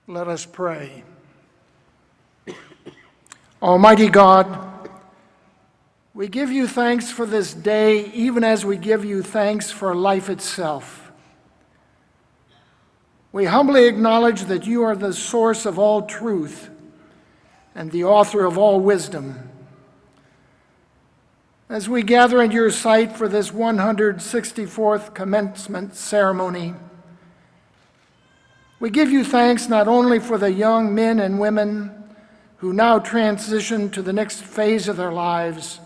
Let us pray. Almighty God, we give you thanks for this day, even as we give you thanks for life itself. We humbly acknowledge that you are the source of all truth and the author of all wisdom. As we gather in your sight for this 164th commencement ceremony, we give you thanks not only for the young men and women who now transition to the next phase of their lives,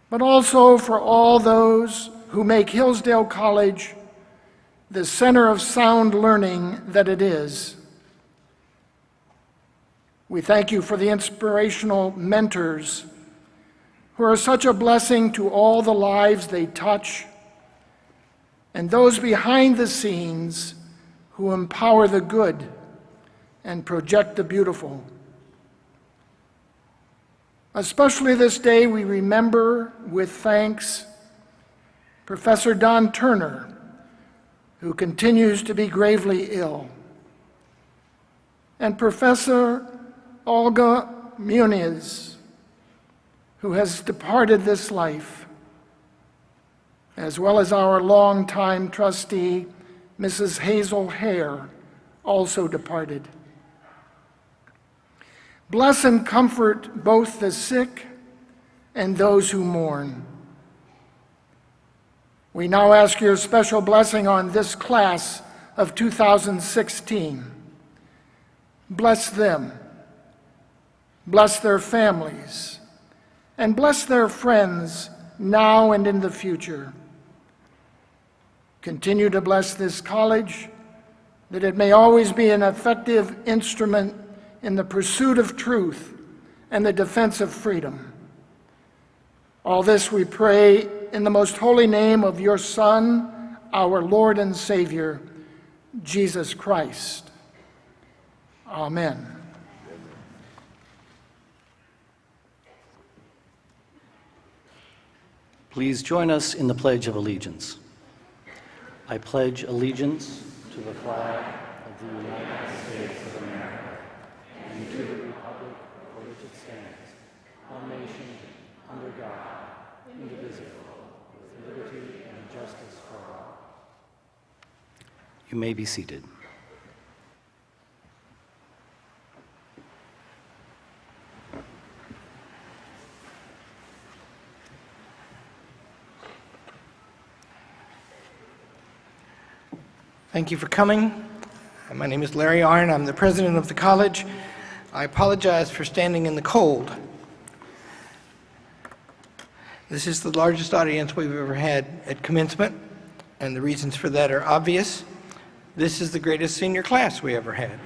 but also for all those who make Hillsdale College the center of sound learning that it is. We thank you for the inspirational mentors who are such a blessing to all the lives they touch, and those behind the scenes who empower the good and project the beautiful. Especially this day, we remember with thanks Professor Don Turner, who continues to be gravely ill, and Professor Olga Muniz, who has departed this life, as well as our longtime trustee, Mrs. Hazel Hare, also departed. Bless and comfort both the sick and those who mourn. We now ask your special blessing on this class of 2016. Bless them, bless their families, and bless their friends now and in the future. Continue to bless this college, that it may always be an effective instrument in the pursuit of truth and the defense of freedom. All this we pray in the most holy name of your Son, our Lord and Savior, Jesus Christ. Amen. Please join us in the Pledge of Allegiance. I pledge allegiance to the flag of the United States of America and to the republic for which it stands, one nation, under God, indivisible, with liberty and justice for all. You may be seated. Thank you for coming. My name is Larry Arnn. I'm the president of the college. I apologize for standing in the cold. This is the largest audience we've ever had at commencement, and the reasons for that are obvious. This is the greatest senior class we ever had.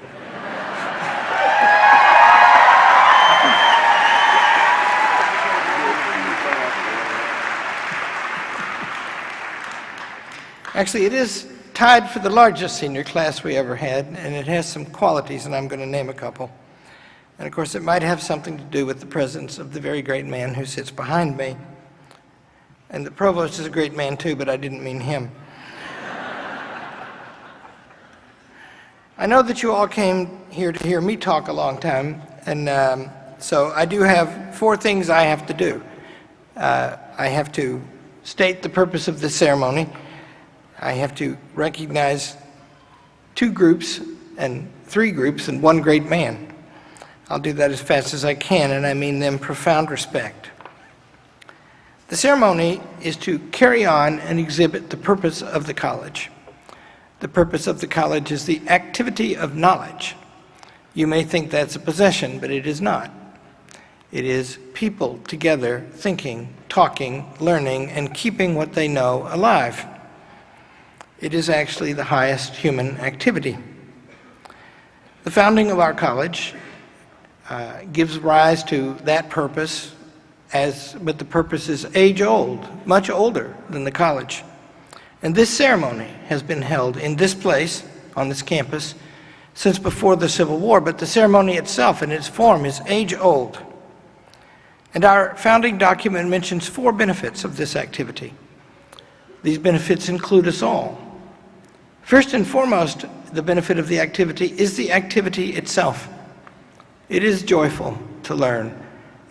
Actually, it is tied for the largest senior class we ever had, and it has some qualities, and I'm going to name a couple. And of course, it might have something to do with the presence of the very great man who sits behind me. And the provost is a great man too, but I didn't mean him. I know that you all came here to hear me talk a long time, and so I do have 4 things I have to do. I have to state the purpose of this ceremony. I have to recognize 2 groups and 3 groups and 1 great man. I'll do that as fast as I can, and I mean them profound respect. The ceremony is to carry on and exhibit the purpose of the college. The purpose of the college is the activity of knowledge. You may think that's a possession, but it is not. It is people together thinking, talking, learning, and keeping what they know alive. It is actually the highest human activity. The founding of our college gives rise to that purpose, but the purpose is age-old, much older than the college. And this ceremony has been held in this place, on this campus, since before the Civil War, but the ceremony itself and its form is age-old. And our founding document mentions 4 benefits of this activity. These benefits include us all. First and foremost, the benefit of the activity is the activity itself. It is joyful to learn,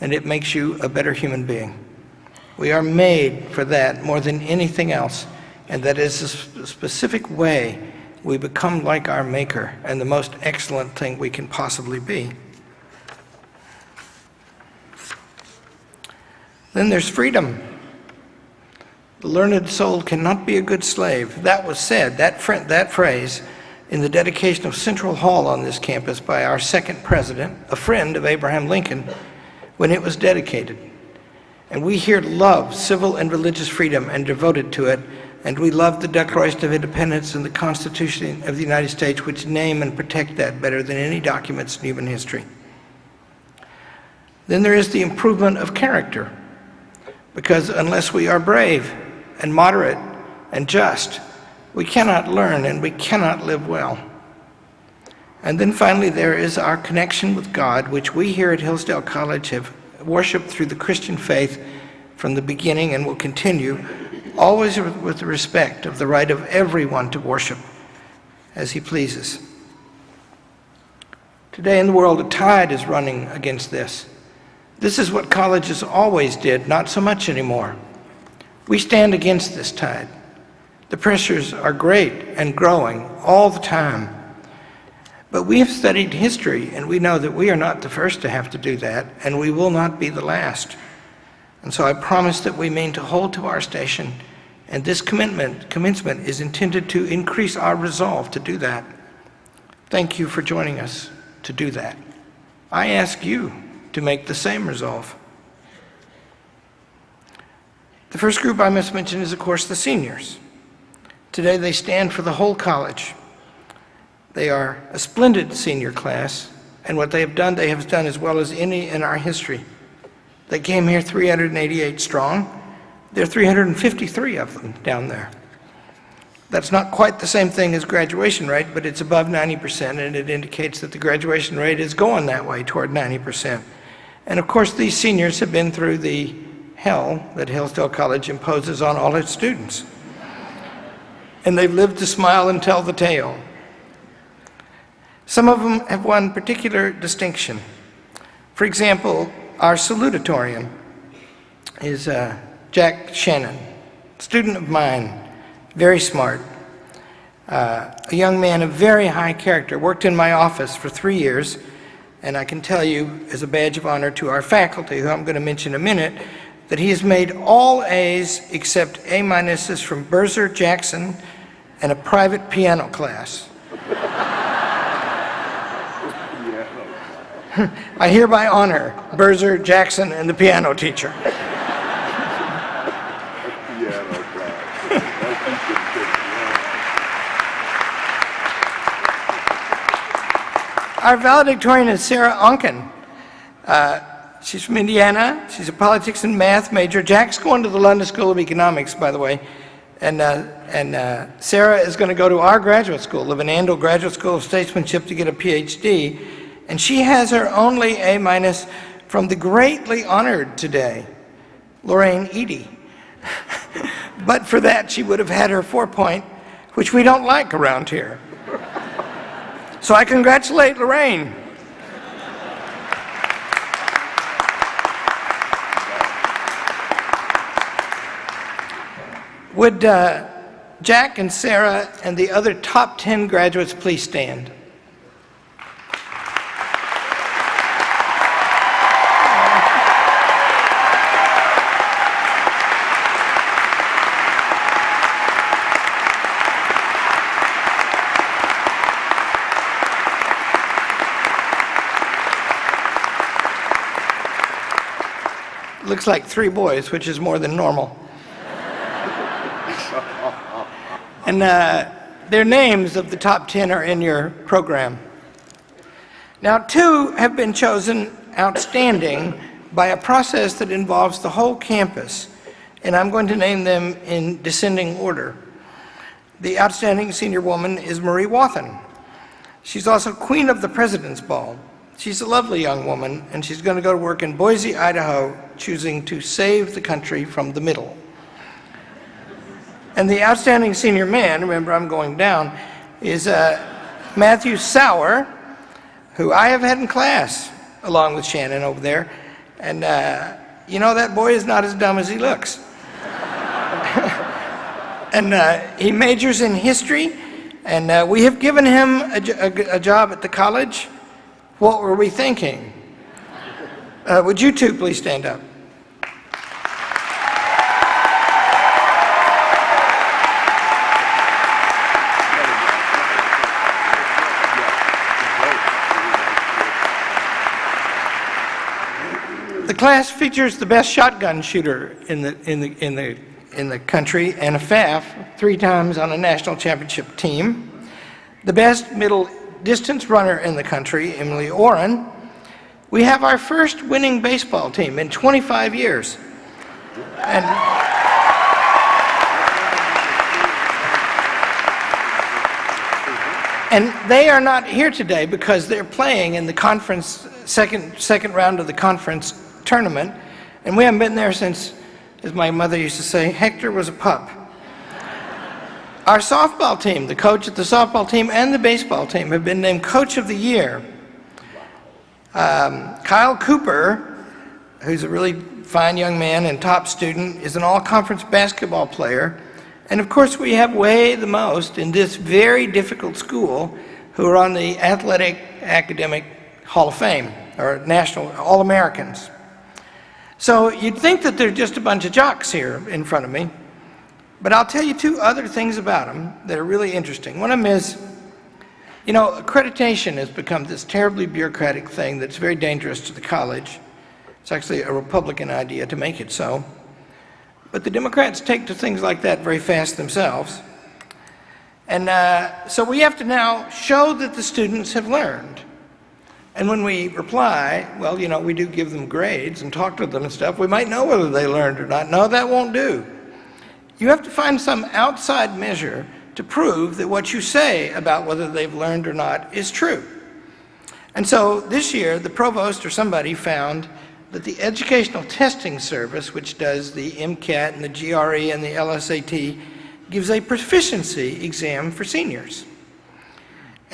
and it makes you a better human being. We are made for that more than anything else, and that is a specific way we become like our Maker and the most excellent thing we can possibly be. Then there's freedom. The learned soul cannot be a good slave. That was said, that phrase, in the dedication of Central Hall on this campus by our second president, a friend of Abraham Lincoln, when it was dedicated. And we here love civil and religious freedom and devoted to it, and we love the Declaration of Independence and the Constitution of the United States, which name and protect that better than any documents in human history. Then there is the improvement of character, because unless we are brave and moderate and just, we cannot learn and we cannot live well. And then finally, there is our connection with God, which we here at Hillsdale College have worshiped through the Christian faith from the beginning and will continue, always with the respect of the right of everyone to worship as he pleases. Today in the world, a tide is running against this. This is what colleges always did, not so much anymore. We stand against this tide. The pressures are great and growing all the time. But we have studied history, and we know that we are not the first to have to do that, and we will not be the last. And so I promise that we mean to hold to our station, and this commencement is intended to increase our resolve to do that. Thank you for joining us to do that. I ask you to make the same resolve. The first group I must mention is, of course, the seniors. Today they stand for the whole college. They are a splendid senior class, and what they have done as well as any in our history. They came here 388 strong. There are 353 of them down there. That's not quite the same thing as graduation rate, but it's above 90%, and it indicates that the graduation rate is going that way toward 90%. And of course, these seniors have been through the hell that Hillsdale College imposes on all its students. And they've lived to smile and tell the tale. Some of them have won particular distinction. For example, our salutatorian is Jack Shannon, student of mine, very smart, a young man of very high character, worked in my office for 3 years, and I can tell you, as a badge of honor to our faculty, who I'm going to mention in a minute, that he has made all A's except A- from Berzer Jackson and a private piano class. I hereby honor Berzer Jackson and the piano teacher. Our valedictorian is Sarah Onken. She's from Indiana. She's a politics and math major. Jack's going to the London School of Economics, by the way. And Sarah is going to go to our graduate school, the Van Andel Graduate School of Statesmanship, to get a PhD. And she has her only A- from the greatly honored today, Lorraine Eady. But for that, she would have had her 4-point, which we don't like around here. So I congratulate Lorraine. Would Jack and Sarah and the other top 10 graduates please stand? Looks like 3 boys, which is more than normal. And their names of the top 10 are in your program. Now, 2 have been chosen outstanding by a process that involves the whole campus, and I'm going to name them in descending order. The outstanding senior woman is Marie Wathen. She's also Queen of the President's Ball. She's a lovely young woman, and she's going to go to work in Boise, Idaho, choosing to save the country from the middle. And the outstanding senior man, remember I'm going down, is Matthew Sauer, who I have had in class along with Shannon over there. And you know, that boy is not as dumb as he looks. And he majors in history, and we have given him a job at the college. What were we thinking? Would you two please stand up? The class features the best shotgun shooter in the country, and a FAF 3 times on a national championship team. The best middle distance runner in the country, Emily Oren. We have our first winning baseball team in 25 years. And they are not here today because they're playing in the conference, second round of the conference tournament, and we haven't been there since, as my mother used to say, Hector was a pup. Our softball team, the coach at the softball team and the baseball team have been named Coach of the Year. Kyle Cooper, who's a really fine young man and top student, is an all-conference basketball player. And of course we have way the most in this very difficult school who are on the Athletic Academic Hall of Fame, or National All-Americans. So you'd think that they're just a bunch of jocks here in front of me, but I'll tell you 2 other things about them that are really interesting. One of them is, you know, accreditation has become this terribly bureaucratic thing that's very dangerous to the college. It's actually a Republican idea to make it so. But the Democrats take to things like that very fast themselves. And so we have to now show that the students have learned. And when we reply, well, you know, we do give them grades and talk to them and stuff, we might know whether they learned or not. No, that won't do. You have to find some outside measure to prove that what you say about whether they've learned or not is true. And so this year, the provost or somebody found that the Educational Testing Service, which does the MCAT and the GRE and the LSAT, gives a proficiency exam for seniors.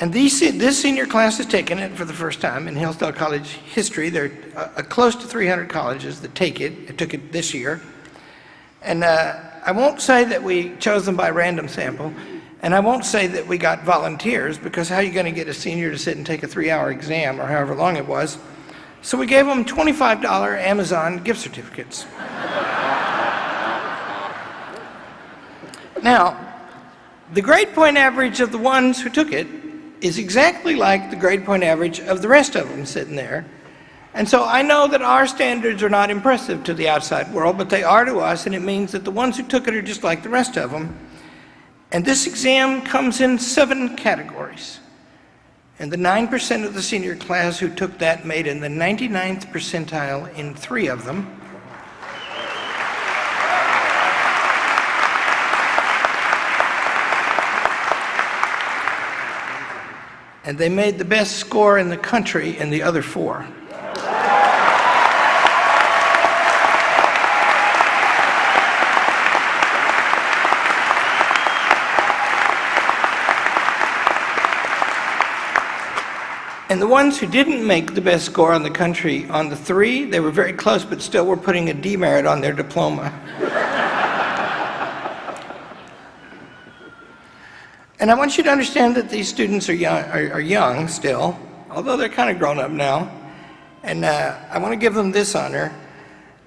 And this senior class has taken it for the first time in Hillsdale College history. There are close to 300 colleges that take it. It took it this year. And I won't say that we chose them by random sample, and I won't say that we got volunteers, because how are you going to get a senior to sit and take a 3-hour exam, or however long it was? So we gave them $25 Amazon gift certificates. Now, the grade point average of the ones who took it is exactly like the grade point average of the rest of them sitting there. And so I know that our standards are not impressive to the outside world, but they are to us, and it means that the ones who took it are just like the rest of them. And this exam comes in 7 categories. And the 9% of the senior class who took that made in the 99th percentile in 3 of them. And they made the best score in the country in the other 4. And the ones who didn't make the best score on the country on the 3, they were very close, but still were putting a demerit on their diploma. And I want you to understand that these students are young still, although they're kind of grown up now. And I want to give them this honor.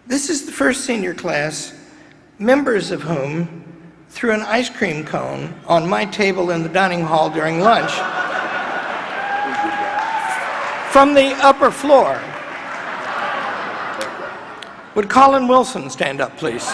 This is the first senior class, members of whom threw an ice cream cone on my table in the dining hall during lunch from the upper floor. Would Colin Wilson stand up, please?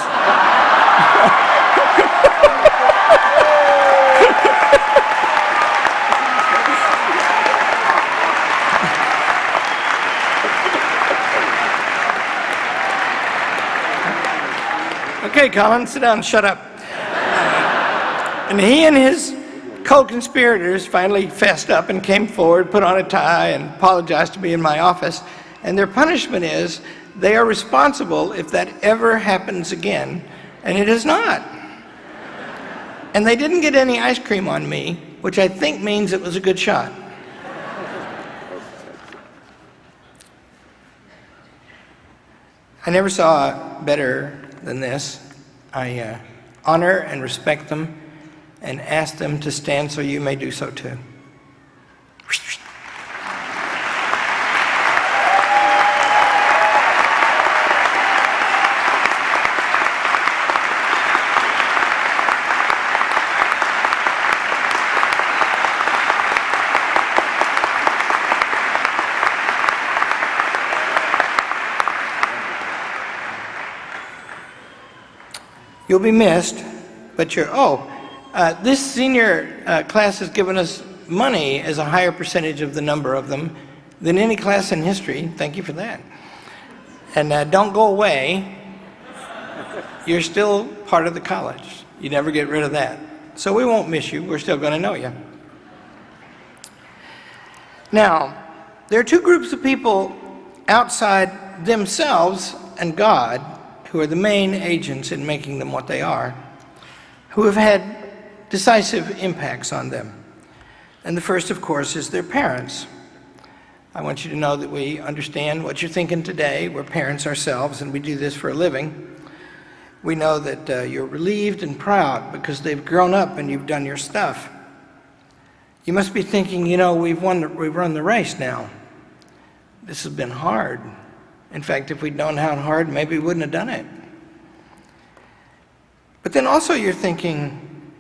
Okay, Colin, sit down and shut up. And he and his co-conspirators finally fessed up and came forward, put on a tie, and apologized to me in my office. And their punishment is they are responsible if that ever happens again, and it has not. And they didn't get any ice cream on me, which I think means it was a good shot. I never saw better than this. I honor and respect them and ask them to stand so you may do so too. You'll be missed, but this senior class has given us money as a higher percentage of the number of them than any class in history. Thank you for that. And don't go away. You're still part of the college. You never get rid of that. So we won't miss you. We're still going to know you. Now, there are two groups of people outside themselves and God who are the main agents in making them what they are, who have had decisive impacts on them. And the first, of course, is their parents. I want you to know that we understand what you're thinking today. We're parents ourselves, and we do this for a living. We know that you're relieved and proud because they've grown up and you've done your stuff. You must be thinking, we've run the race now. This has been hard. In fact, if we'd known how hard, maybe we wouldn't have done it. But then also you're thinking,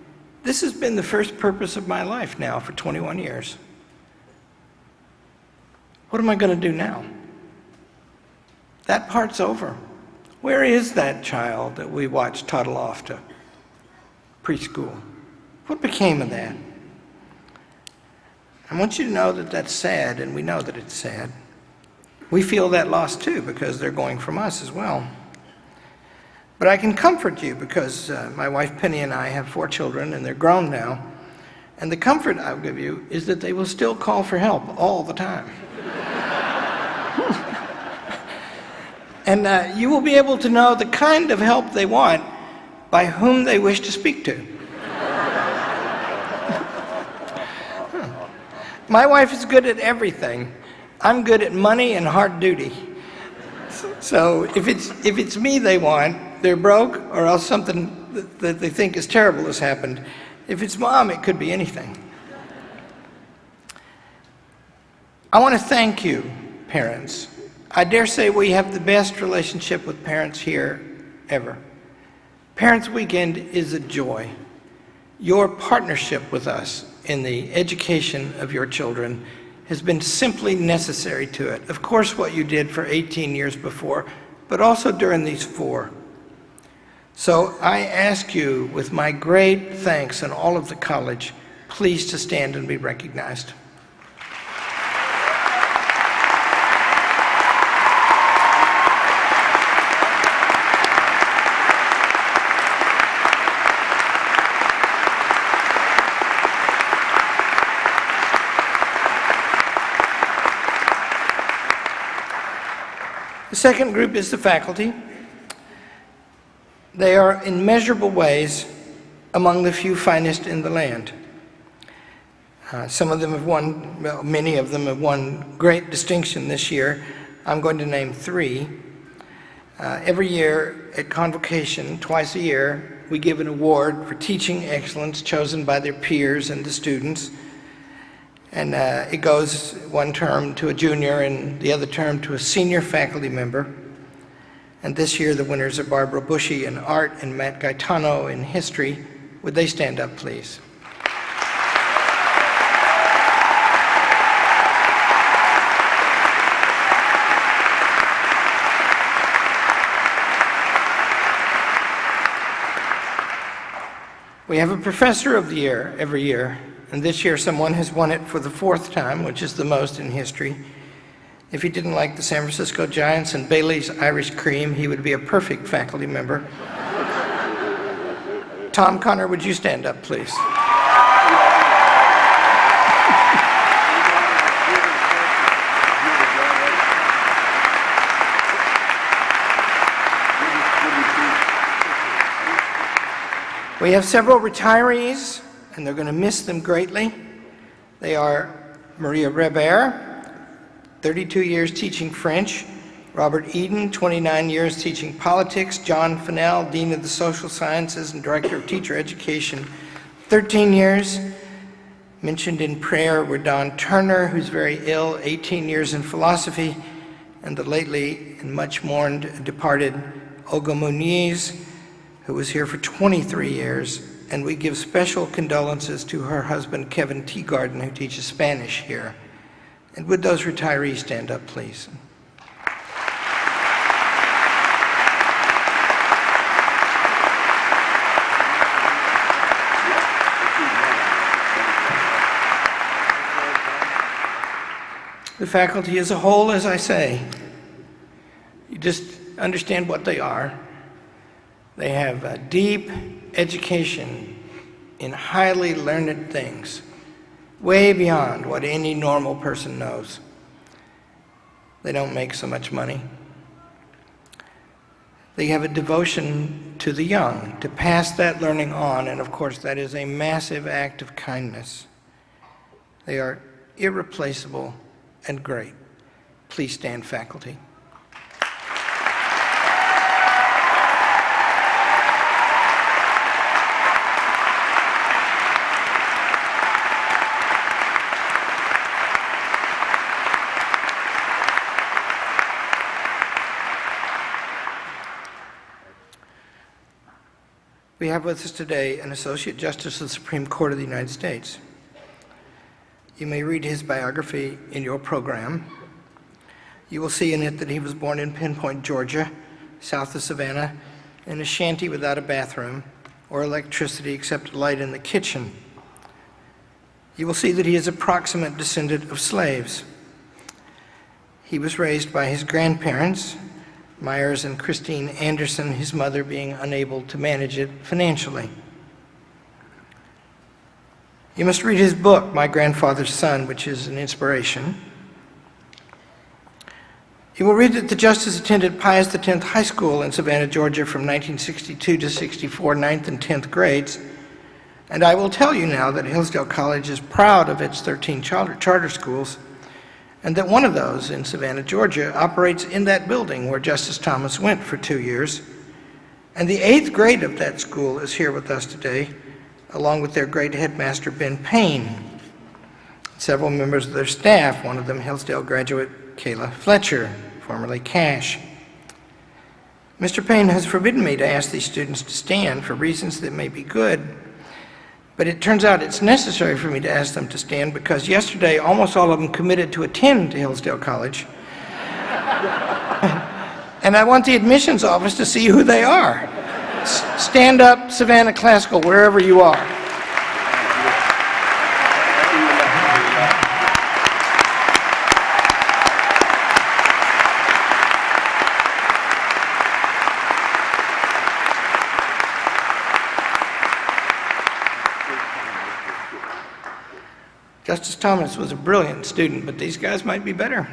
this has been the first purpose of my life now for 21 years. What am I going to do now? That part's over. Where is that child that we watched toddle off to preschool? What became of that? I want you to know that that's sad, and we know that it's sad. We feel that loss too because they're going from us as well. But I can comfort you because my wife Penny and I have 4 children and they're grown now. And the comfort I'll give you is that they will still call for help all the time. And you will be able to know the kind of help they want by whom they wish to speak to. My wife is good at everything. I'm good at money and hard duty. So if it's me they want, they're broke, or else something that they think is terrible has happened. If it's Mom, it could be anything. I want to thank you, parents. I dare say we have the best relationship with parents here ever. Parents' Weekend is a joy. Your partnership with us in the education of your children has been simply necessary to it. Of course, what you did for 18 years before, but also during these 4. So I ask you, with my great thanks and all of the college, please to stand and be recognized. The second group is the faculty. They are in measurable ways among the few finest in the land. Some of them have won, well, many of them have won great distinction this year. I'm going to name 3. Every year at Convocation, twice a year, we give an award for teaching excellence chosen by their peers and the students. And it goes one term to a junior and the other term to a senior faculty member. And this year the winners are Barbara Bushy in art and Matt Gaetano in history. Would they stand up, please? We have a professor of the year every year. And this year someone has won it for the 4th time, which is the most in history. If he didn't like the San Francisco Giants and Bailey's Irish Cream, he would be a perfect faculty member. Tom Connor, would you stand up, please? We have several retirees, and they're going to miss them greatly. They are Maria Rebert, 32 years teaching French, Robert Eden, 29 years teaching politics, John Fennell, Dean of the Social Sciences and Director of Teacher Education, 13 years. Mentioned in prayer were Don Turner, who's very ill, 18 years in philosophy, and the lately and much mourned departed Olga Muniz, who was here for 23 years, and we give special condolences to her husband, Kevin Teagarden, who teaches Spanish here. And would those retirees stand up, please? The faculty as a whole, as I say, you just understand what they are. They have a deep education in highly learned things, way beyond what any normal person knows. They don't make so much money. They have a devotion to the young, to pass that learning on, and of course that is a massive act of kindness. They are irreplaceable and great. Please stand, faculty. We have with us today an Associate Justice of the Supreme Court of the United States. You may read his biography in your program. You will see in it that he was born in Pinpoint, Georgia, south of Savannah, in a shanty without a bathroom or electricity except light in the kitchen. You will see that he is a proximate descendant of slaves. He was raised by his grandparents, Myers and Christine Anderson, his mother being unable to manage it financially. You must read his book, My Grandfather's Son, which is an inspiration. You will read that the Justice attended Pius X High School in Savannah, Georgia from 1962 to 64, 9th and 10th grades. And I will tell you now that Hillsdale College is proud of its 13 charter schools, and that one of those in Savannah, Georgia, operates in that building where Justice Thomas went for 2 years. And the 8th grade of that school is here with us today, along with their great headmaster, Ben Payne, several members of their staff, one of them Hillsdale graduate Kayla Fletcher, formerly Cash. Mr. Payne has forbidden me to ask these students to stand for reasons that may be good, but it turns out it's necessary for me to ask them to stand because yesterday almost all of them committed to attend to Hillsdale College. And I want the admissions office to see who they are. Stand up, Savannah Classical, wherever you are. Justice Thomas was a brilliant student, but these guys might be better.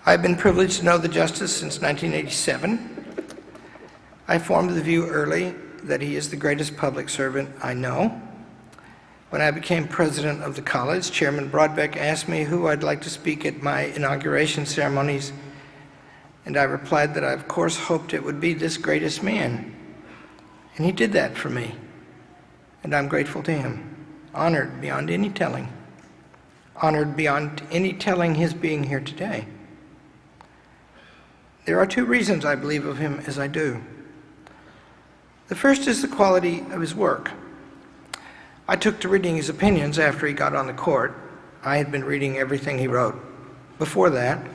I've been privileged to know the Justice since 1987. I formed the view early that he is the greatest public servant I know. When I became president of the college, Chairman Broadbeck asked me who I'd like to speak at my inauguration ceremonies, and I replied that I of course hoped it would be this greatest man. And he did that for me. And I'm grateful to him, honored beyond any telling, honored beyond any telling his being here today. There are 2 reasons I believe of him as I do. The first is the quality of his work. I took to reading his opinions after he got on the court. I had been reading everything he wrote before that.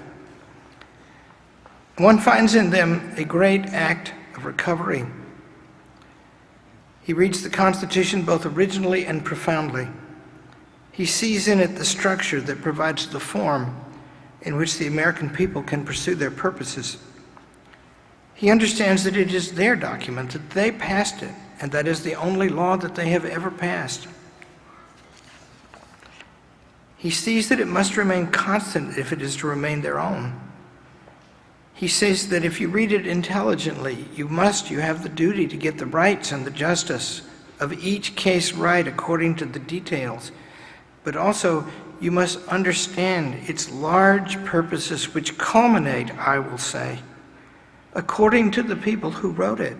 One finds in them a great act of recovery. He reads the Constitution both originally and profoundly. He sees in it the structure that provides the form in which the American people can pursue their purposes. He understands that it is their document, that they passed it, and that is the only law that they have ever passed. He sees that it must remain constant if it is to remain their own. He says that if you read it intelligently, you have the duty to get the rights and the justice of each case right according to the details. But also, you must understand its large purposes which culminate, I will say, according to the people who wrote it,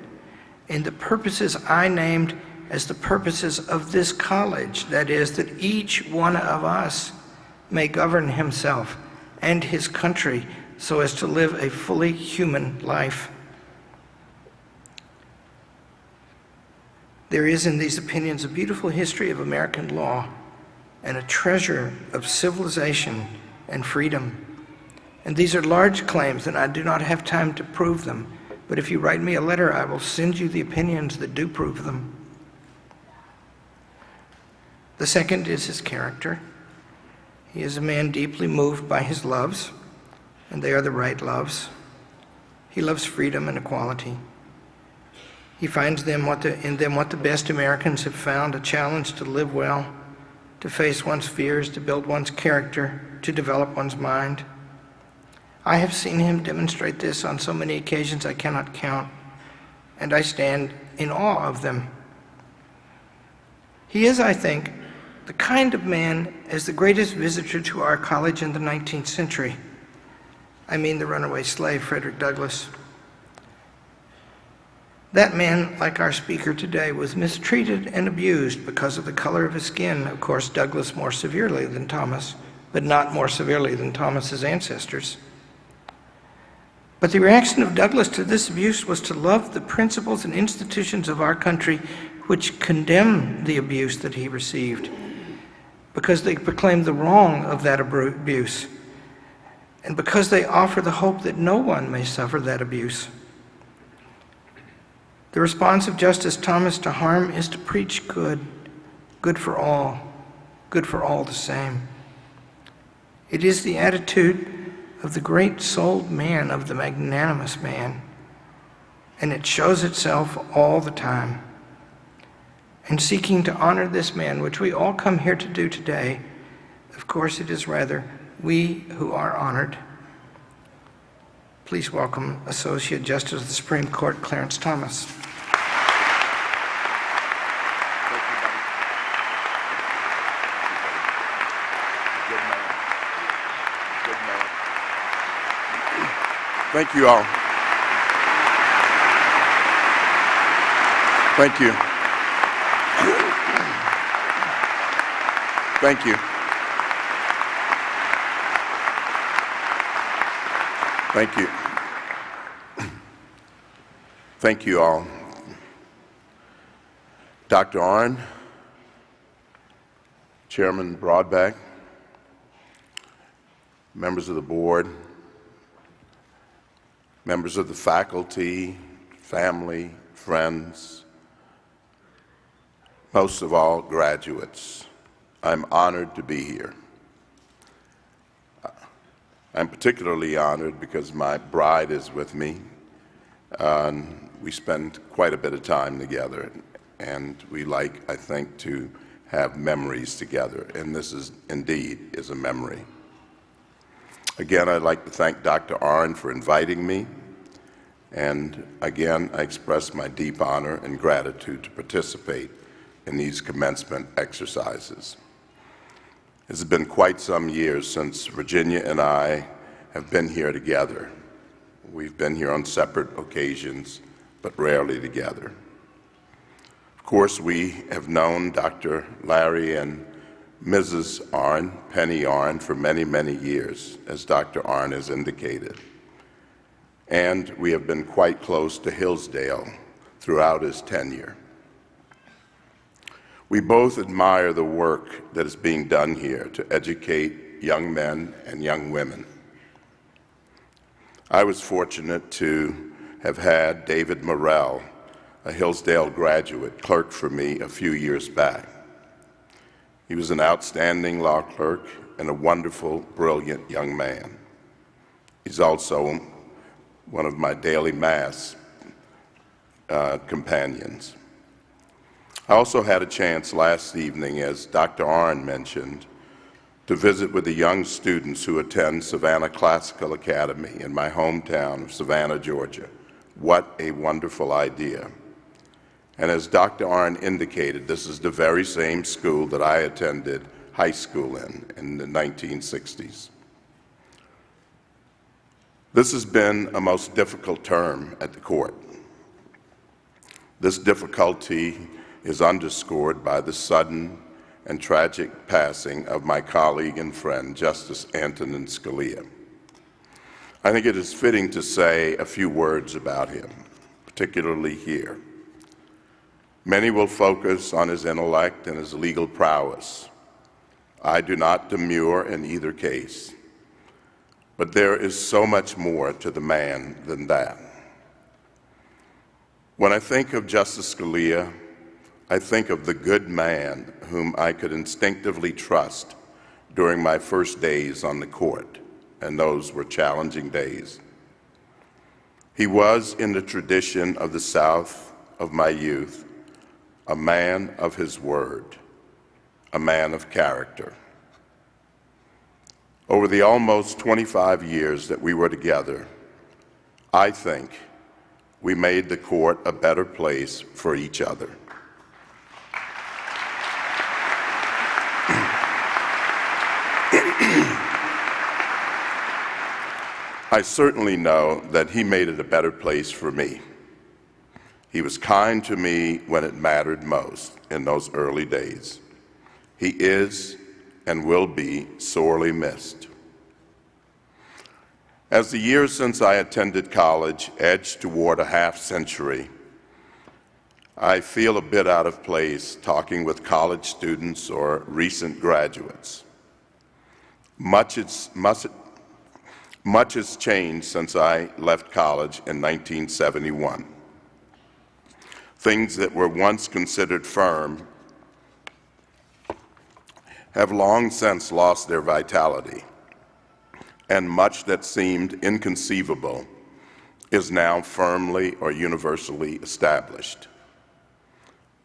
in the purposes I named as the purposes of this college, that is, that each one of us may govern himself and his country so as to live a fully human life. There is in these opinions a beautiful history of American law and a treasure of civilization and freedom. And these are large claims, and I do not have time to prove them. But if you write me a letter, I will send you the opinions that do prove them. The second is his character. He is a man deeply moved by his loves, and they are the right loves. He loves freedom and equality. He finds in them what the best Americans have found, a challenge to live well, to face one's fears, to build one's character, to develop one's mind. I have seen him demonstrate this on so many occasions I cannot count, and I stand in awe of them. He is, I think, the kind of man as the greatest visitor to our college in the 19th century. I mean the runaway slave, Frederick Douglass. That man, like our speaker today, was mistreated and abused because of the color of his skin. Of course, Douglass more severely than Thomas, but not more severely than Thomas's ancestors. But the reaction of Douglass to this abuse was to love the principles and institutions of our country which condemn the abuse that he received, because they proclaim the wrong of that abuse, and because they offer the hope that no one may suffer that abuse. The response of Justice Thomas to harm is to preach good, good for all the same. It is the attitude of the great-souled man, of the magnanimous man, and it shows itself all the time. And seeking to honor this man, which we all come here to do today, of course it is rather we who are honored. Please welcome Associate Justice of the Supreme Court, Clarence Thomas. Thank you all. Thank you. Thank you. Thank you. Thank you all. Dr. Arnn, Chairman Broadback, members of the board, members of the faculty, family, friends, most of all, graduates, I'm honored to be here. I'm particularly honored because my bride is with me. We spend quite a bit of time together, and we like, I think, to have memories together, and this is indeed a memory. Again, I'd like to thank Dr. Arnn for inviting me, and again, I express my deep honor and gratitude to participate in these commencement exercises. It has been quite some years since Virginia and I have been here together. We've been here on separate occasions, but rarely together. Of course, we have known Dr. Larry and Mrs. Arnn, Penny Arnn, for many, many years, as Dr. Arnn has indicated. And we have been quite close to Hillsdale throughout his tenure. We both admire the work that is being done here to educate young men and young women. I was fortunate to have had David Morrell, a Hillsdale graduate, clerk for me a few years back. He was an outstanding law clerk and a wonderful, brilliant young man. He's also one of my daily Mass companions. I also had a chance last evening, as Dr. Arnn mentioned, to visit with the young students who attend Savannah Classical Academy in my hometown of Savannah, Georgia. What a wonderful idea. And as Dr. Arnn indicated, this is the very same school that I attended high school in the 1960s. This has been a most difficult term at the court. This difficulty is underscored by the sudden and tragic passing of my colleague and friend, Justice Antonin Scalia. I think it is fitting to say a few words about him, particularly here. Many will focus on his intellect and his legal prowess. I do not demur in either case, but there is so much more to the man than that. When I think of Justice Scalia, I think of the good man whom I could instinctively trust during my first days on the court, and those were challenging days. He was, in the tradition of the South of my youth, a man of his word, a man of character. Over the almost 25 years that we were together, I think we made the court a better place for each other. I certainly know that he made it a better place for me. He was kind to me when it mattered most in those early days. He is and will be sorely missed. As the years since I attended college edge toward a half-century, I feel a bit out of place talking with college students or recent graduates. Much has changed since I left college in 1971. Things that were once considered firm have long since lost their vitality, and much that seemed inconceivable is now firmly or universally established.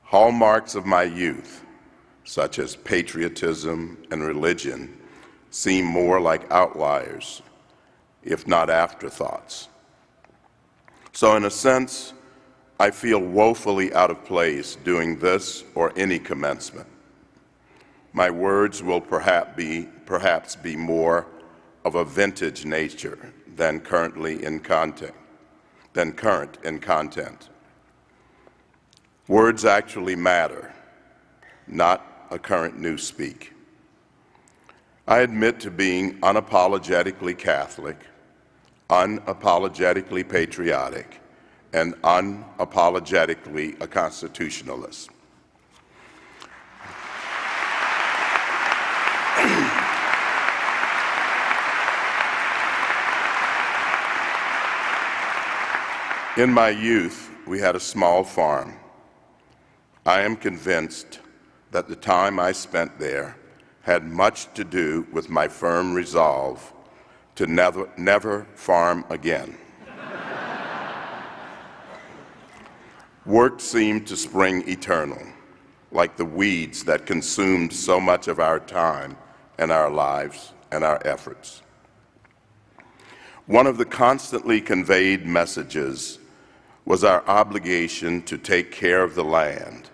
Hallmarks of my youth, such as patriotism and religion, seem more like outliers, if not afterthoughts. So in a sense, I feel woefully out of place doing this or any commencement. My words will perhaps be more of a vintage nature than current in content. Words actually matter, not a current newspeak. I admit to being unapologetically Catholic, unapologetically patriotic, and unapologetically a constitutionalist. In my youth, we had a small farm. I am convinced that the time I spent there had much to do with my firm resolve to never farm again. Work seemed to spring eternal, like the weeds that consumed so much of our time and our lives and our efforts. One of the constantly conveyed messages was our obligation to take care of the land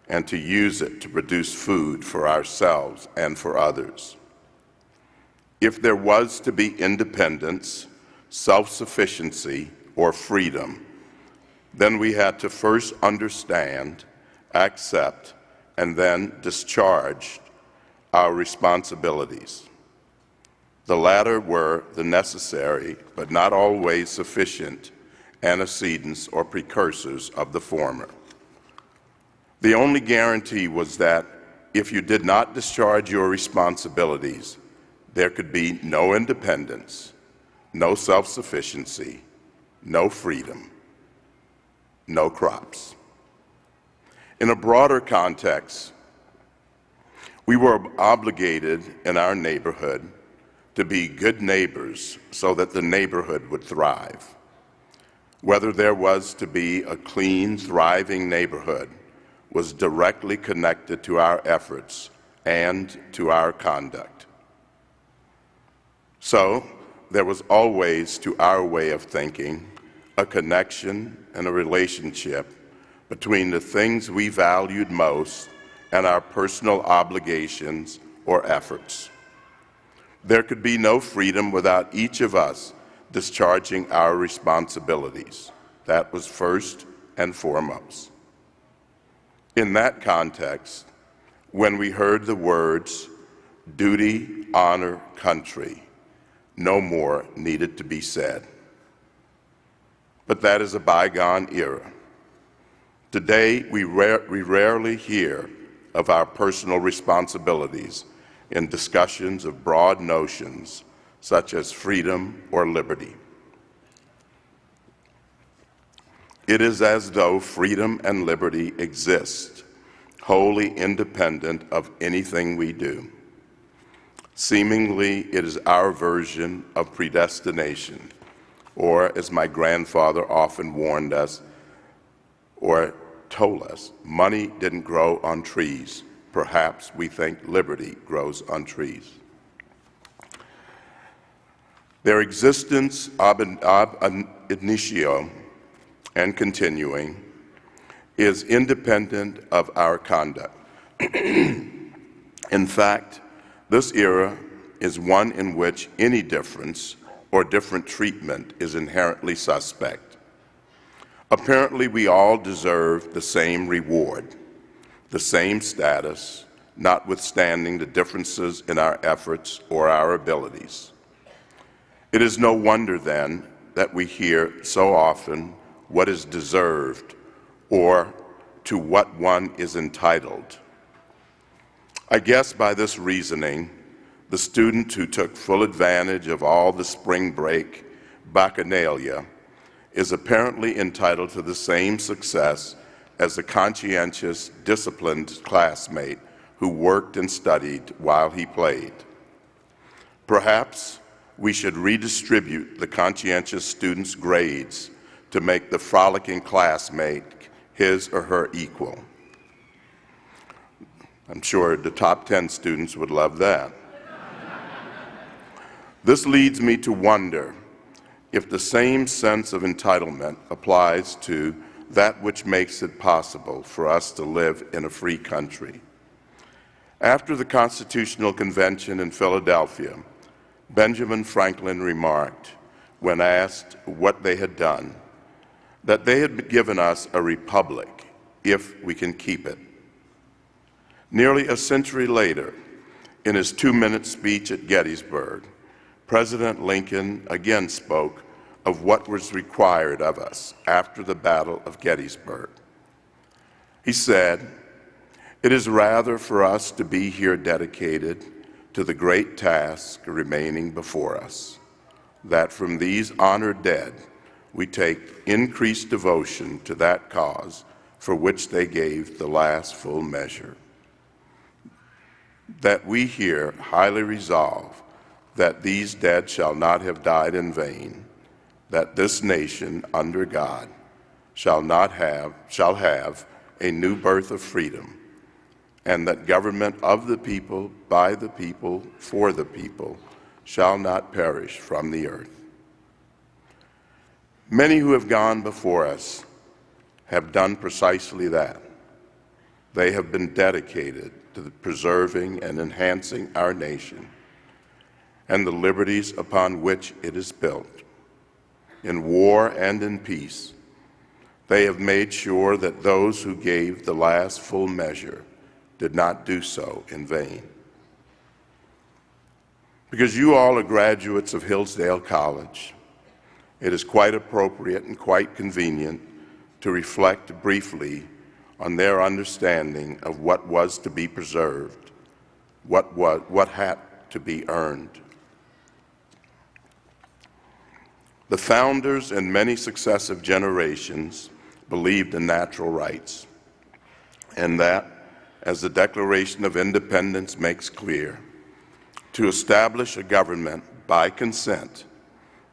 and to use it to produce food for ourselves and for others. If there was to be independence, self-sufficiency, or freedom, then we had to first understand, accept, and then discharge our responsibilities. The latter were the necessary, but not always sufficient, antecedents or precursors of the former. The only guarantee was that if you did not discharge your responsibilities, there could be no independence, no self-sufficiency, no freedom, no crops. In a broader context, we were obligated in our neighborhood to be good neighbors so that the neighborhood would thrive. Whether there was to be a clean, thriving neighborhood was directly connected to our efforts and to our conduct. So there was always, to our way of thinking, a connection and a relationship between the things we valued most and our personal obligations or efforts. There could be no freedom without each of us discharging our responsibilities. That was first and foremost. In that context, when we heard the words, duty, honor, country, no more needed to be said. But that is a bygone era. Today, we rarely hear of our personal responsibilities in discussions of broad notions such as freedom or liberty. It is as though freedom and liberty exist, wholly independent of anything we do. Seemingly, it is our version of predestination, or as my grandfather often warned us, or told us, money didn't grow on trees. Perhaps we think liberty grows on trees. Their existence ab initio and continuing is independent of our conduct. In fact, this era is one in which any difference or different treatment is inherently suspect. Apparently, we all deserve the same reward, the same status, notwithstanding the differences in our efforts or our abilities. It is no wonder, then, that we hear so often what is deserved or to what one is entitled. I guess by this reasoning, the student who took full advantage of all the spring break bacchanalia is apparently entitled to the same success as the conscientious, disciplined classmate who worked and studied while he played. Perhaps we should redistribute the conscientious student's grades to make the frolicking classmate his or her equal. I'm sure the top 10 students would love that. This leads me to wonder if the same sense of entitlement applies to that which makes it possible for us to live in a free country. After the Constitutional Convention in Philadelphia, Benjamin Franklin remarked, when asked what they had done, that they had given us a republic if we can keep it. Nearly a century later, in his 2-minute speech at Gettysburg, President Lincoln again spoke of what was required of us after the Battle of Gettysburg. He said, "It is rather for us to be here dedicated to the great task remaining before us, that from these honored dead we take increased devotion to that cause for which they gave the last full measure. That we here highly resolve that these dead shall not have died in vain, that this nation under God shall have a new birth of freedom, and that government of the people, by the people, for the people, shall not perish from the earth." Many who have gone before us have done precisely that. They have been dedicated to preserving and enhancing our nation and the liberties upon which it is built. In war and in peace, they have made sure that those who gave the last full measure did not do so in vain. Because you all are graduates of Hillsdale College, it is quite appropriate and quite convenient to reflect briefly on their understanding of what was to be preserved, what had to be earned. The founders and many successive generations believed in natural rights, and that, as the Declaration of Independence makes clear, to establish a government by consent,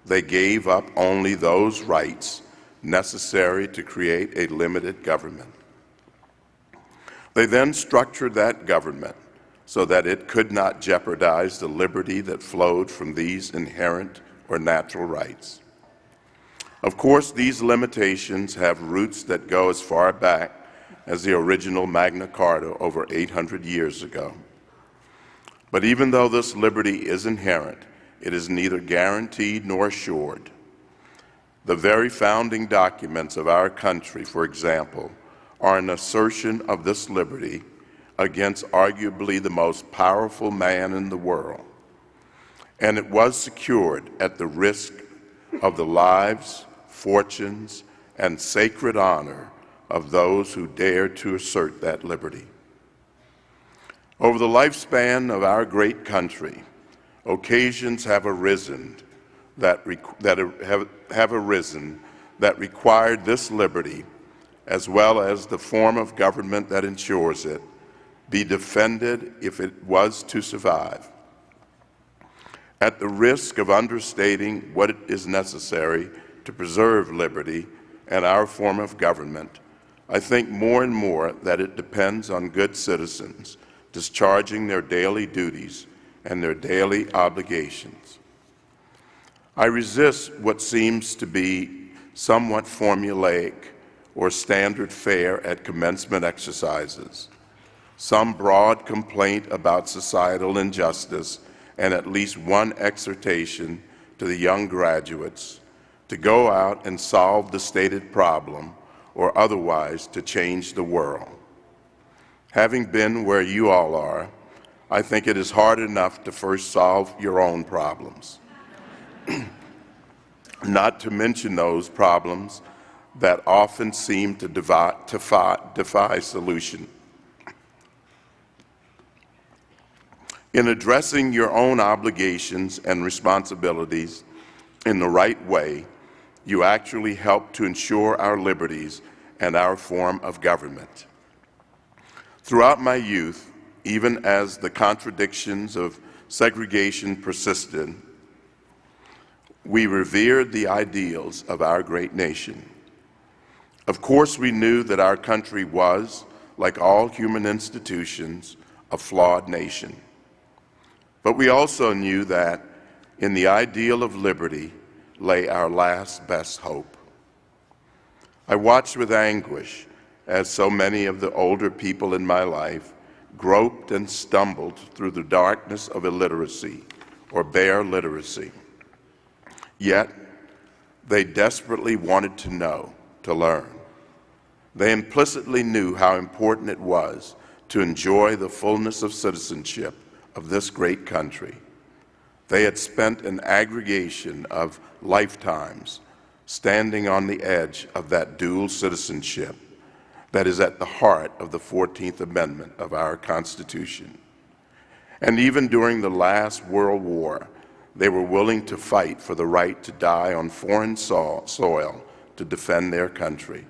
they gave up only those rights necessary to create a limited government. They then structured that government so that it could not jeopardize the liberty that flowed from these inherent or natural rights. Of course, these limitations have roots that go as far back as the original Magna Carta over 800 years ago. But even though this liberty is inherent, it is neither guaranteed nor assured. The very founding documents of our country, for example, are an assertion of this liberty against arguably the most powerful man in the world. And it was secured at the risk of the lives, fortunes, and sacred honor of those who dared to assert that liberty. Over the lifespan of our great country, occasions have arisen that required this liberty, as well as the form of government that ensures it, be defended if it was to survive. At the risk of understating what is necessary to preserve liberty and our form of government, I think more and more that it depends on good citizens discharging their daily duties and their daily obligations. I resist what seems to be somewhat formulaic or standard fare at commencement exercises, some broad complaint about societal injustice, and at least one exhortation to the young graduates to go out and solve the stated problem or otherwise to change the world. Having been where you all are, I think it is hard enough to first solve your own problems, not to mention those problems that often seem to defy solution. In addressing your own obligations and responsibilities in the right way, you actually help to ensure our liberties and our form of government. Throughout my youth, even as the contradictions of segregation persisted, we revered the ideals of our great nation. Of course, we knew that our country was, like all human institutions, a flawed nation. But we also knew that in the ideal of liberty lay our last best hope. I watched with anguish as so many of the older people in my life groped and stumbled through the darkness of illiteracy or bare literacy. Yet, they desperately wanted to know, to learn. They implicitly knew how important it was to enjoy the fullness of citizenship of this great country. They had spent an aggregation of lifetimes standing on the edge of that dual citizenship that is at the heart of the 14th Amendment of our Constitution. And even during the last World War, they were willing to fight for the right to die on foreign soil to defend their country,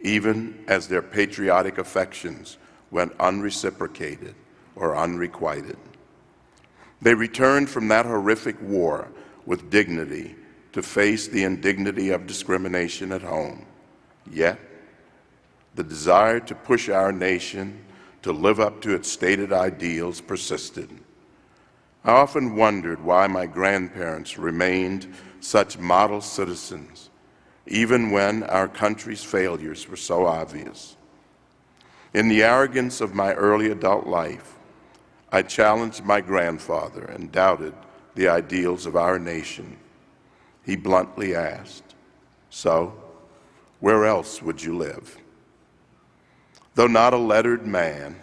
even as their patriotic affections went unreciprocated or unrequited. They returned from that horrific war with dignity to face the indignity of discrimination at home. Yet, the desire to push our nation to live up to its stated ideals persisted. I often wondered why my grandparents remained such model citizens, even when our country's failures were so obvious. In the arrogance of my early adult life, I challenged my grandfather and doubted the ideals of our nation. He bluntly asked, "So, where else would you live?" Though not a lettered man,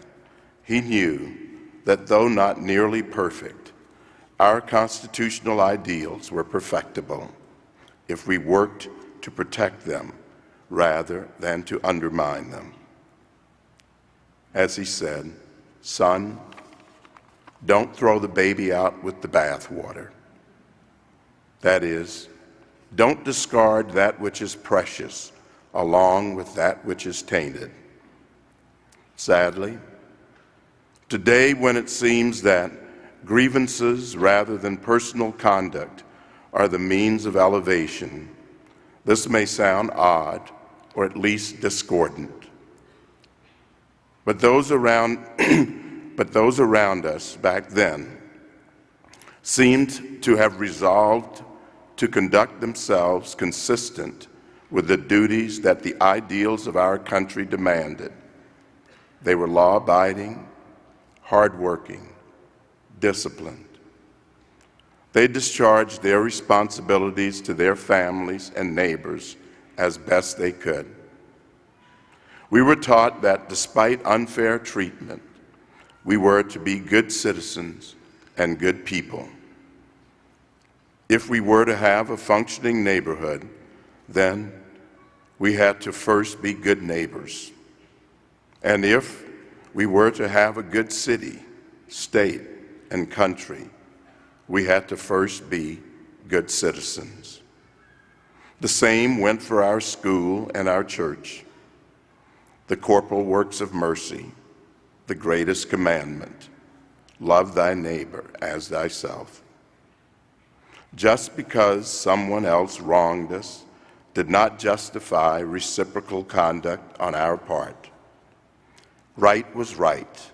he knew that though not nearly perfect, our constitutional ideals were perfectible if we worked to protect them rather than to undermine them. As he said, "Son, don't throw the baby out with the bathwater." That is, don't discard that which is precious along with that which is tainted. Sadly, today when it seems that grievances rather than personal conduct are the means of elevation, this may sound odd or at least discordant. But those around but those around us back then seemed to have resolved to conduct themselves consistent with the duties that the ideals of our country demanded. They were law-abiding, hardworking, disciplined. They discharged their responsibilities to their families and neighbors as best they could. We were taught that despite unfair treatment, we were to be good citizens and good people. If we were to have a functioning neighborhood, then we had to first be good neighbors. And if we were to have a good city, state, and country, we had to first be good citizens. The same went for our school and our church. The corporal works of mercy, the greatest commandment, love thy neighbor as thyself. Just because someone else wronged us did not justify reciprocal conduct on our part. Right was right,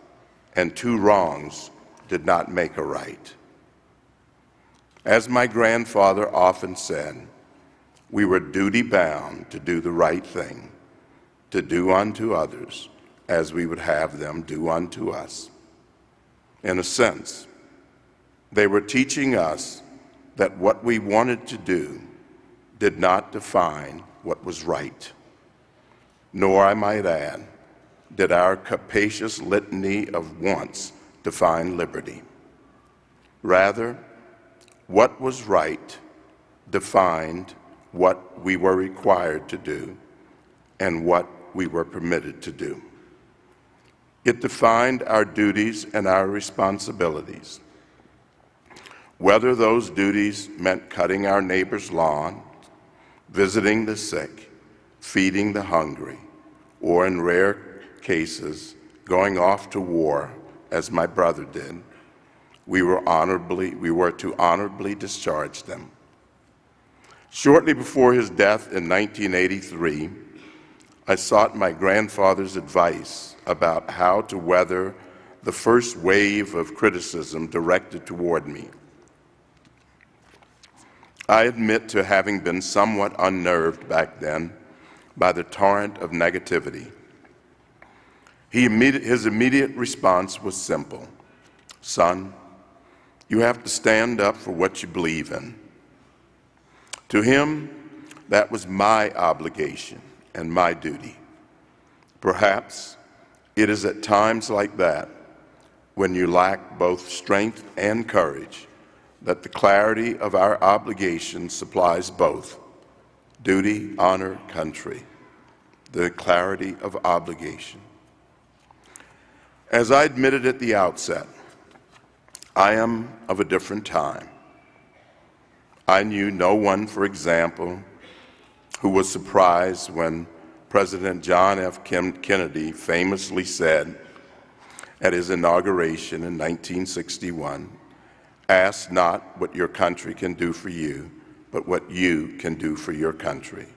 and two wrongs did not make a right. As my grandfather often said, we were duty-bound to do the right thing, to do unto others as we would have them do unto us. In a sense, they were teaching us that what we wanted to do did not define what was right, nor, I might add, did our capacious litany of wants define liberty. Rather, what was right defined what we were required to do and what we were permitted to do. It defined our duties and our responsibilities. Whether those duties meant cutting our neighbor's lawn, visiting the sick, feeding the hungry, or in rare cases, going off to war, as my brother did, we were to honorably discharge them. Shortly before his death in 1983, I sought my grandfather's advice about how to weather the first wave of criticism directed toward me. I admit to having been somewhat unnerved back then by the torrent of negativity. His immediate response was simple. Son, you have to stand up for what you believe in. To him, that was my obligation and my duty. Perhaps it is at times like that, when you lack both strength and courage, that the clarity of our obligation supplies both duty, honor, country, the clarity of obligation. As I admitted at the outset, I am of a different time. I knew no one, for example, who was surprised when President John F. Kennedy famously said at his inauguration in 1961, "Ask not what your country can do for you, but what you can do for your country."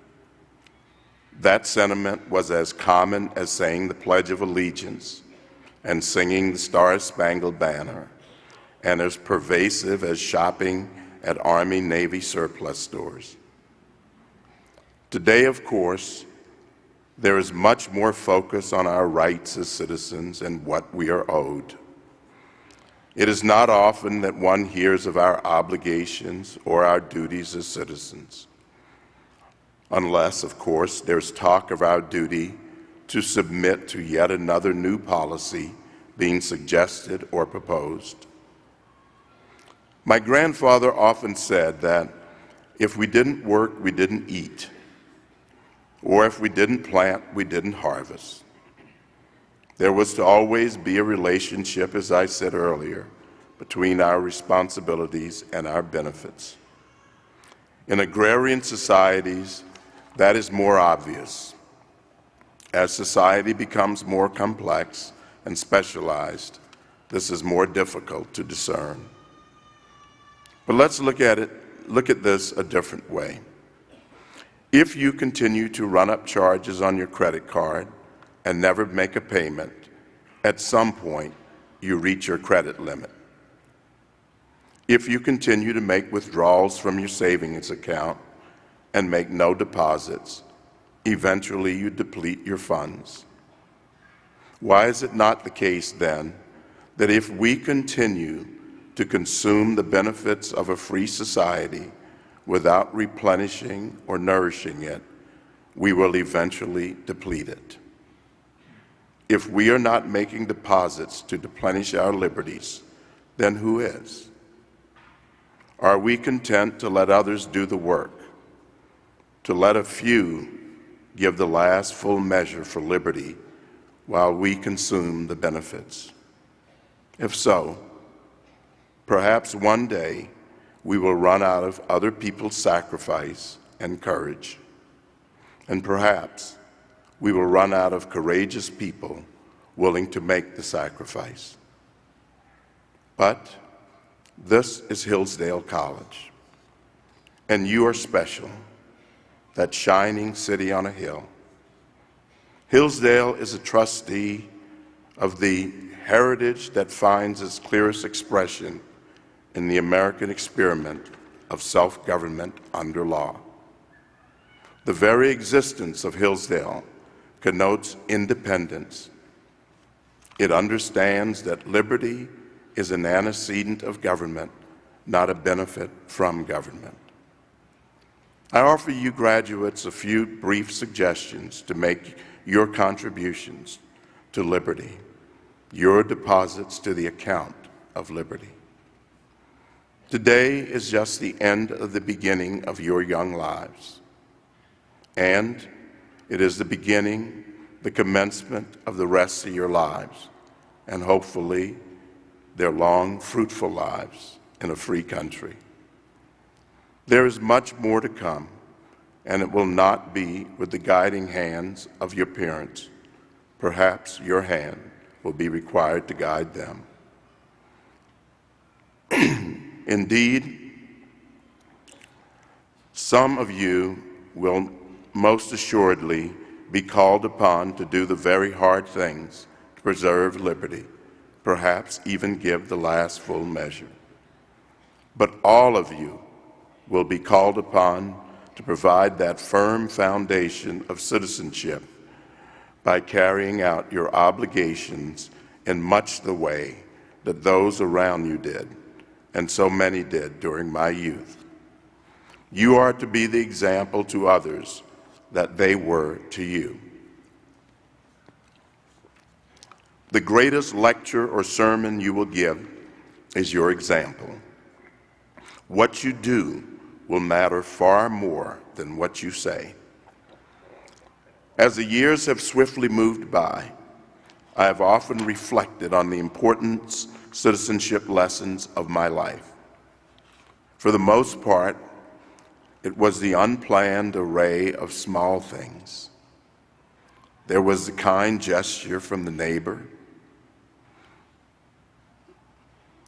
That sentiment was as common as saying the Pledge of Allegiance and singing the Star-Spangled Banner, and as pervasive as shopping at Army, Navy surplus stores. Today, of course, there is much more focus on our rights as citizens and what we are owed. It is not often that one hears of our obligations or our duties as citizens, unless, of course, there's talk of our duty to submit to yet another new policy being suggested or proposed. My grandfather often said that if we didn't work, we didn't eat, or if we didn't plant, we didn't harvest. There was to always be a relationship, as I said earlier, between our responsibilities and our benefits. In agrarian societies, that is more obvious. As society becomes more complex and specialized, this is more difficult to discern. But let's look at this a different way. If you continue to run up charges on your credit card and never make a payment, at some point you reach your credit limit. If you continue to make withdrawals from your savings account and make no deposits, eventually you deplete your funds. Why is it not the case then that if we continue to consume the benefits of a free society without replenishing or nourishing it, we will eventually deplete it? If we are not making deposits to deplenish our liberties, then who is? Are we content to let others do the work, to let a few give the last full measure for liberty while we consume the benefits? If so, perhaps one day we will run out of other people's sacrifice and courage, and perhaps we will run out of courageous people willing to make the sacrifice. But this is Hillsdale College, and you are special, that shining city on a hill. Hillsdale is a trustee of the heritage that finds its clearest expression in the American experiment of self-government under law. The very existence of Hillsdale connotes independence. It understands that liberty is an antecedent of government, not a benefit from government. I offer you graduates a few brief suggestions to make your contributions to liberty, your deposits to the account of liberty. Today is just the end of the beginning of your young lives, and it is the beginning, the commencement of the rest of your lives, and hopefully their long, fruitful lives in a free country. There is much more to come, and it will not be with the guiding hands of your parents. Perhaps your hand will be required to guide them. Indeed, some of you will most assuredly be called upon to do the very hard things to preserve liberty, perhaps even give the last full measure. But all of you will be called upon to provide that firm foundation of citizenship by carrying out your obligations in much the way that those around you did, and so many did during my youth. You are to be the example to others that they were to you. The greatest lecture or sermon you will give is your example. What you do will matter far more than what you say. As the years have swiftly moved by, I have often reflected on the important citizenship lessons of my life. For the most part, it was the unplanned array of small things. There was the kind gesture from the neighbor.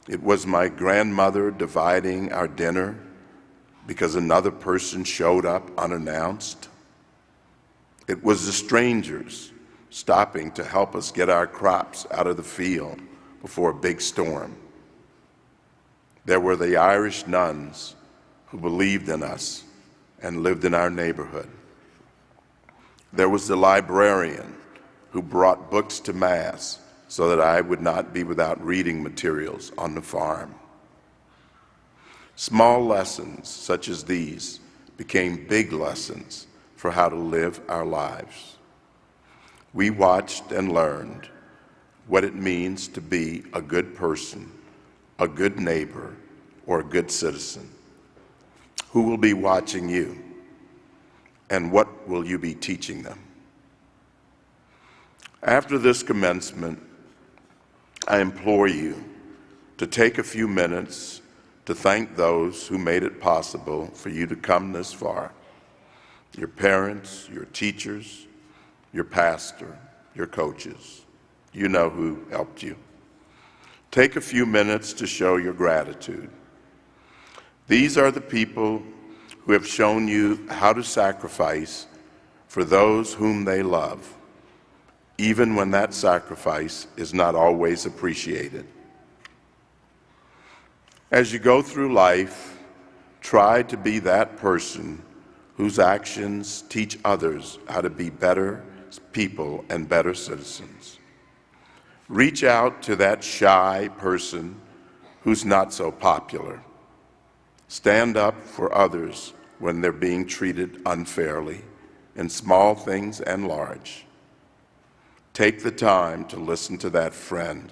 It was my grandmother dividing our dinner because another person showed up unannounced. It was the strangers stopping to help us get our crops out of the field before a big storm. There were the Irish nuns who believed in us and lived in our neighborhood. There was the librarian who brought books to Mass so that I would not be without reading materials on the farm. Small lessons such as these became big lessons for how to live our lives. We watched and learned what it means to be a good person, a good neighbor, or a good citizen. Who will be watching you, and what will you be teaching them? After this commencement, I implore you to take a few minutes to thank those who made it possible for you to come this far. Your parents, your teachers, your pastor, your coaches. You know who helped you. Take a few minutes to show your gratitude. These are the people who have shown you how to sacrifice for those whom they love, even when that sacrifice is not always appreciated. As you go through life, try to be that person whose actions teach others how to be better people and better citizens. Reach out to that shy person who's not so popular. Stand up for others when they're being treated unfairly, in small things and large. Take the time to listen to that friend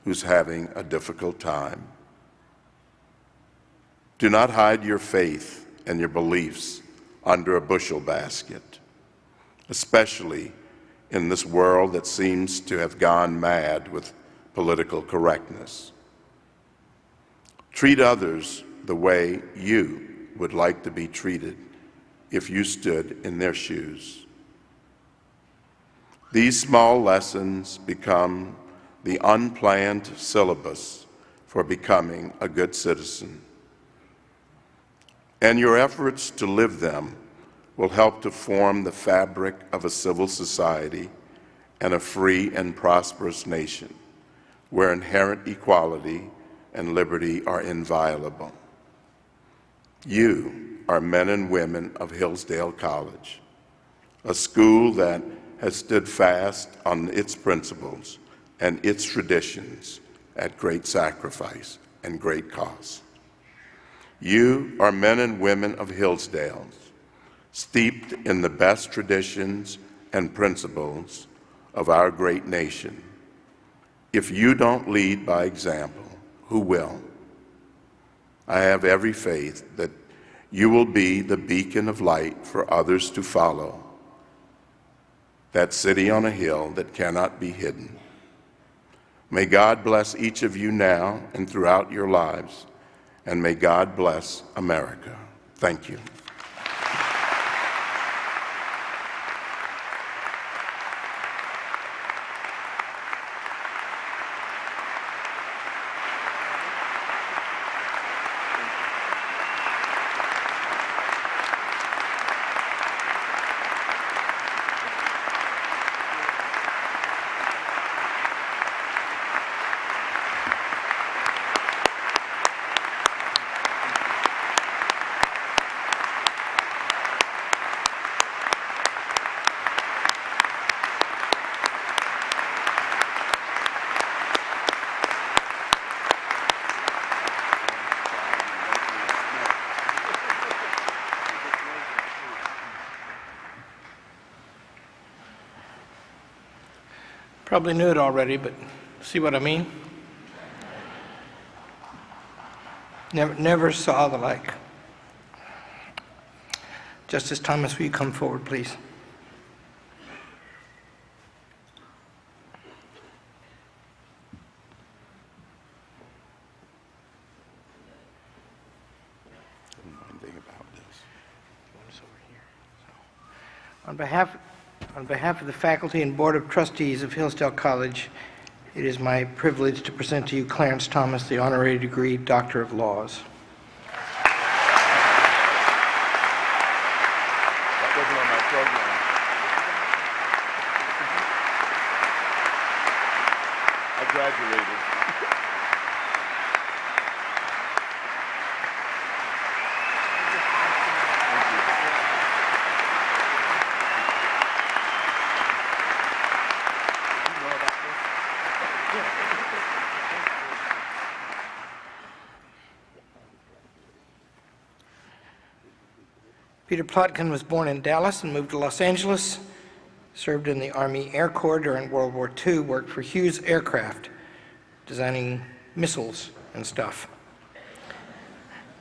who's having a difficult time. Do not hide your faith and your beliefs under a bushel basket, especially in this world that seems to have gone mad with political correctness. Treat others the way you would like to be treated if you stood in their shoes. These small lessons become the unplanned syllabus for becoming a good citizen. And your efforts to live them will help to form the fabric of a civil society and a free and prosperous nation where inherent equality and liberty are inviolable. You are men and women of Hillsdale College, a school that has stood fast on its principles and its traditions at great sacrifice and great cost. You are men and women of Hillsdale, steeped in the best traditions and principles of our great nation. If you don't lead by example, who will? I have every faith that you will be the beacon of light for others to follow, that city on a hill that cannot be hidden. May God bless each of you now and throughout your lives, and may God bless America. Thank you. Probably knew it already, but see what I mean? Never saw the like. Justice Thomas, will you come forward, please? On behalf of the faculty and board of trustees of Hillsdale College, it is my privilege to present to you Clarence Thomas, the honorary degree Doctor of Laws. That wasn't on my program. I graduated. Peter Plotkin was born in Dallas and moved to Los Angeles, served in the Army Air Corps during World War II, worked for Hughes Aircraft, designing missiles and stuff.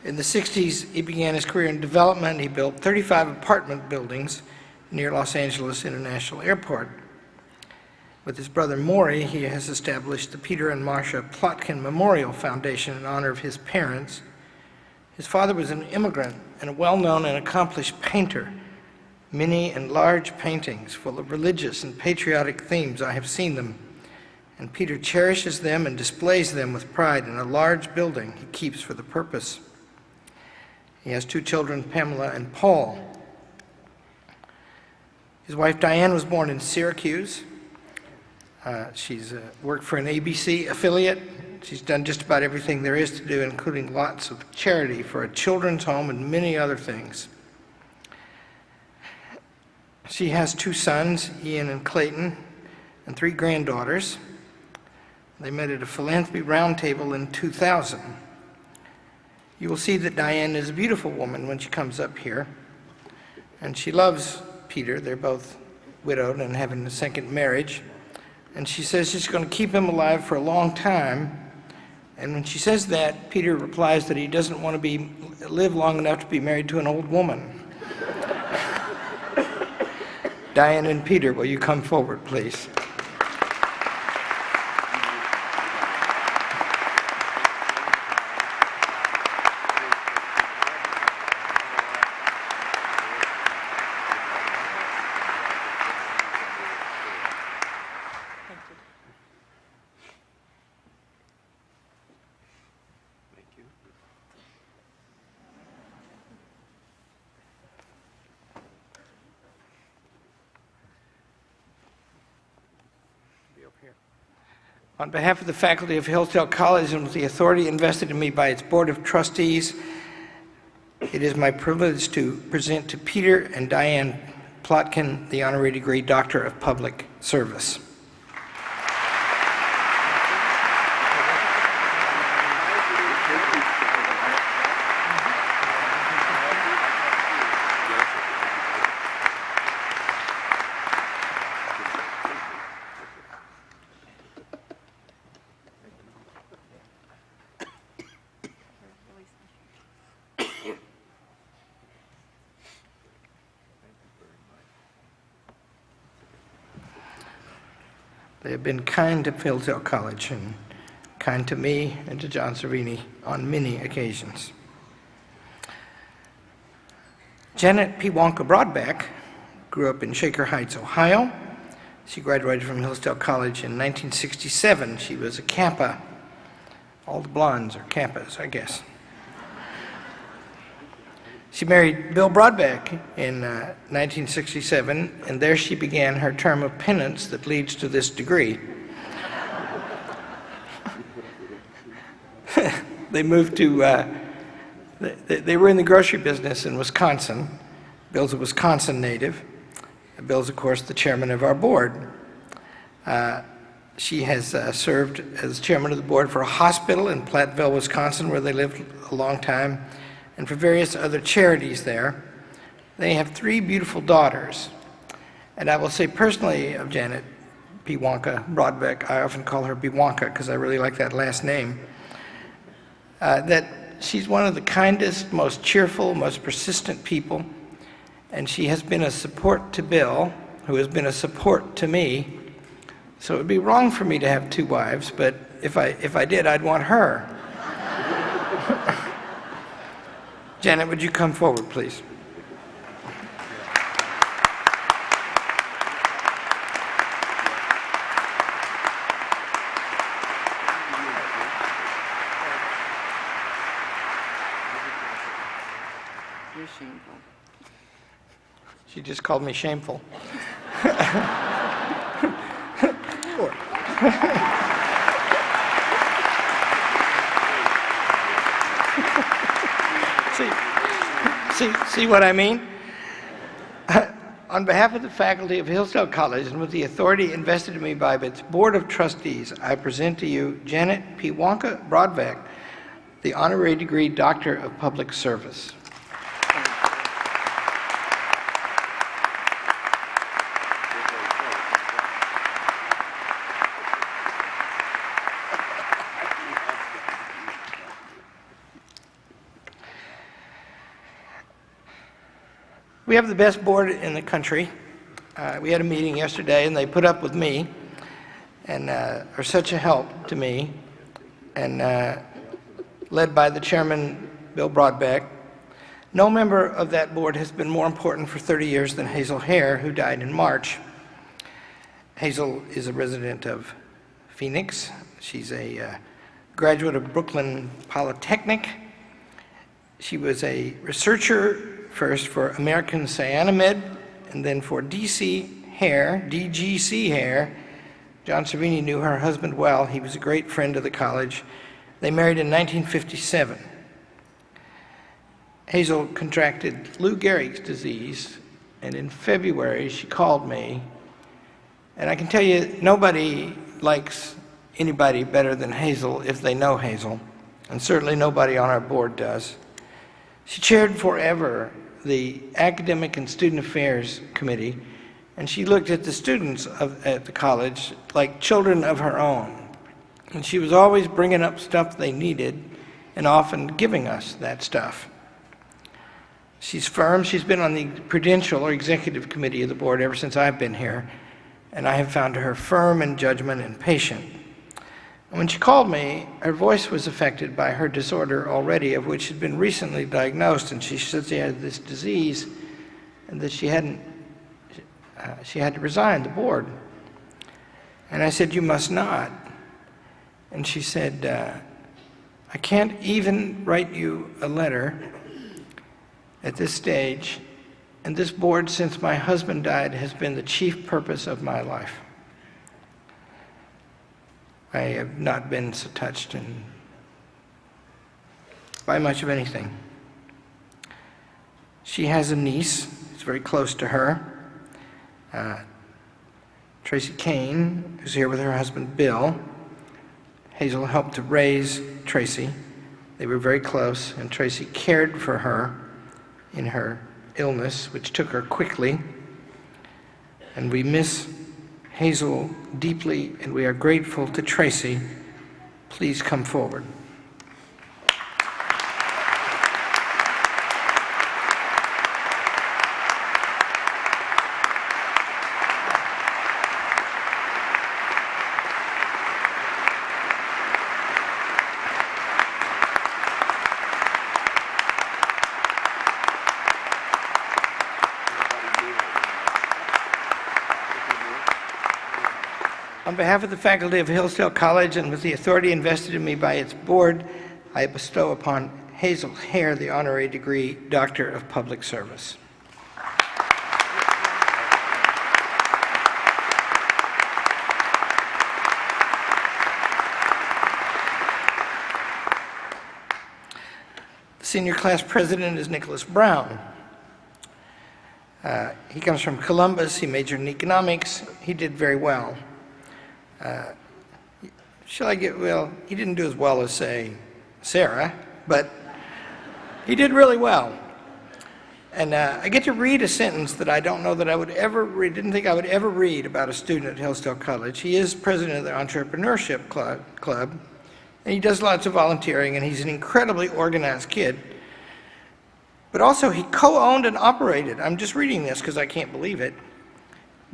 In the 60s, he began his career in development. He built 35 apartment buildings near Los Angeles International Airport. With his brother Maury, he has established the Peter and Marcia Plotkin Memorial Foundation in honor of his parents. His father was an immigrant and a well-known and accomplished painter. Many and large paintings full of religious and patriotic themes. I have seen them. And Peter cherishes them and displays them with pride in a large building he keeps for the purpose. He has two children, Pamela and Paul. His wife Diane was born in Syracuse. She's worked for an ABC affiliate. She's done just about everything there is to do, including lots of charity for a children's home and many other things. She has 2 sons, Ian and Clayton, and 3 granddaughters. They met at a philanthropy roundtable in 2000. You will see that Diane is a beautiful woman when she comes up here, and she loves Peter. They're both widowed and having a second marriage, and she says she's going to keep him alive for a long time. And when she says that, Peter replies that he doesn't want to live long enough to be married to an old woman. Diane and Peter, will you come forward, please? On behalf of the faculty of Hillsdale College and with the authority invested in me by its Board of Trustees, it is my privilege to present to Peter and Diane Plotkin the honorary degree Doctor of Public Service. They have been kind to Hillsdale College and kind to me and to John Cervini on many occasions. Janet P. Wonka Broadback grew up in Shaker Heights, Ohio. She graduated from Hillsdale College in 1967. She was a Kappa. All the blondes are Kappas, I guess. She married Bill Broadback in 1967, and there she began her term of penance that leads to this degree. They moved to, they were in the grocery business in Wisconsin. Bill's a Wisconsin native. Bill's, of course, the chairman of our board. She has served as chairman of the board for a hospital in Platteville, Wisconsin, where they lived a long time, and for various other charities there. They have 3 beautiful daughters. And I will say personally of Janet P. Wonka Broadbeck, I often call her B. Wonka because I really like that last name, that she's one of the kindest, most cheerful, most persistent people, and she has been a support to Bill, who has been a support to me. So it would be wrong for me to have 2 wives, but if I did, I'd want her. Janet, would you come forward, please? You're shameful. She just called me shameful. See what I mean? On behalf of the faculty of Hillsdale College and with the authority invested in me by its Board of Trustees, I present to you Janet P. Wonka Broadbeck, the honorary degree Doctor of Public Service. We have the best board in the country. We had a meeting yesterday, and they put up with me, and are such a help to me, and led by the chairman, Bill Broadbeck. No member of that board has been more important for 30 years than Hazel Hare, who died in March. Hazel is a resident of Phoenix. She's a graduate of Brooklyn Polytechnic. She was a researcher first for American Cyanomed, and then for DGC Hair, John Savini knew her husband well. He was a great friend of the college. They married in 1957. Hazel contracted Lou Gehrig's disease, and in February she called me. And I can tell you, nobody likes anybody better than Hazel if they know Hazel, and certainly nobody on our board does. She chaired forever the Academic and Student Affairs Committee, and she looked at the students at the college like children of her own. And she was always bringing up stuff they needed and often giving us that stuff. She's firm. She's been on the Prudential or Executive Committee of the board ever since I've been here, and I have found her firm in judgment and patient. And when she called me, her voice was affected by her disorder already, of which had been recently diagnosed, and she said she had this disease and that she had to resign the board. And I said, "You must not." And she said, "I can't even write you a letter at this stage, and this board, since my husband died, has been the chief purpose of my life. I have not been so touched by much of anything." She has a niece who's very close to her, Tracy Kane, who's here with her husband Bill. Hazel helped to raise Tracy. They were very close, and Tracy cared for her in her illness, which took her quickly. And we miss Hazel deeply, and we are grateful to Tracy. Please come forward. On behalf of the faculty of Hillsdale College and with the authority invested in me by its board, I bestow upon Hazel Hare the honorary degree Doctor of Public Service. The senior class president is Nicholas Brown. He comes from Columbus. He majored in economics. He did very well. He didn't do as well as, say, Sarah, but he did really well. And I get to read a sentence that I don't know that I would ever read, didn't think I would ever read about a student at Hillsdale College. He is president of the Entrepreneurship Club, and he does lots of volunteering, and he's an incredibly organized kid. But also, he co-owned and operated, I'm just reading this because I can't believe it,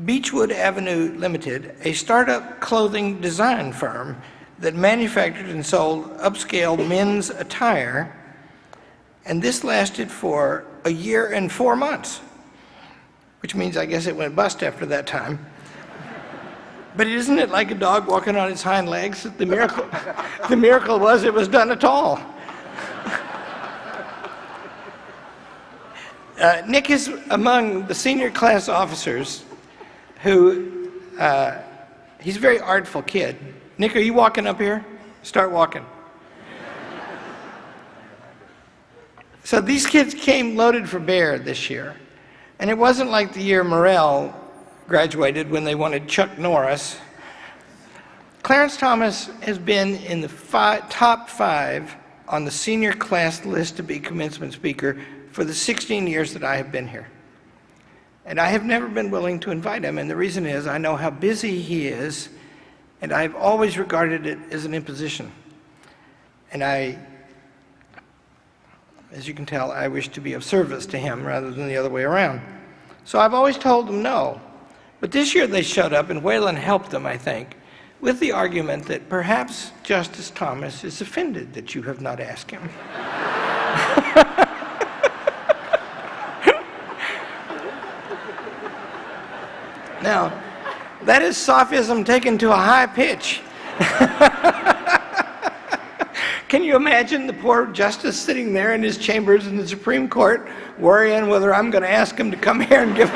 Beechwood Avenue Limited, a startup clothing design firm that manufactured and sold upscale men's attire, and this lasted for a year and 4 months, which means I guess it went bust after that time. But isn't it like a dog walking on its hind legs? The miracle was it was done at all. Nick is among the senior class officers who, he's a very artful kid. Nick, are you walking up here? Start walking. So these kids came loaded for bear this year. And it wasn't like the year Morrell graduated when they wanted Chuck Norris. Clarence Thomas has been in the top 5 on the senior class list to be commencement speaker for the 16 years that I have been here. And I have never been willing to invite him, and the reason is I know how busy he is, and I've always regarded it as an imposition. And as you can tell, I wish to be of service to him rather than the other way around. So I've always told them no. But this year they showed up, and Wayland helped them, I think, with the argument that perhaps Justice Thomas is offended that you have not asked him. Now, that is sophism taken to a high pitch. Can you imagine the poor justice sitting there in his chambers in the Supreme Court worrying whether I'm going to ask him to come here and give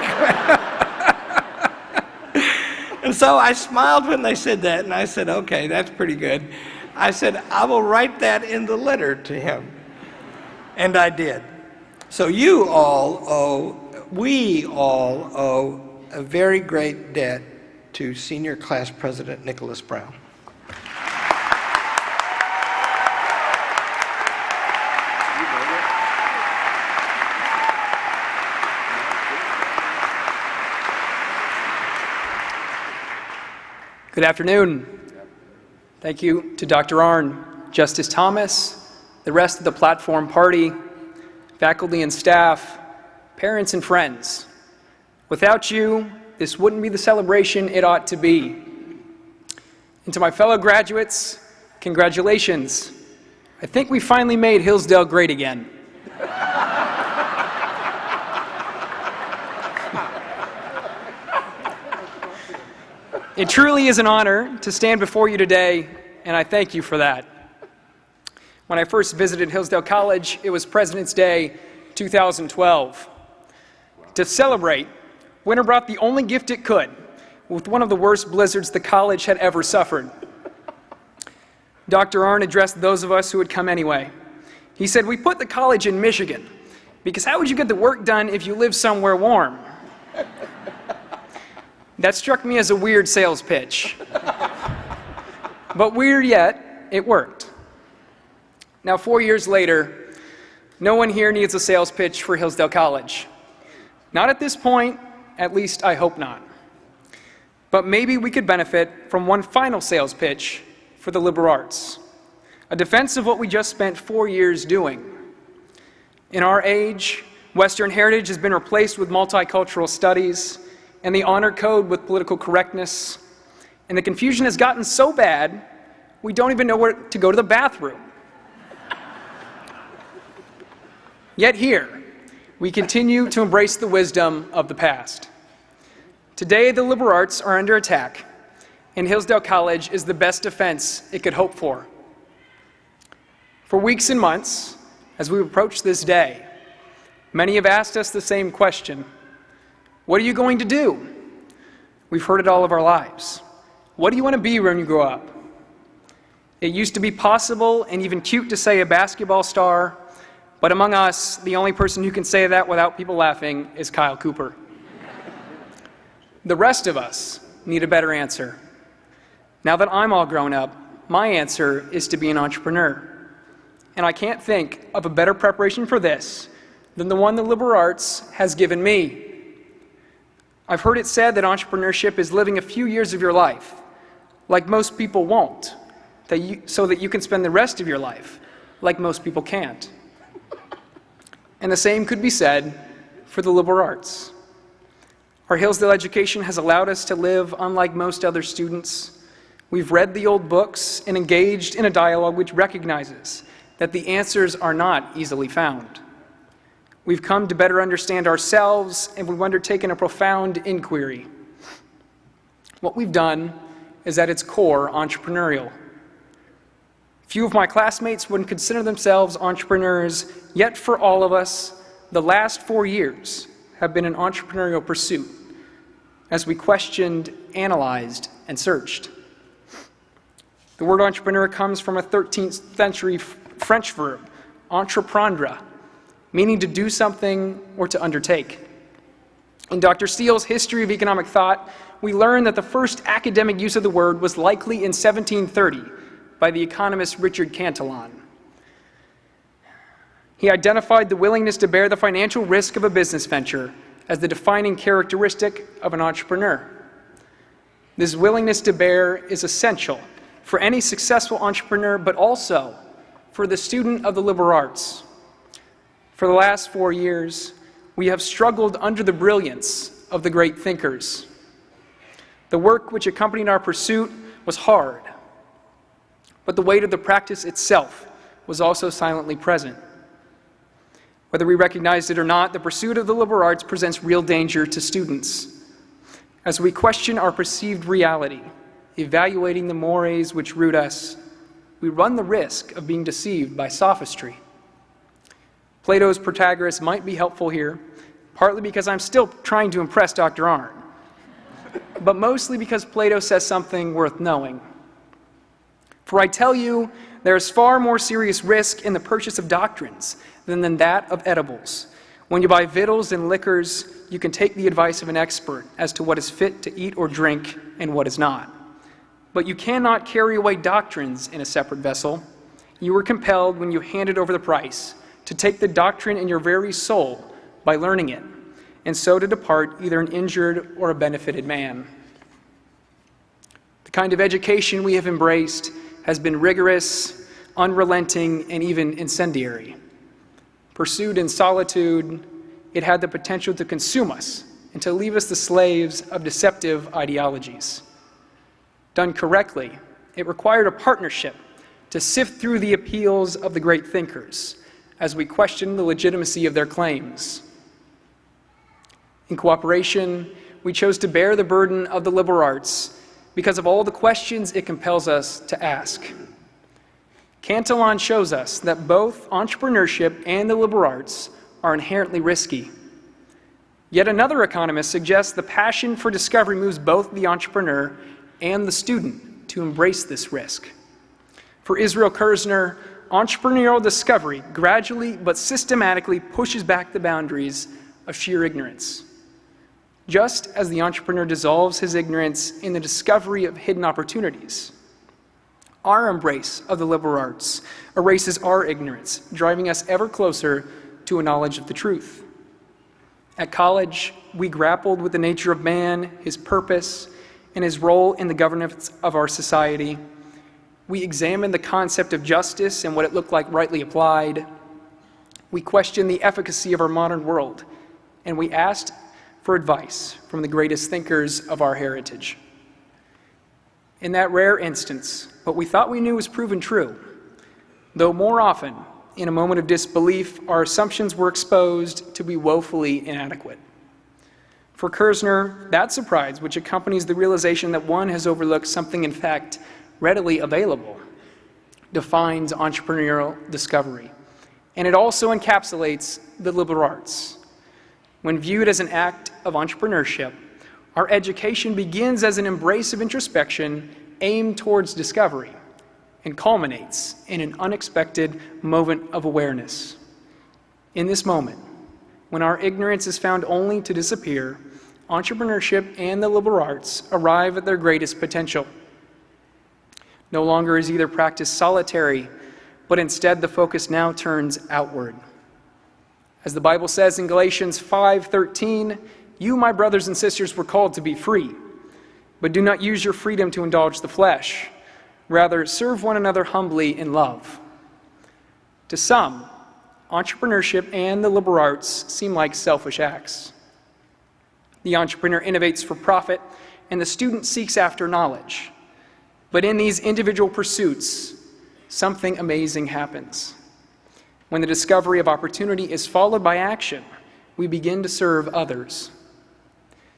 And so I smiled when they said that, and I said, okay, that's pretty good. I said, I will write that in the letter to him. And I did. So we all owe a very great debt to Senior Class President Nicholas Brown. Good afternoon. Thank you to Dr. Arnn, Justice Thomas, the rest of the platform party, faculty and staff, parents and friends. Without you, this wouldn't be the celebration it ought to be. And to my fellow graduates, congratulations. I think we finally made Hillsdale great again. It truly is an honor to stand before you today, and I thank you for that. When I first visited Hillsdale College, it was President's Day 2012. To celebrate, winter brought the only gift it could, with one of the worst blizzards the college had ever suffered. Dr. Arnn addressed those of us who had come anyway. He said, "We put the college in Michigan, because how would you get the work done if you live somewhere warm?" That struck me as a weird sales pitch. But weird yet, it worked. Now, 4 years later, no one here needs a sales pitch for Hillsdale College. Not at this point, at least I hope not. But maybe we could benefit from one final sales pitch for the liberal arts, a defense of what we just spent 4 years doing. In our age, Western heritage has been replaced with multicultural studies, and the honor code with political correctness, and the confusion has gotten so bad, we don't even know where to go to the bathroom. Yet here, we continue to embrace the wisdom of the past. Today, the liberal arts are under attack, and Hillsdale College is the best defense it could hope for. For weeks and months, as we approach this day, many have asked us the same question: what are you going to do? We've heard it all of our lives. What do you want to be when you grow up? It used to be possible and even cute to say a basketball star, but among us, the only person who can say that without people laughing is Kyle Cooper. The rest of us need a better answer. Now that I'm all grown up, my answer is to be an entrepreneur. And I can't think of a better preparation for this than the one the liberal arts has given me. I've heard it said that entrepreneurship is living a few years of your life, like most people won't, so that you can spend the rest of your life like most people can't. And the same could be said for the liberal arts. Our Hillsdale education has allowed us to live unlike most other students. We've read the old books and engaged in a dialogue which recognizes that the answers are not easily found. We've come to better understand ourselves, and we've undertaken a profound inquiry. What we've done is at its core entrepreneurial. Few of my classmates would consider themselves entrepreneurs, yet for all of us, the last 4 years have been an entrepreneurial pursuit as we questioned, analyzed, and searched. The word entrepreneur comes from a 13th century French verb, entreprendre, meaning to do something or to undertake. In Dr. Steele's History of Economic Thought, we learn that the first academic use of the word was likely in 1730 by the economist Richard Cantillon. He identified the willingness to bear the financial risk of a business venture as the defining characteristic of an entrepreneur. This willingness to bear is essential for any successful entrepreneur, but also for the student of the liberal arts. For the last 4 years, we have struggled under the brilliance of the great thinkers. The work which accompanied our pursuit was hard, but the weight of the practice itself was also silently present. Whether we recognized it or not, the pursuit of the liberal arts presents real danger to students. As we question our perceived reality, evaluating the mores which root us, we run the risk of being deceived by sophistry. Plato's Protagoras might be helpful here, partly because I'm still trying to impress Dr. Arnn. but mostly because Plato says something worth knowing. For I tell you, there is far more serious risk in the purchase of doctrines than in that of edibles. When you buy victuals and liquors, you can take the advice of an expert as to what is fit to eat or drink and what is not. But you cannot carry away doctrines in a separate vessel. You were compelled, when you handed over the price, to take the doctrine in your very soul by learning it, and so to depart either an injured or a benefited man. The kind of education we have embraced has been rigorous, unrelenting, and even incendiary. Pursued in solitude, it had the potential to consume us and to leave us the slaves of deceptive ideologies. Done correctly, it required a partnership to sift through the appeals of the great thinkers as we question the legitimacy of their claims. In cooperation, we chose to bear the burden of the liberal arts because of all the questions it compels us to ask. Cantillon shows us that both entrepreneurship and the liberal arts are inherently risky. Yet another economist suggests the passion for discovery moves both the entrepreneur and the student to embrace this risk. For Israel Kirzner, entrepreneurial discovery gradually but systematically pushes back the boundaries of sheer ignorance. Just as the entrepreneur dissolves his ignorance in the discovery of hidden opportunities, our embrace of the liberal arts erases our ignorance, driving us ever closer to a knowledge of the truth. At college, we grappled with the nature of man, his purpose, and his role in the governance of our society. We examined the concept of justice and what it looked like rightly applied. We questioned the efficacy of our modern world, and we asked for advice from the greatest thinkers of our heritage. In that rare instance, what we thought we knew was proven true, though more often, in a moment of disbelief, our assumptions were exposed to be woefully inadequate. For Kirzner, that surprise, which accompanies the realization that one has overlooked something in fact readily available, defines entrepreneurial discovery. And it also encapsulates the liberal arts. When viewed as an act of entrepreneurship, our education begins as an embrace of introspection aimed towards discovery and culminates in an unexpected moment of awareness. In this moment, when our ignorance is found only to disappear, entrepreneurship and the liberal arts arrive at their greatest potential. No longer is either practice solitary, but instead the focus now turns outward. As the Bible says in Galatians 5:13, "You, my brothers and sisters, were called to be free, but do not use your freedom to indulge the flesh. Rather, serve one another humbly in love." To some, entrepreneurship and the liberal arts seem like selfish acts. The entrepreneur innovates for profit, and the student seeks after knowledge. But in these individual pursuits, something amazing happens. When the discovery of opportunity is followed by action, we begin to serve others.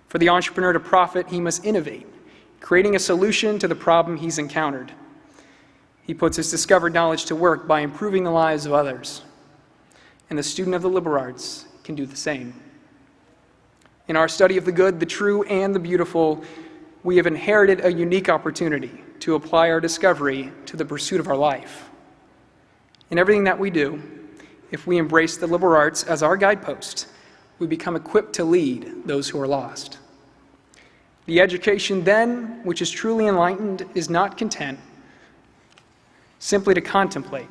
For the entrepreneur to profit, he must innovate, creating a solution to the problem he's encountered. He puts his discovered knowledge to work by improving the lives of others. And the student of the liberal arts can do the same. In our study of the good, the true, and the beautiful, we have inherited a unique opportunity to apply our discovery to the pursuit of our life. In everything that we do, if we embrace the liberal arts as our guidepost, we become equipped to lead those who are lost. The education then, which is truly enlightened, is not content simply to contemplate,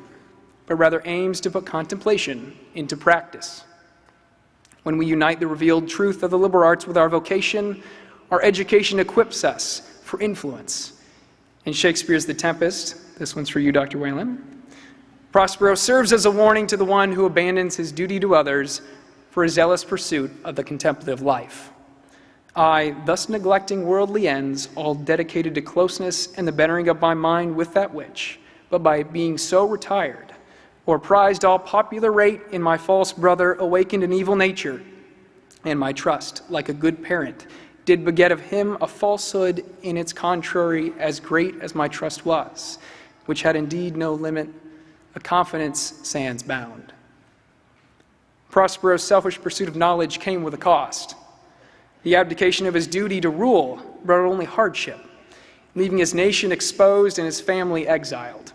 but rather aims to put contemplation into practice. When we unite the revealed truth of the liberal arts with our vocation, our education equips us for influence. In Shakespeare's The Tempest, this one's for you, Dr. Whalen, Prospero serves as a warning to the one who abandons his duty to others for a zealous pursuit of the contemplative life. I, thus neglecting worldly ends, all dedicated to closeness and the bettering of my mind with that which, but by being so retired, or prized all popular rate in my false brother, awakened an evil nature, and my trust, like a good parent, did beget of him a falsehood in its contrary as great as my trust was, which had indeed no limit, a confidence sans bound. Prospero's selfish pursuit of knowledge came with a cost. The abdication of his duty to rule brought only hardship, leaving his nation exposed and his family exiled.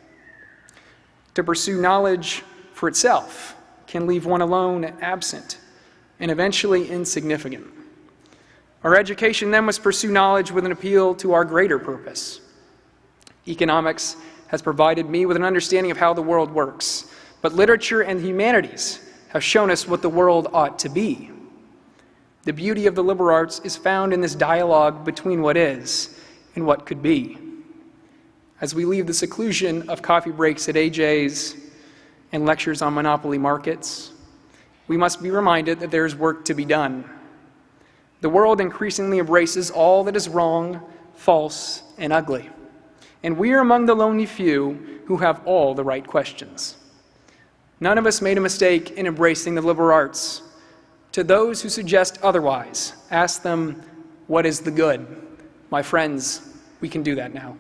To pursue knowledge for itself can leave one alone, absent, and eventually insignificant. Our education then must pursue knowledge with an appeal to our greater purpose. Economics has provided me with an understanding of how the world works, but literature and the humanities have shown us what the world ought to be. The beauty of the liberal arts is found in this dialogue between what is and what could be. As we leave the seclusion of coffee breaks at AJ's and lectures on monopoly markets, we must be reminded that there is work to be done. The world increasingly embraces all that is wrong, false, and ugly. And we are among the lonely few who have all the right questions. None of us made a mistake in embracing the liberal arts. To those who suggest otherwise, ask them, what is the good? My friends, we can do that now.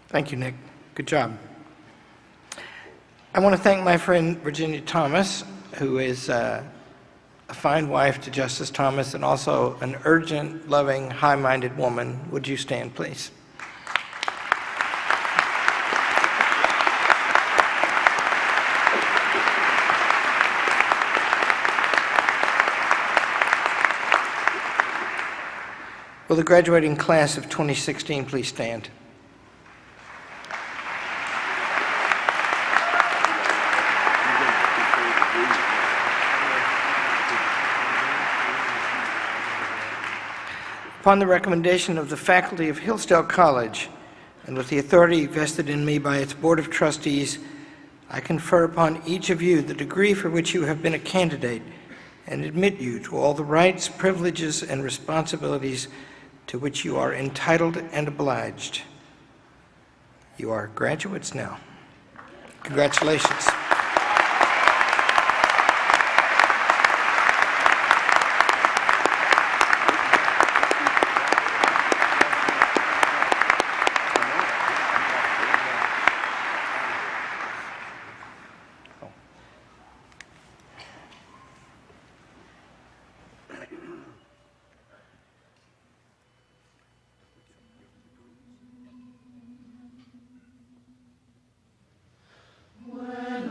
Thank you, Nick. Good job. I want to thank my friend Virginia Thomas, who is a fine wife to Justice Thomas and also an urgent, loving, high-minded woman. Would you stand, please? Will the graduating class of 2016 please stand? Upon the recommendation of the faculty of Hillsdale College, and with the authority vested in me by its Board of Trustees, I confer upon each of you the degree for which you have been a candidate and admit you to all the rights, privileges, and responsibilities to which you are entitled and obliged. You are graduates now. Congratulations. When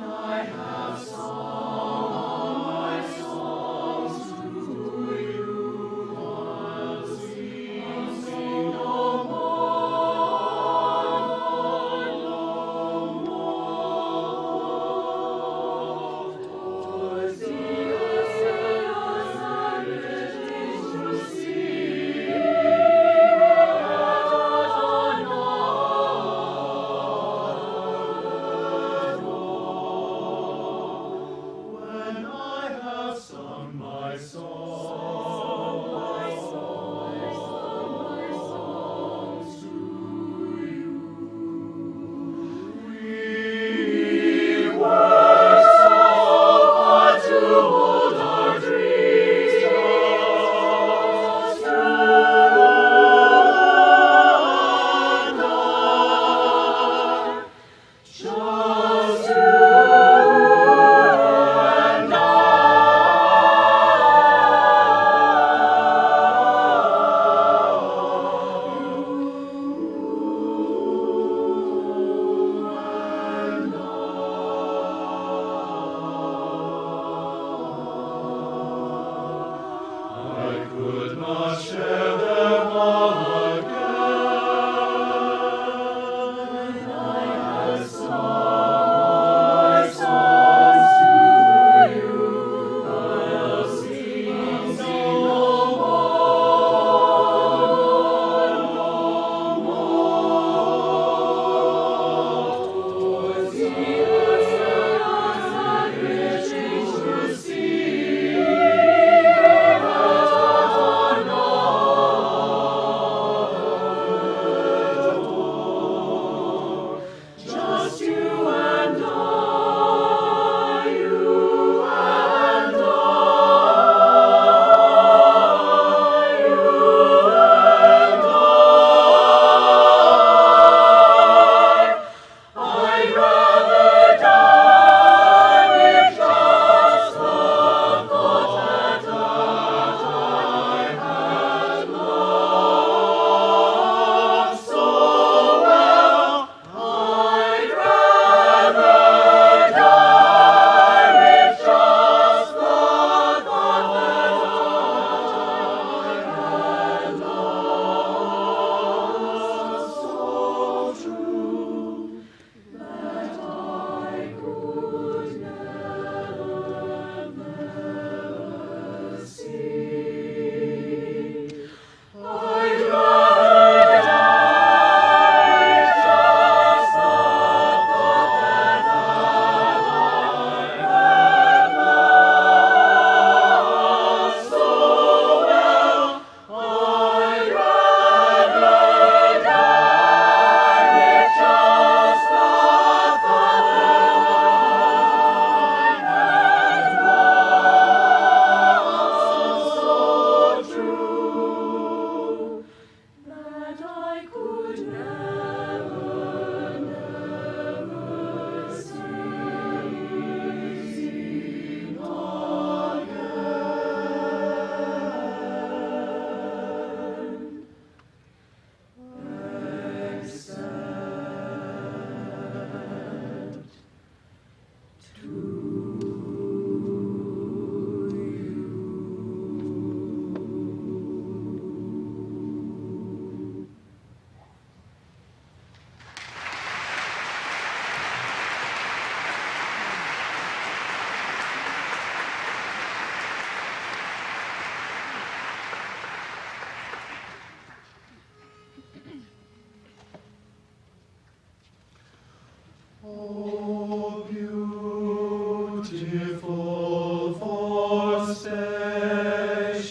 Beautiful for spacious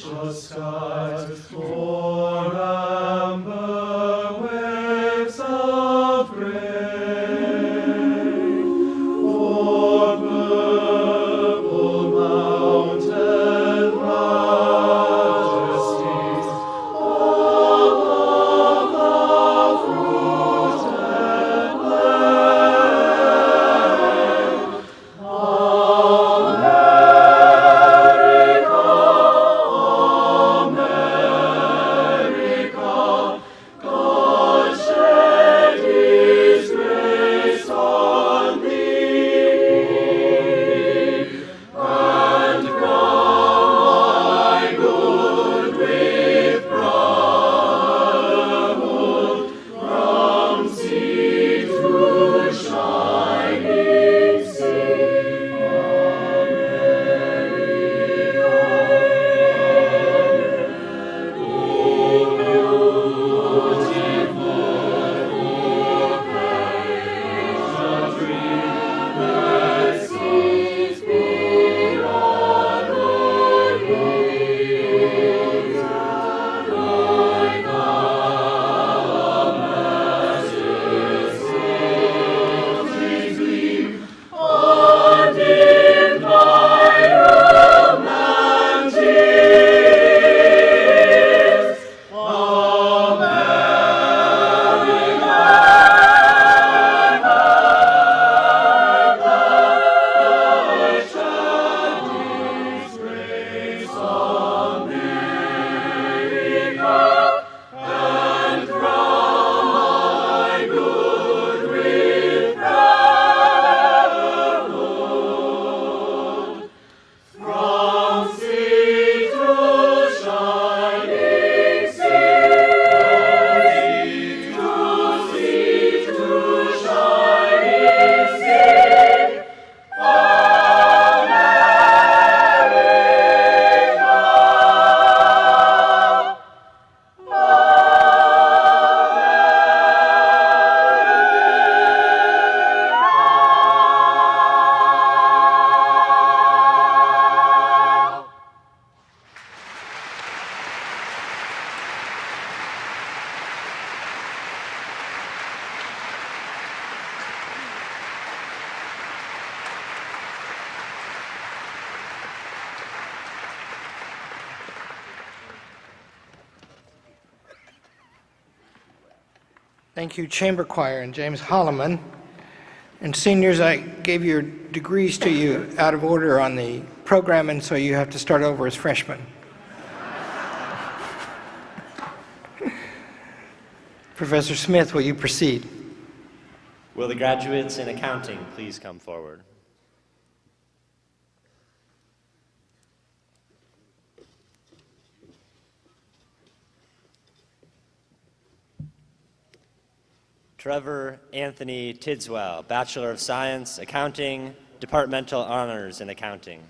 skies, for amber waves of gray, for purple mountain majesties, all of the fruit and Thank you, Chamber Choir and James Holloman. And seniors, I gave your degrees to you out of order on the program, and so you have to start over as freshmen. Professor Smith, will you proceed? Will the graduates in accounting please come forward? Trevor Anthony Tidswell, Bachelor of Science, Accounting, Departmental Honors in Accounting.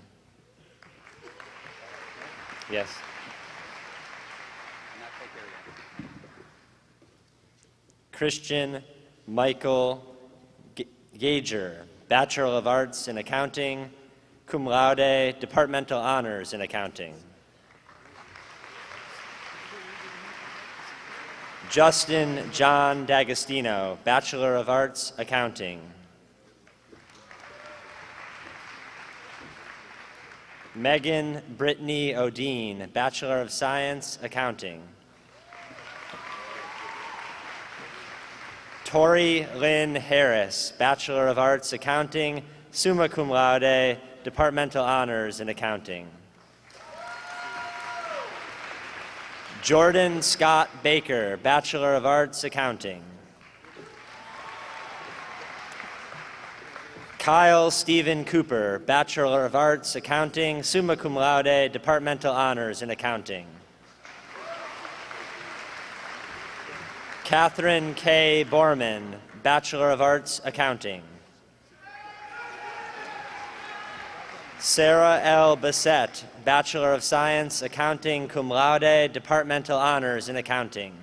Yes. Christian Michael Gager, Bachelor of Arts in Accounting, cum laude, Departmental Honors in Accounting. Justin John D'Agostino, Bachelor of Arts, Accounting. Megan Brittany Odeen, Bachelor of Science, Accounting. Tori Lynn Harris, Bachelor of Arts, Accounting, summa cum laude, Departmental Honors in Accounting. Jordan Scott Baker, Bachelor of Arts, Accounting. Kyle Stephen Cooper, Bachelor of Arts, Accounting, summa cum laude, Departmental Honors in Accounting. Catherine K. Borman, Bachelor of Arts, Accounting. Sarah L. Bassett, Bachelor of Science, Accounting, cum laude, Departmental Honors in Accounting.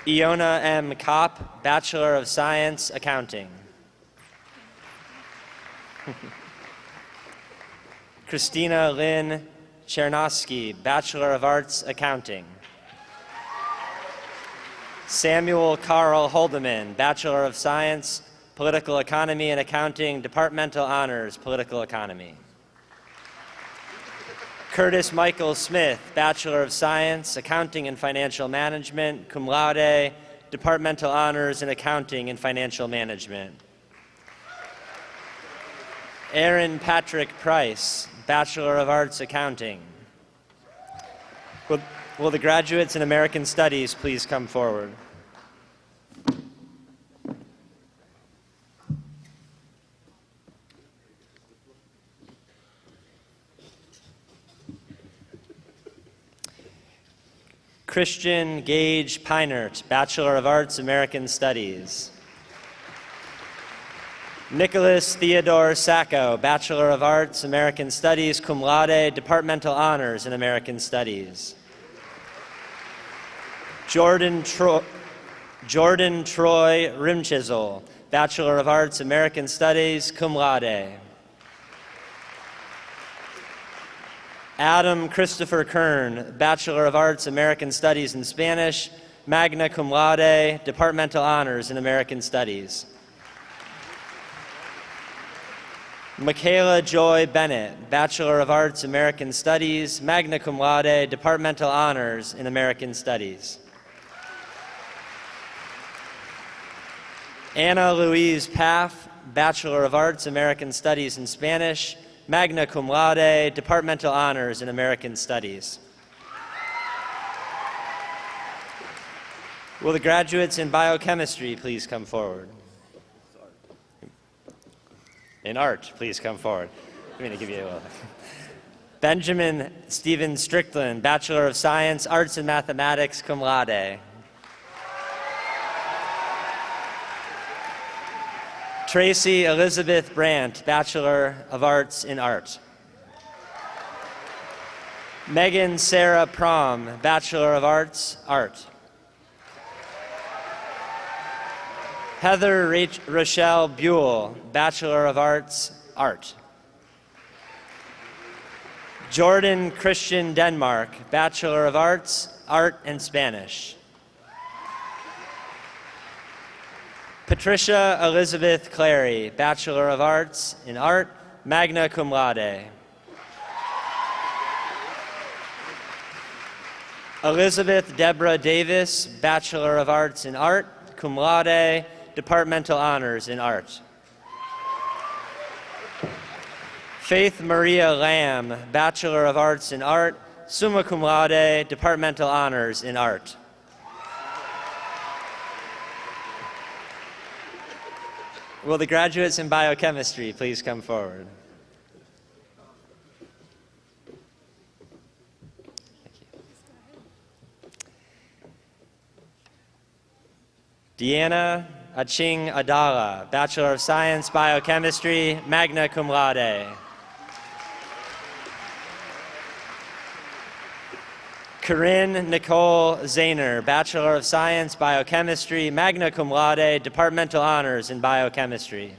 Iona M. Kopp, Bachelor of Science, Accounting. Christina Lynn Chernosky, Bachelor of Arts, Accounting. Samuel Carl Holdeman, Bachelor of Science, Political Economy and Accounting, Departmental Honors, Political Economy. Curtis Michael Smith, Bachelor of Science, Accounting and Financial Management, cum laude, Departmental Honors in Accounting and Financial Management. Aaron Patrick Price, Bachelor of Arts, Accounting. Will the graduates in American Studies please come forward? Christian Gage Peinert, Bachelor of Arts, American Studies. Nicholas Theodore Sacco, Bachelor of Arts, American Studies, cum laude, Departmental Honors in American Studies. Jordan Troy Rimchisel, Bachelor of Arts, American Studies, cum laude. Adam Christopher Kern, Bachelor of Arts, American Studies in Spanish, magna cum laude, Departmental Honors in American Studies. Michaela Joy Bennett, Bachelor of Arts, American Studies, magna cum laude, Departmental Honors in American Studies. Anna Louise Paff, Bachelor of Arts, American Studies in Spanish, magna cum laude, Departmental Honors in American Studies. Will the graduates in biochemistry please come forward? In art, please come forward. I'm going to give you a Benjamin Stephen Strickland, Bachelor of Science, Arts and Mathematics, cum laude. Tracy Elizabeth Brandt, Bachelor of Arts in Art. Megan Sarah Prom, Bachelor of Arts, Art. Heather Rochelle Buell, Bachelor of Arts, Art. Jordan Christian Denmark, Bachelor of Arts, Art and Spanish. Patricia Elizabeth Clary, Bachelor of Arts in Art, magna cum laude. Elizabeth Deborah Davis, Bachelor of Arts in Art, cum laude, Departmental Honors in Art. Faith Maria Lamb, Bachelor of Arts in Art, summa cum laude, Departmental Honors in Art. Will the graduates in biochemistry please come forward? Deanna Aching Adala, Bachelor of Science, Biochemistry, magna cum laude. Corinne Nicole Zahner, Bachelor of Science, Biochemistry, magna cum laude, Departmental Honors in Biochemistry.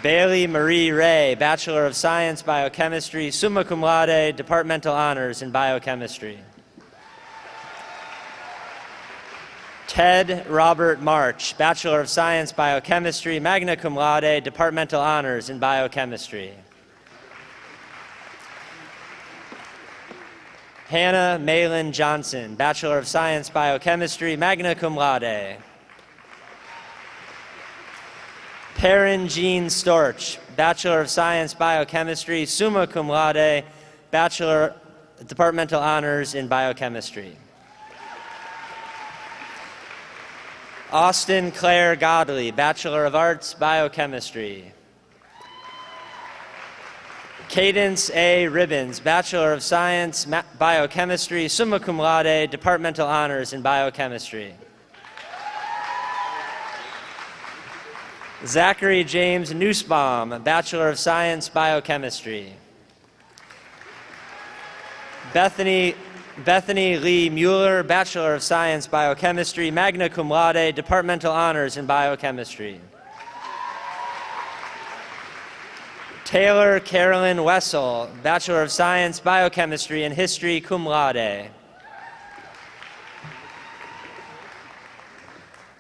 Bailey Marie Ray, Bachelor of Science, Biochemistry, summa cum laude, Departmental Honors in Biochemistry. Ted Robert March, Bachelor of Science, Biochemistry, magna cum laude, Departmental Honors in Biochemistry. Hannah Malin Johnson, Bachelor of Science, Biochemistry, magna cum laude. Perrin Jean Storch, Bachelor of Science, Biochemistry, summa cum laude, Bachelor Departmental Honors in Biochemistry. Austin Claire Godley, Bachelor of Arts, Biochemistry. Cadence A. Ribbons, Bachelor of Science, Biochemistry, summa cum laude, Departmental Honors in Biochemistry. Zachary James Nussbaum, Bachelor of Science, Biochemistry. Bethany Bethany Lee Mueller, Bachelor of Science, Biochemistry, magna cum laude, departmental honors in biochemistry. Taylor Carolyn Wessel, Bachelor of Science, Biochemistry and History, cum laude.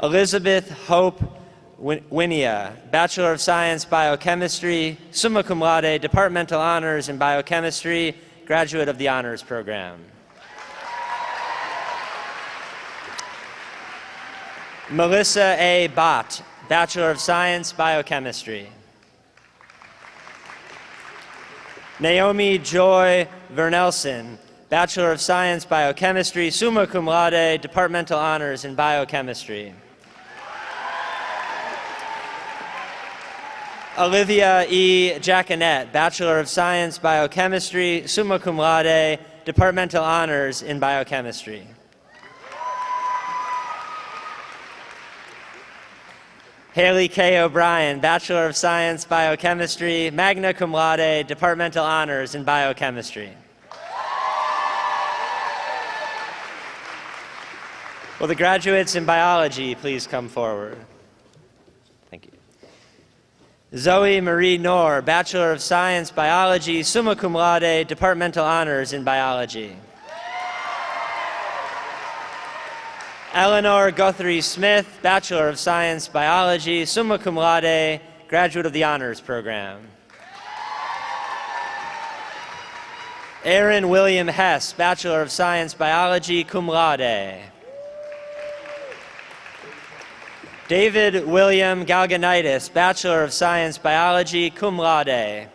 Elizabeth Hope Winia, Bachelor of Science, Biochemistry, summa cum laude, departmental honors in biochemistry, graduate of the honors program. Melissa A. Bott, Bachelor of Science, Biochemistry. Naomi Joy Vernelson, Bachelor of Science, Biochemistry, summa cum laude, departmental honors in biochemistry. Olivia E. Jaconet, Bachelor of Science, Biochemistry, summa cum laude, departmental honors in biochemistry. Haley K. O'Brien, Bachelor of Science, Biochemistry, magna cum laude, departmental honors in biochemistry. Will the graduates in biology please come forward? Thank you. Zoe Marie Knorr, Bachelor of Science, Biology, summa cum laude, departmental honors in biology. Eleanor Guthrie Smith, Bachelor of Science, Biology, summa cum laude, graduate of the honors program. Aaron William Hess, Bachelor of Science, Biology, cum laude. David William Galganitis, Bachelor of Science, Biology, cum laude.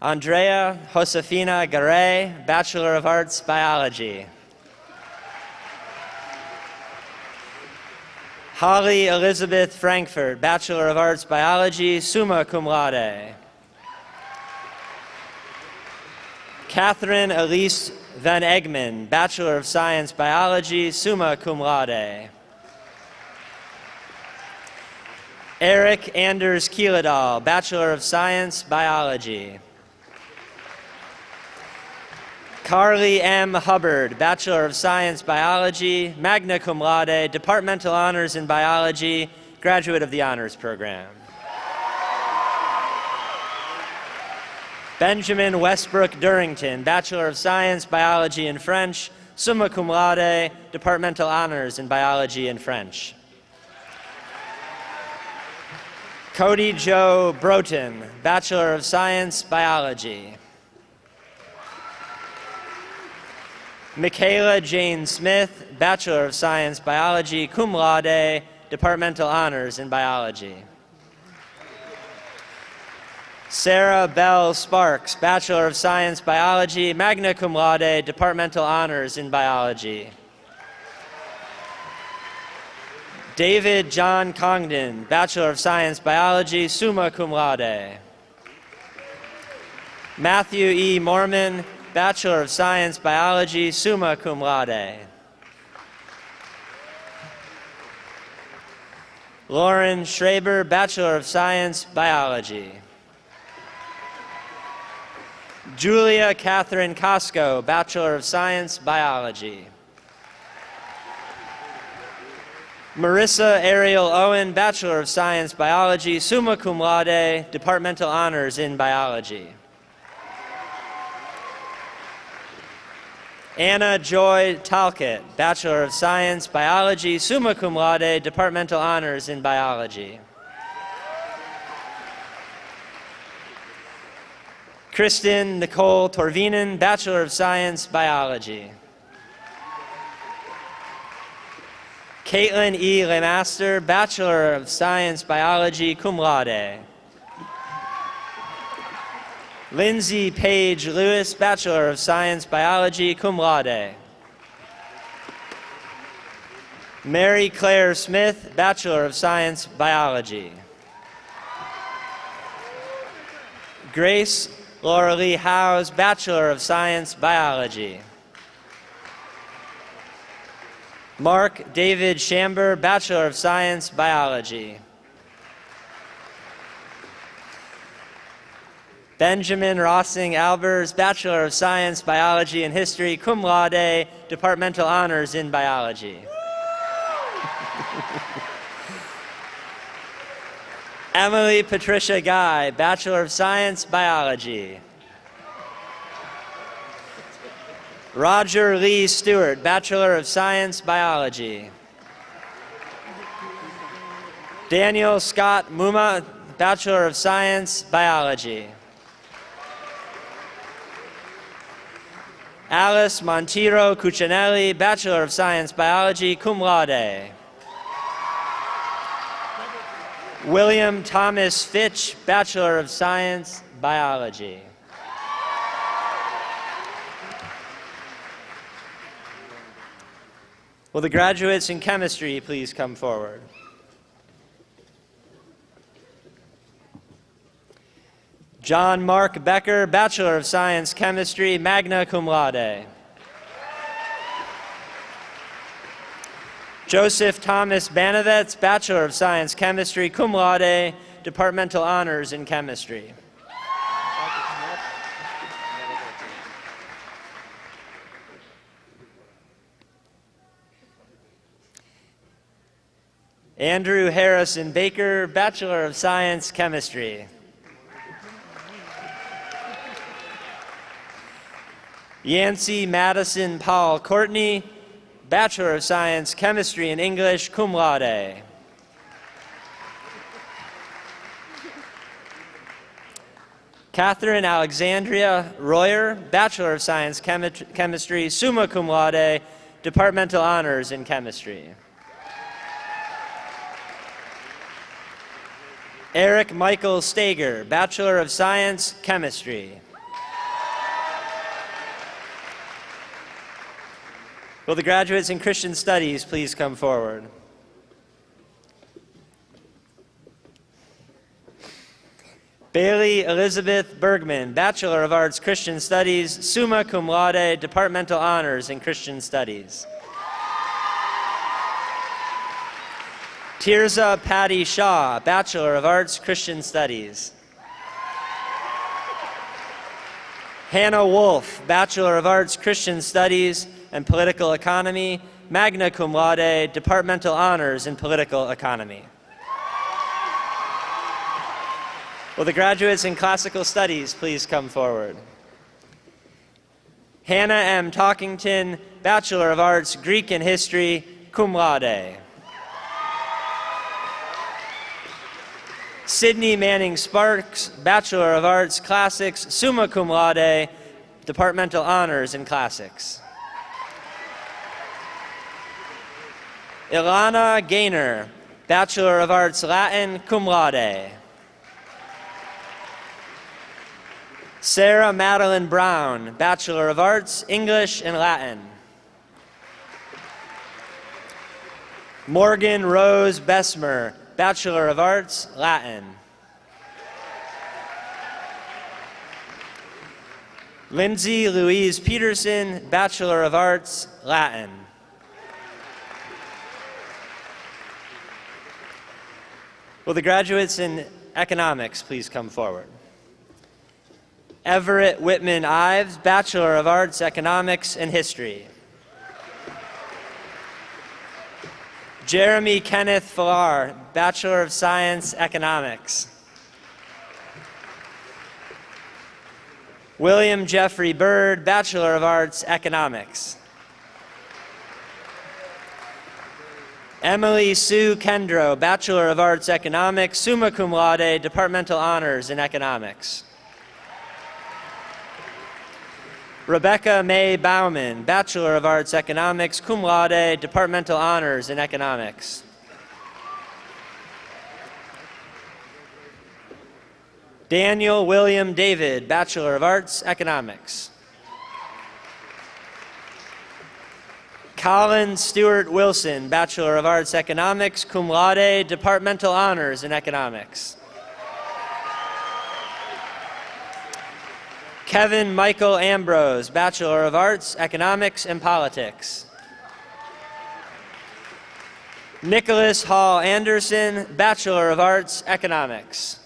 Andrea Josefina Garay, Bachelor of Arts, Biology. Holly Elizabeth Frankfurt, Bachelor of Arts, Biology, summa cum laude. Catherine Elise Van Egman, Bachelor of Science, Biology, summa cum laude. Eric Anders Kieladal, Bachelor of Science, Biology. Carly M. Hubbard, Bachelor of Science, Biology, magna cum laude, departmental honors in biology, graduate of the honors program. Benjamin Westbrook Durrington, Bachelor of Science, Biology and French, summa cum laude, departmental honors in biology and French. Cody Joe Broughton, Bachelor of Science, Biology. Michaela Jane Smith, Bachelor of Science, Biology, cum laude, departmental honors in biology. Sarah Bell Sparks, Bachelor of Science, Biology, magna cum laude, departmental honors in biology. David John Congdon, Bachelor of Science, Biology, summa cum laude. Matthew E. Mormon, Bachelor of Science, Biology, summa cum laude. Lauren Schraber, Bachelor of Science, Biology. Julia Catherine Costco, Bachelor of Science, Biology. Marissa Ariel Owen, Bachelor of Science, Biology, summa cum laude, departmental honors in biology. Anna Joy Talcott, Bachelor of Science, Biology, summa cum laude, departmental honors in biology. Kristen Nicole Torvinen, Bachelor of Science, Biology. Caitlin E. Lemaster, Bachelor of Science, Biology, cum laude. Lindsay Page Lewis, Bachelor of Science, Biology, cum laude. Mary Claire Smith, Bachelor of Science, Biology. Grace Laura Lee Howes, Bachelor of Science, Biology. Mark David Shamber, Bachelor of Science, Biology. Benjamin Rossing Albers, Bachelor of Science, Biology and History, cum laude, Departmental Honors in Biology. Emily Patricia Guy, Bachelor of Science, Biology. Roger Lee Stewart, Bachelor of Science, Biology. Daniel Scott Muma, Bachelor of Science, Biology. Alice Montiro Cuccinelli, Bachelor of Science, Biology, cum laude. William Thomas Fitch, Bachelor of Science, Biology. Will the graduates in chemistry please come forward? John Mark Becker, Bachelor of Science, Chemistry, magna cum laude. Joseph Thomas Banavets, Bachelor of Science, Chemistry, cum laude, Departmental Honors in Chemistry. Andrew Harrison Baker, Bachelor of Science, Chemistry. Yancey Madison Paul Courtney, Bachelor of Science, Chemistry and English, cum laude. Catherine Alexandria Royer, Bachelor of Science, Chemistry, summa cum laude, Departmental Honors in Chemistry. Eric Michael Stager, Bachelor of Science, Chemistry. Will the graduates in Christian Studies please come forward? Bailey Elizabeth Bergman, Bachelor of Arts, Christian Studies, summa cum laude, Departmental Honors in Christian Studies. Tirza Patty Shaw, Bachelor of Arts, Christian Studies. Hannah Wolf, Bachelor of Arts, Christian Studies and Political Economy, magna cum laude, Departmental Honors in Political Economy. Will the graduates in Classical Studies please come forward? Hannah M. Talkington, Bachelor of Arts, Greek and History, cum laude. Sydney Manning Sparks, Bachelor of Arts, Classics, summa cum laude, Departmental Honors in Classics. Ilana Gaynor, Bachelor of Arts, Latin, cum laude. Sarah Madeline Brown, Bachelor of Arts, English and Latin. Morgan Rose Besmer, Bachelor of Arts, Latin. Lindsay Louise Peterson, Bachelor of Arts, Latin. Will the graduates in Economics please come forward? Everett Whitman Ives, Bachelor of Arts, Economics and History. Jeremy Kenneth Farrar, Bachelor of Science, Economics. William Jeffrey Bird, Bachelor of Arts, Economics. Emily Sue Kendrow, Bachelor of Arts, Economics, summa cum laude, Departmental Honors in Economics. Rebecca May Bauman, Bachelor of Arts, Economics, cum laude, Departmental Honors in Economics. Daniel William David, Bachelor of Arts, Economics. Colin Stewart Wilson, Bachelor of Arts, Economics, cum laude, Departmental Honors in Economics. Kevin Michael Ambrose, Bachelor of Arts, Economics and Politics. Nicholas Hall Anderson, Bachelor of Arts, Economics.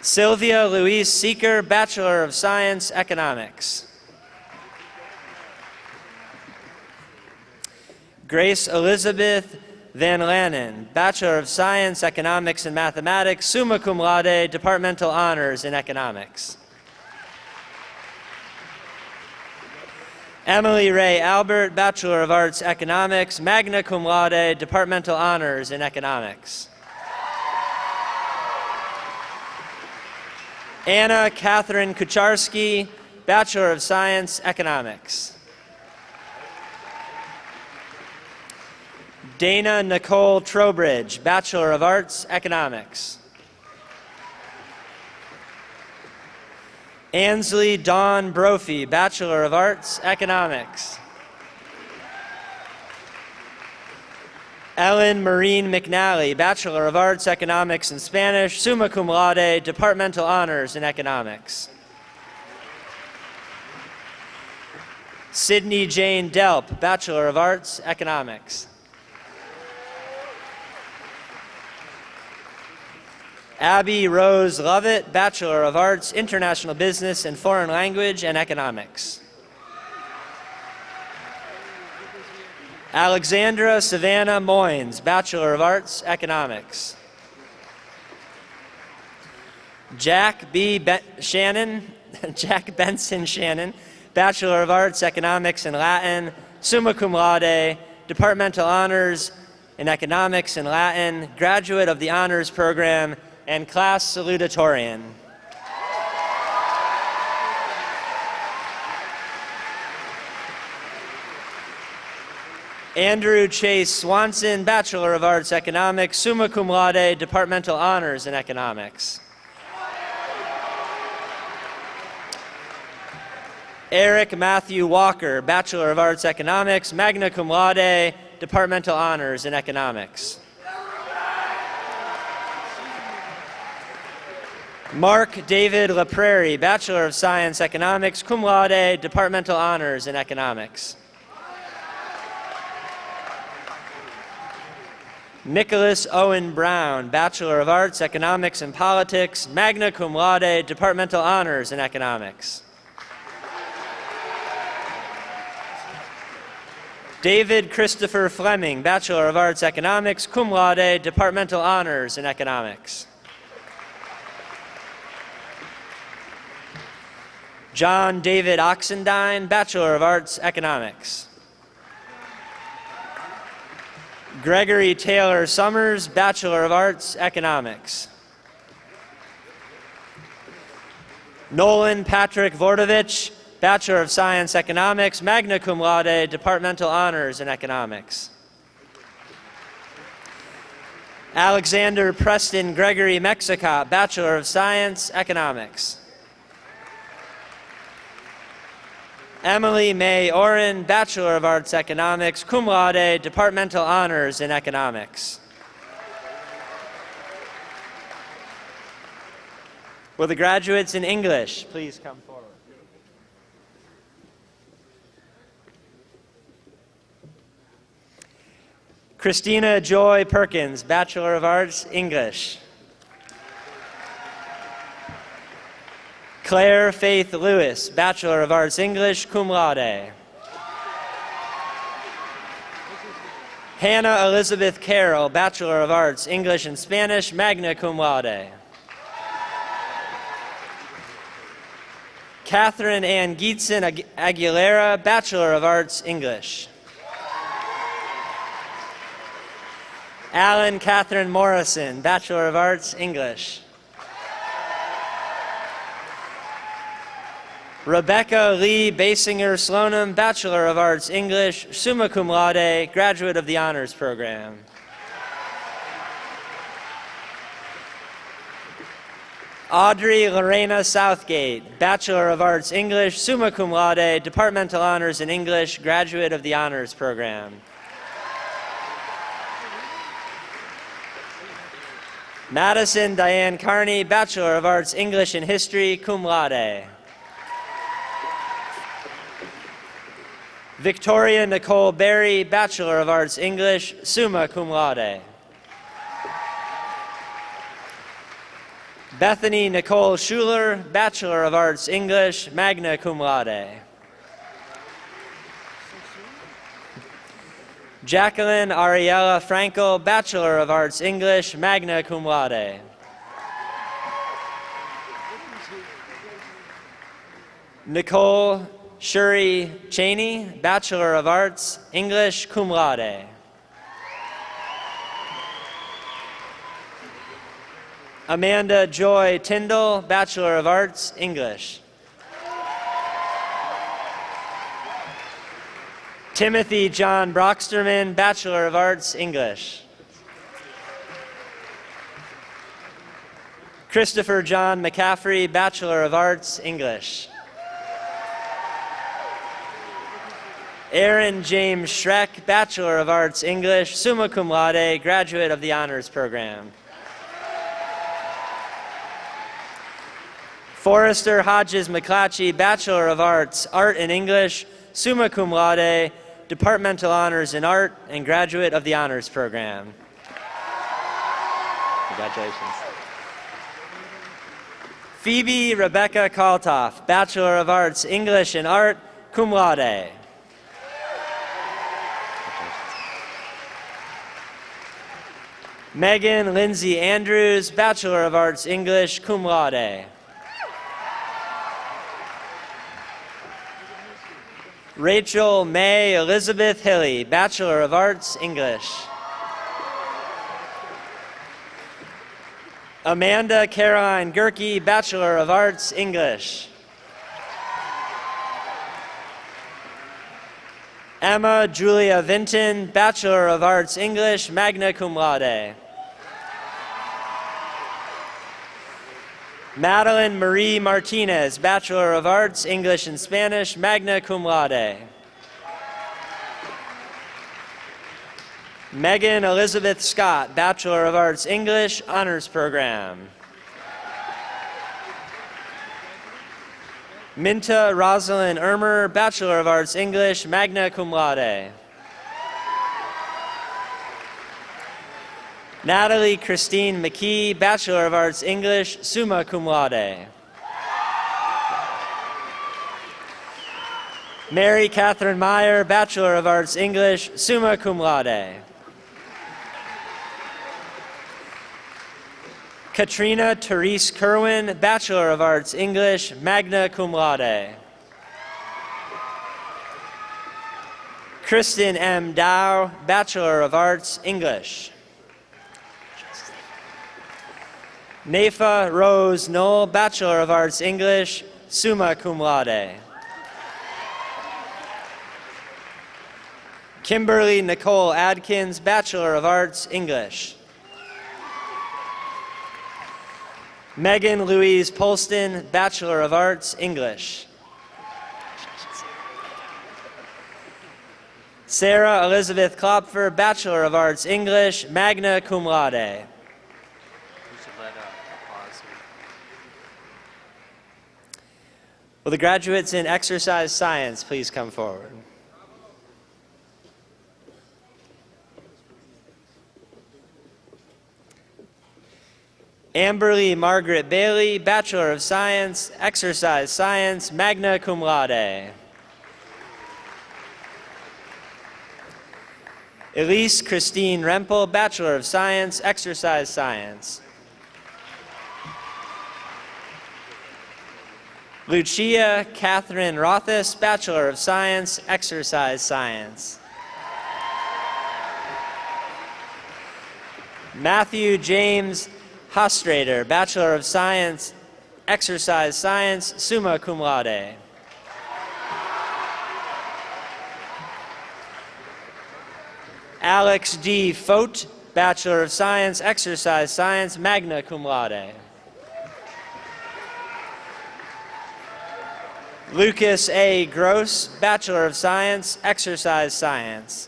Sylvia Louise Seeker, Bachelor of Science, Economics. Grace Elizabeth Van Lannen, Bachelor of Science, Economics and Mathematics, summa cum laude, Departmental Honors in Economics. Emily Ray Albert, Bachelor of Arts, Economics, magna cum laude, Departmental Honors in Economics. Anna Catherine Kucharski, Bachelor of Science, Economics. Dana Nicole Trowbridge, Bachelor of Arts, Economics. Ansley Dawn Brophy, Bachelor of Arts, Economics. Ellen Marine McNally, Bachelor of Arts, Economics and Spanish, summa cum laude, Departmental Honors in Economics. Sydney Jane Delp, Bachelor of Arts, Economics. Abby Rose Lovett, Bachelor of Arts, International Business and Foreign Language and Economics. Alexandra Savannah Moynes, Bachelor of Arts, Economics. Jack Benson Shannon, Bachelor of Arts, Economics and Latin, summa cum laude, Departmental Honors in Economics and Latin, graduate of the Honors Program, and class salutatorian. Andrew Chase Swanson, Bachelor of Arts, Economics, summa cum laude, Departmental Honors in Economics. Eric Matthew Walker, Bachelor of Arts, Economics, magna cum laude, Departmental Honors in Economics. Mark David LaPrairie, Bachelor of Science, Economics, cum laude, Departmental Honors in Economics. Nicholas Owen Brown, Bachelor of Arts, Economics and Politics, magna cum laude, Departmental Honors in Economics. David Christopher Fleming, Bachelor of Arts, Economics, cum laude, Departmental Honors in Economics. John David Oxendine, Bachelor of Arts, Economics. Gregory Taylor Summers, Bachelor of Arts, Economics. Nolan Patrick Vordovich, Bachelor of Science, Economics, magna cum laude, Departmental Honors in Economics. Alexander Preston Gregory Mexicott, Bachelor of Science, Economics. Emily May Oren, Bachelor of Arts, Economics, cum laude, Departmental Honors in Economics. Will the graduates in English please come forward? Christina Joy Perkins, Bachelor of Arts, English. Claire Faith Lewis, Bachelor of Arts, English, cum laude. Hannah Elizabeth Carroll, Bachelor of Arts, English and Spanish, magna cum laude. Catherine Ann Geetson Aguilera, Bachelor of Arts, English. Alan Catherine Morrison, Bachelor of Arts, English. Rebecca Lee Basinger Slonim, Bachelor of Arts, English, summa cum laude, graduate of the Honors Program. Audrey Lorena Southgate, Bachelor of Arts, English, summa cum laude, Departmental Honors in English, graduate of the Honors Program. Madison Diane Carney, Bachelor of Arts, English and History, cum laude. Victoria Nicole Berry, Bachelor of Arts, English, summa cum laude. Bethany Nicole Schuler, Bachelor of Arts, English, magna cum laude. Jacqueline Ariella Frankel, Bachelor of Arts, English, magna cum laude. Nicole Shuri Cheney, Bachelor of Arts, English, cum laude. Amanda Joy Tyndall, Bachelor of Arts, English. Timothy John Brocksterman, Bachelor of Arts, English. Christopher John McCaffrey, Bachelor of Arts, English. Aaron James Schreck, Bachelor of Arts, English, summa cum laude, graduate of the Honors Program. Forrester Hodges McClatchy, Bachelor of Arts, Art and English, summa cum laude, Departmental Honors in Art, and graduate of the Honors Program. Congratulations. Phoebe Rebecca Kaltoff, Bachelor of Arts, English and Art, cum laude. Megan Lindsay Andrews, Bachelor of Arts, English, cum laude. Rachel May Elizabeth Hilly, Bachelor of Arts, English. Amanda Caroline Gerke, Bachelor of Arts, English. Emma Julia Vinton, Bachelor of Arts, English, magna cum laude. Madeline Marie Martinez, Bachelor of Arts, English and Spanish, magna cum laude. Megan Elizabeth Scott, Bachelor of Arts, English, Honors Program. Minta Rosalind Ermer, Bachelor of Arts, English, magna cum laude. Natalie Christine McKee, Bachelor of Arts, English, summa cum laude. Mary Catherine Meyer, Bachelor of Arts, English, summa cum laude. Katrina Therese Kerwin, Bachelor of Arts, English, magna cum laude. Kristen M. Dow, Bachelor of Arts, English. Nafa Rose Knoll, Bachelor of Arts, English, summa cum laude. Kimberly Nicole Adkins, Bachelor of Arts, English. Megan Louise Polston, Bachelor of Arts, English. Sarah Elizabeth Klopfer, Bachelor of Arts, English, magna cum laude. Will the graduates in exercise science please come forward? Amberly Margaret Bailey, Bachelor of Science, Exercise Science, magna cum laude. Elise Christine Rempel, Bachelor of Science, Exercise Science. Lucia Catherine Rothis, Bachelor of Science, Exercise Science. Matthew James Hostrader, Bachelor of Science, Exercise Science, summa cum laude. Alex D. Fote, Bachelor of Science, Exercise Science, magna cum laude. Lucas A. Gross, Bachelor of Science, Exercise Science.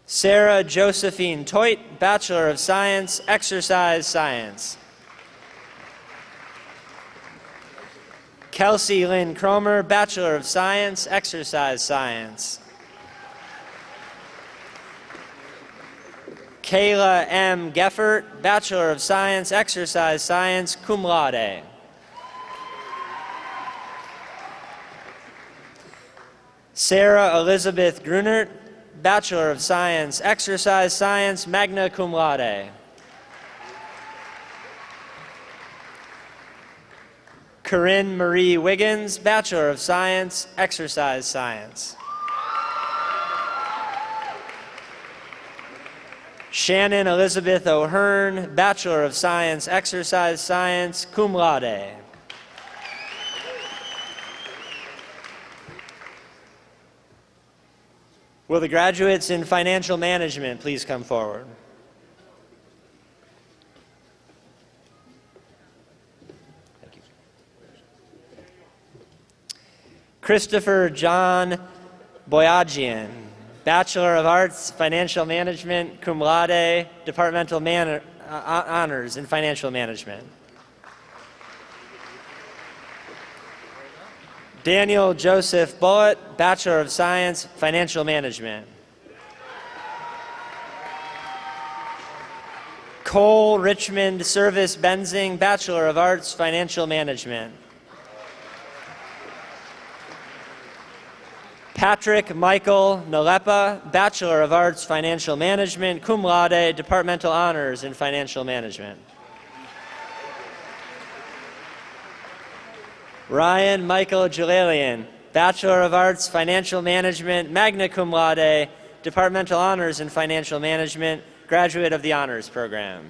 Sarah Josephine Toit, Bachelor of Science, Exercise Science. Kelsey Lynn Cromer, Bachelor of Science, Exercise Science. Kayla M. Geffert, Bachelor of Science, Exercise Science, cum laude. Sarah Elizabeth Grunert, Bachelor of Science, Exercise Science, magna cum laude. Corinne Marie Wiggins, Bachelor of Science, Exercise Science. Shannon Elizabeth O'Hearn, Bachelor of Science, Exercise Science, cum laude. Will the graduates in financial management please come forward? Thank you. Christopher John Boyajian, Bachelor of Arts, Financial Management, cum laude, Departmental Honors in Financial Management. Daniel Joseph Bullitt, Bachelor of Science, Financial Management. Cole Richmond Service Benzing, Bachelor of Arts, Financial Management. Patrick Michael Nalepa, Bachelor of Arts, Financial Management, cum laude, Departmental Honors in Financial Management. Ryan Michael Jalalian, Bachelor of Arts, Financial Management, magna cum laude, Departmental Honors in Financial Management, graduate of the Honors Program.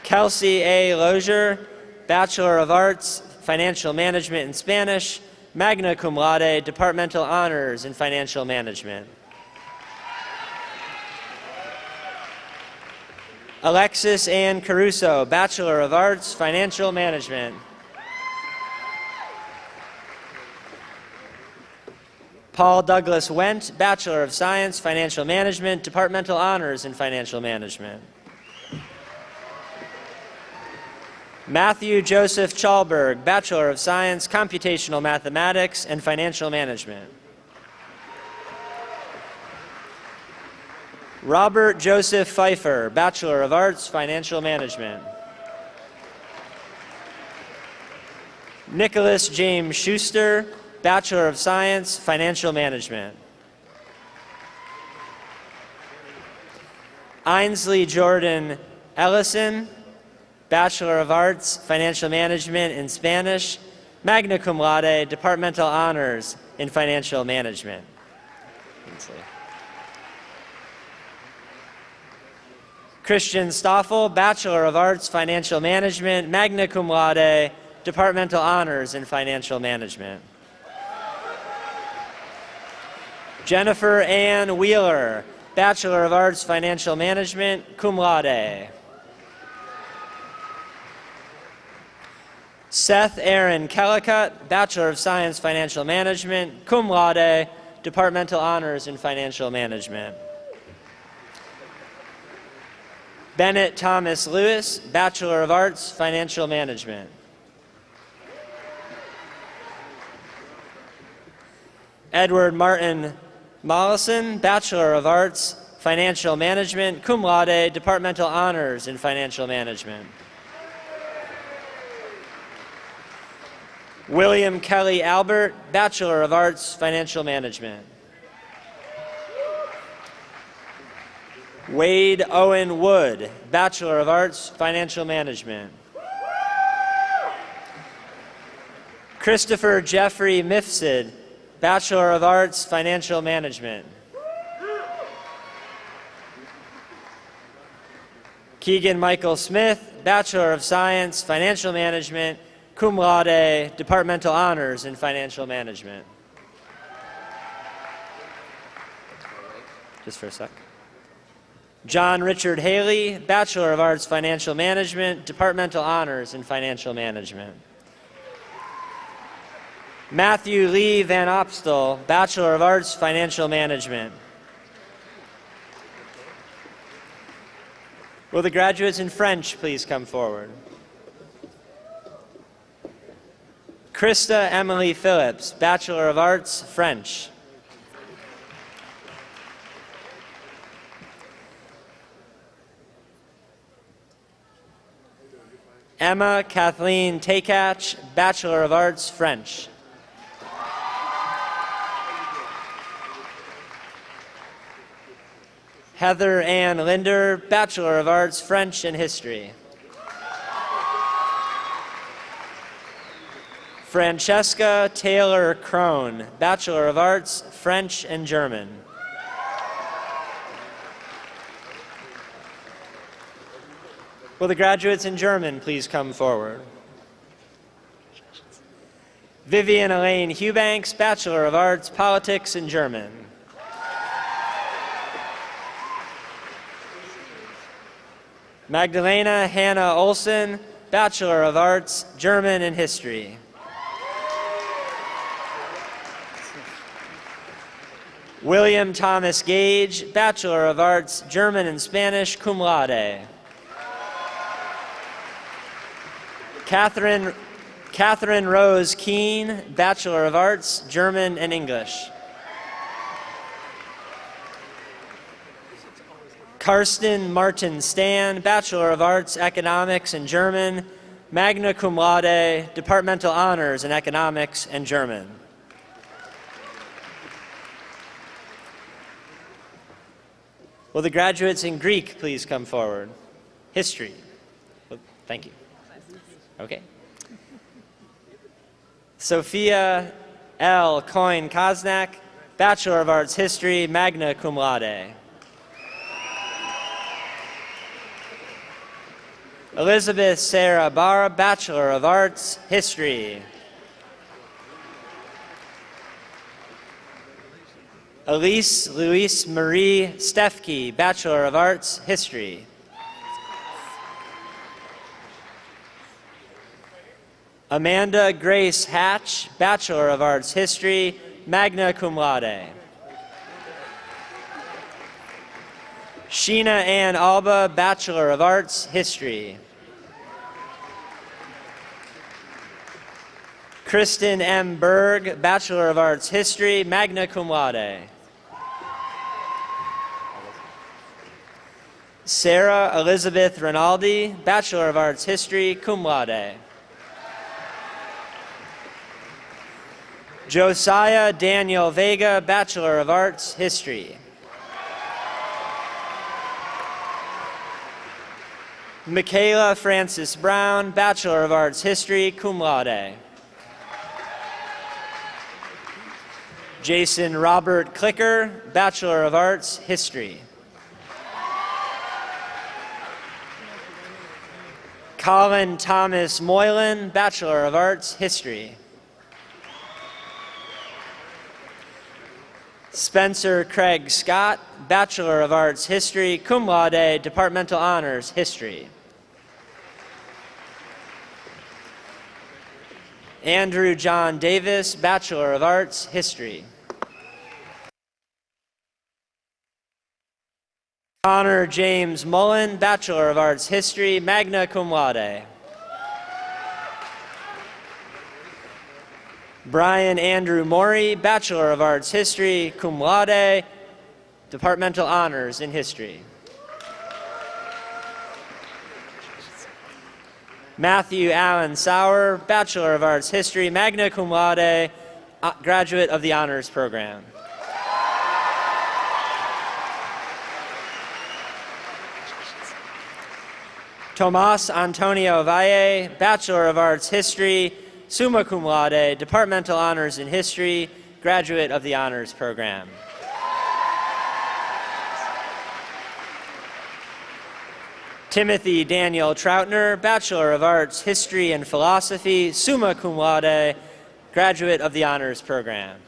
Kelsey A. Lozier, Bachelor of Arts, Financial Management in Spanish, magna cum laude, Departmental Honors in Financial Management. Alexis Ann Caruso, Bachelor of Arts, Financial Management. Paul Douglas Wendt, Bachelor of Science, Financial Management, Departmental Honors in Financial Management. Matthew Joseph Chalberg, Bachelor of Science, Computational Mathematics and Financial Management. Robert Joseph Pfeiffer, Bachelor of Arts, Financial Management. Nicholas James Schuster, Bachelor of Science, Financial Management. Ainsley Jordan Ellison, Bachelor of Arts, Financial Management in Spanish, magna cum laude, Departmental Honors in Financial Management. Christian Stoffel, Bachelor of Arts, Financial Management, magna cum laude, Departmental Honors in Financial Management. Jennifer Ann Wheeler, Bachelor of Arts, Financial Management, cum laude. Seth Aaron Kellicott, Bachelor of Science, Financial Management, cum laude, Departmental Honors in Financial Management. Bennett Thomas Lewis, Bachelor of Arts, Financial Management. Edward Martin Mollison, Bachelor of Arts, Financial Management, cum laude, Departmental Honors in Financial Management. William Kelly Albert, Bachelor of Arts, Financial Management. Wade Owen Wood, Bachelor of Arts, Financial Management. Christopher Jeffrey Mifsud, Bachelor of Arts, Financial Management. Keegan Michael Smith, Bachelor of Science, Financial Management, cum laude, Departmental Honors in Financial Management. Just for a sec. John Richard Haley, Bachelor of Arts, Financial Management, Departmental Honors in Financial Management. Matthew Lee Van Opstal, Bachelor of Arts, Financial Management. Will the graduates in French please come forward? Krista Emily Phillips, Bachelor of Arts, French. Emma Kathleen Takach, Bachelor of Arts, French. Heather Ann Linder, Bachelor of Arts, French and History. Francesca Taylor Crone, Bachelor of Arts, French and German. Will the graduates in German please come forward? Vivian Elaine Hubanks, Bachelor of Arts, Politics and German. Magdalena Hannah Olson, Bachelor of Arts, German and History. William Thomas Gage, Bachelor of Arts, German and Spanish, cum laude. Catherine Rose Keene, Bachelor of Arts, German and English. Karsten Martin Stan, Bachelor of Arts, Economics and German, magna cum laude, departmental honors in Economics and German. Will the graduates in Greek please come forward? History. Well, thank you. Okay. Sophia L. Coyne-Kosnak, Bachelor of Arts, History, magna cum laude. Elizabeth Sarah Barra, Bachelor of Arts, History. Elise Louise Marie Stefke, Bachelor of Arts, History. Amanda Grace Hatch, Bachelor of Arts, History, magna cum laude. Sheena Ann Alba, Bachelor of Arts, History. Kristen M. Berg, Bachelor of Arts, History, magna cum laude. Sarah Elizabeth Rinaldi, Bachelor of Arts, History, cum laude. Josiah Daniel Vega, Bachelor of Arts, History. Michaela Francis Brown, Bachelor of Arts, History, cum laude. Jason Robert Clicker, Bachelor of Arts, History. Colin Thomas Moylan, Bachelor of Arts, History. Spencer Craig Scott, Bachelor of Arts, History, cum laude, departmental honors, History. Andrew John Davis, Bachelor of Arts, History. Connor James Mullen, Bachelor of Arts, History, magna cum laude. Brian Andrew Morey, Bachelor of Arts, History, cum laude, departmental honors in History. Matthew Allen Sauer, Bachelor of Arts, History, magna cum laude, graduate of the honors program. Tomas Antonio Valle, Bachelor of Arts, History, summa cum laude, departmental honors in History, graduate of the honors program. Timothy Daniel Troutner, Bachelor of Arts, History and Philosophy, summa cum laude, graduate of the honors program.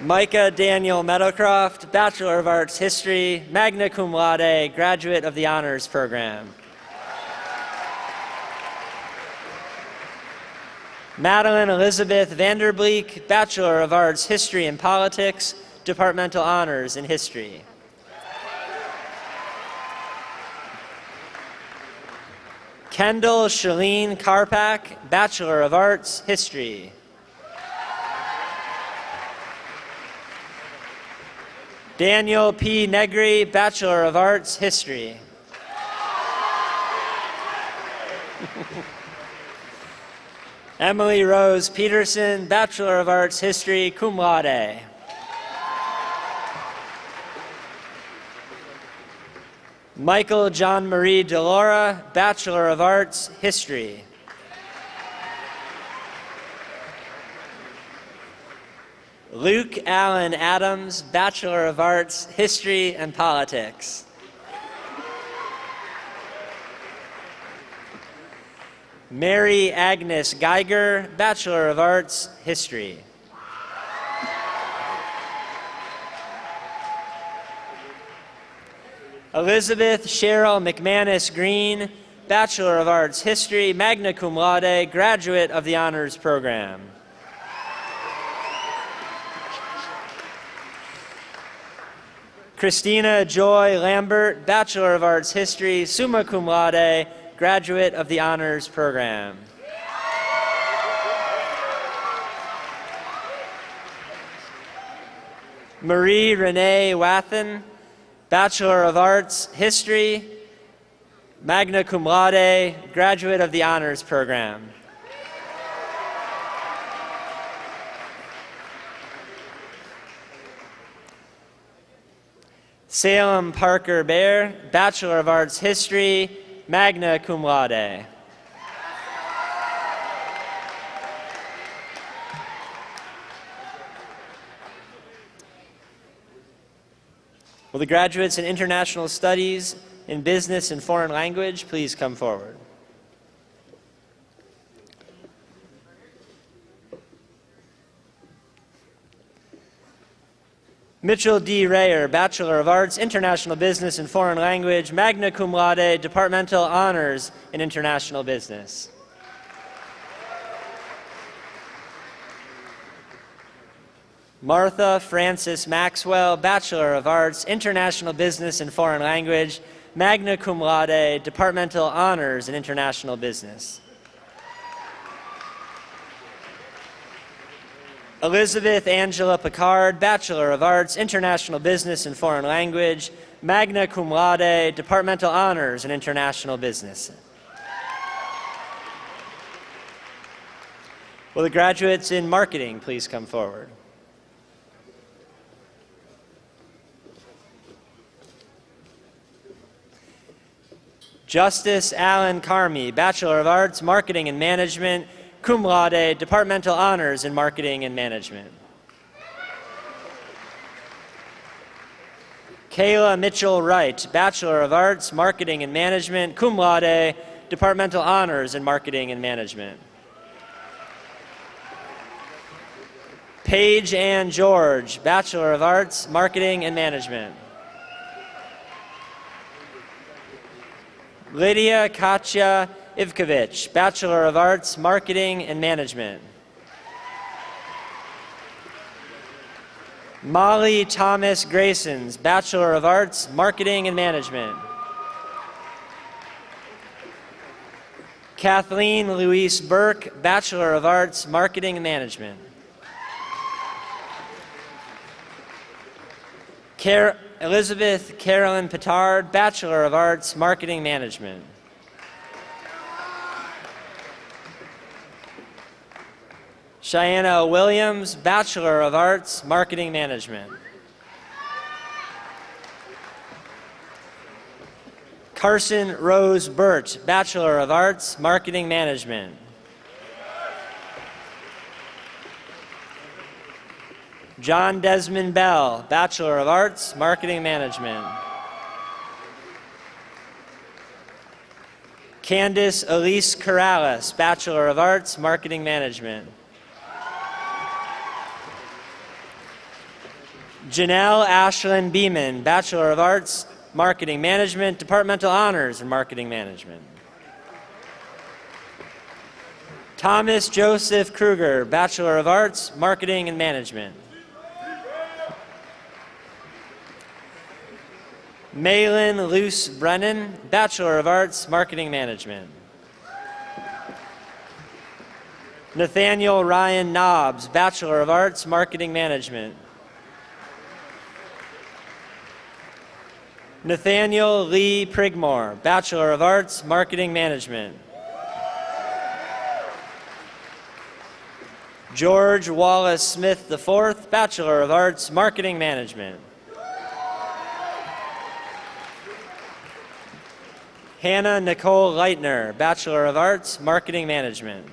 Micah Daniel Meadowcroft, Bachelor of Arts, History, magna cum laude, graduate of the honors program. Madeline Elizabeth Vanderbleek, Bachelor of Arts, History and Politics, departmental honors in History. Kendall Shalene Karpak, Bachelor of Arts, History. Daniel P. Negri, Bachelor of Arts, History. Emily Rose Peterson, Bachelor of Arts, History, cum laude. Michael John Marie Delora, Bachelor of Arts, History. Luke Allen Adams, Bachelor of Arts, History and Politics. Mary Agnes Geiger, Bachelor of Arts, History. Elizabeth Cheryl McManus Green, Bachelor of Arts, History, magna cum laude, graduate of the Honors Program. Christina Joy Lambert, Bachelor of Arts, History, summa cum laude, graduate of the Honors Program. Marie Renee Wathen, Bachelor of Arts, History, magna cum laude, graduate of the Honors Program. Salem Parker Bear, Bachelor of Arts, History, magna cum laude. Will the graduates in International Studies, in Business and Foreign Language please come forward? Mitchell D. Rayer, Bachelor of Arts, International Business and Foreign Language, magna cum laude, Departmental Honors in International Business. Martha Frances Maxwell, Bachelor of Arts, International Business and Foreign Language, magna cum laude, Departmental Honors in International Business. Elizabeth Angela Picard, Bachelor of Arts, International Business and Foreign Language, magna cum laude, Departmental Honors in International Business. Will the graduates in Marketing please come forward? Justice Alan Carmi, Bachelor of Arts, Marketing and Management, cum laude, Departmental Honors in Marketing and Management. Kayla Mitchell Wright, Bachelor of Arts, Marketing and Management, cum laude, Departmental Honors in Marketing and Management. Paige Ann George, Bachelor of Arts, Marketing and Management. Lydia Katya Ivkovich, Bachelor of Arts, Marketing and Management. Molly Thomas Graysons, Bachelor of Arts, Marketing and Management. Kathleen Louise Burke, Bachelor of Arts, Marketing and Management. Elizabeth Carolyn Petard, Bachelor of Arts, Marketing Management. Cheyenne Williams, Bachelor of Arts, Marketing Management. Carson Rose Burt, Bachelor of Arts, Marketing Management. John Desmond Bell, Bachelor of Arts, Marketing Management. Candice Elise Corrales, Bachelor of Arts, Marketing Management. Janelle Ashlyn Beeman, Bachelor of Arts, Marketing Management, Departmental Honors in Marketing Management. Thomas Joseph Kruger, Bachelor of Arts, Marketing and Management. Malin Luce Brennan, Bachelor of Arts, Marketing Management. Nathaniel Ryan Nobbs, Bachelor of Arts, Marketing Management. Nathaniel Lee Prigmore, Bachelor of Arts, Marketing Management. George Wallace Smith IV, Bachelor of Arts, Marketing Management. Hannah Nicole Leitner, Bachelor of Arts, Marketing Management.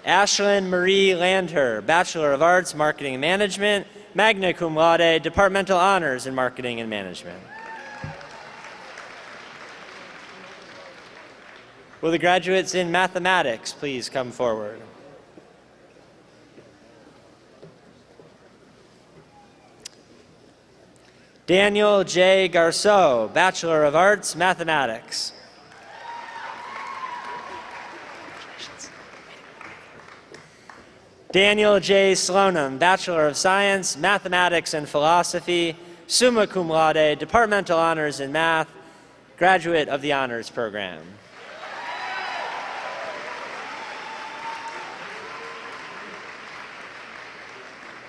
Ashlyn Marie Landher, Bachelor of Arts, Marketing Management, magna cum laude, Departmental Honors in Marketing and Management. Will the graduates in mathematics please come forward? Daniel J. Garceau, Bachelor of Arts, Mathematics. Daniel J. Slonim, Bachelor of Science, Mathematics and Philosophy, summa cum laude, Departmental Honors in Math, graduate of the Honors Program.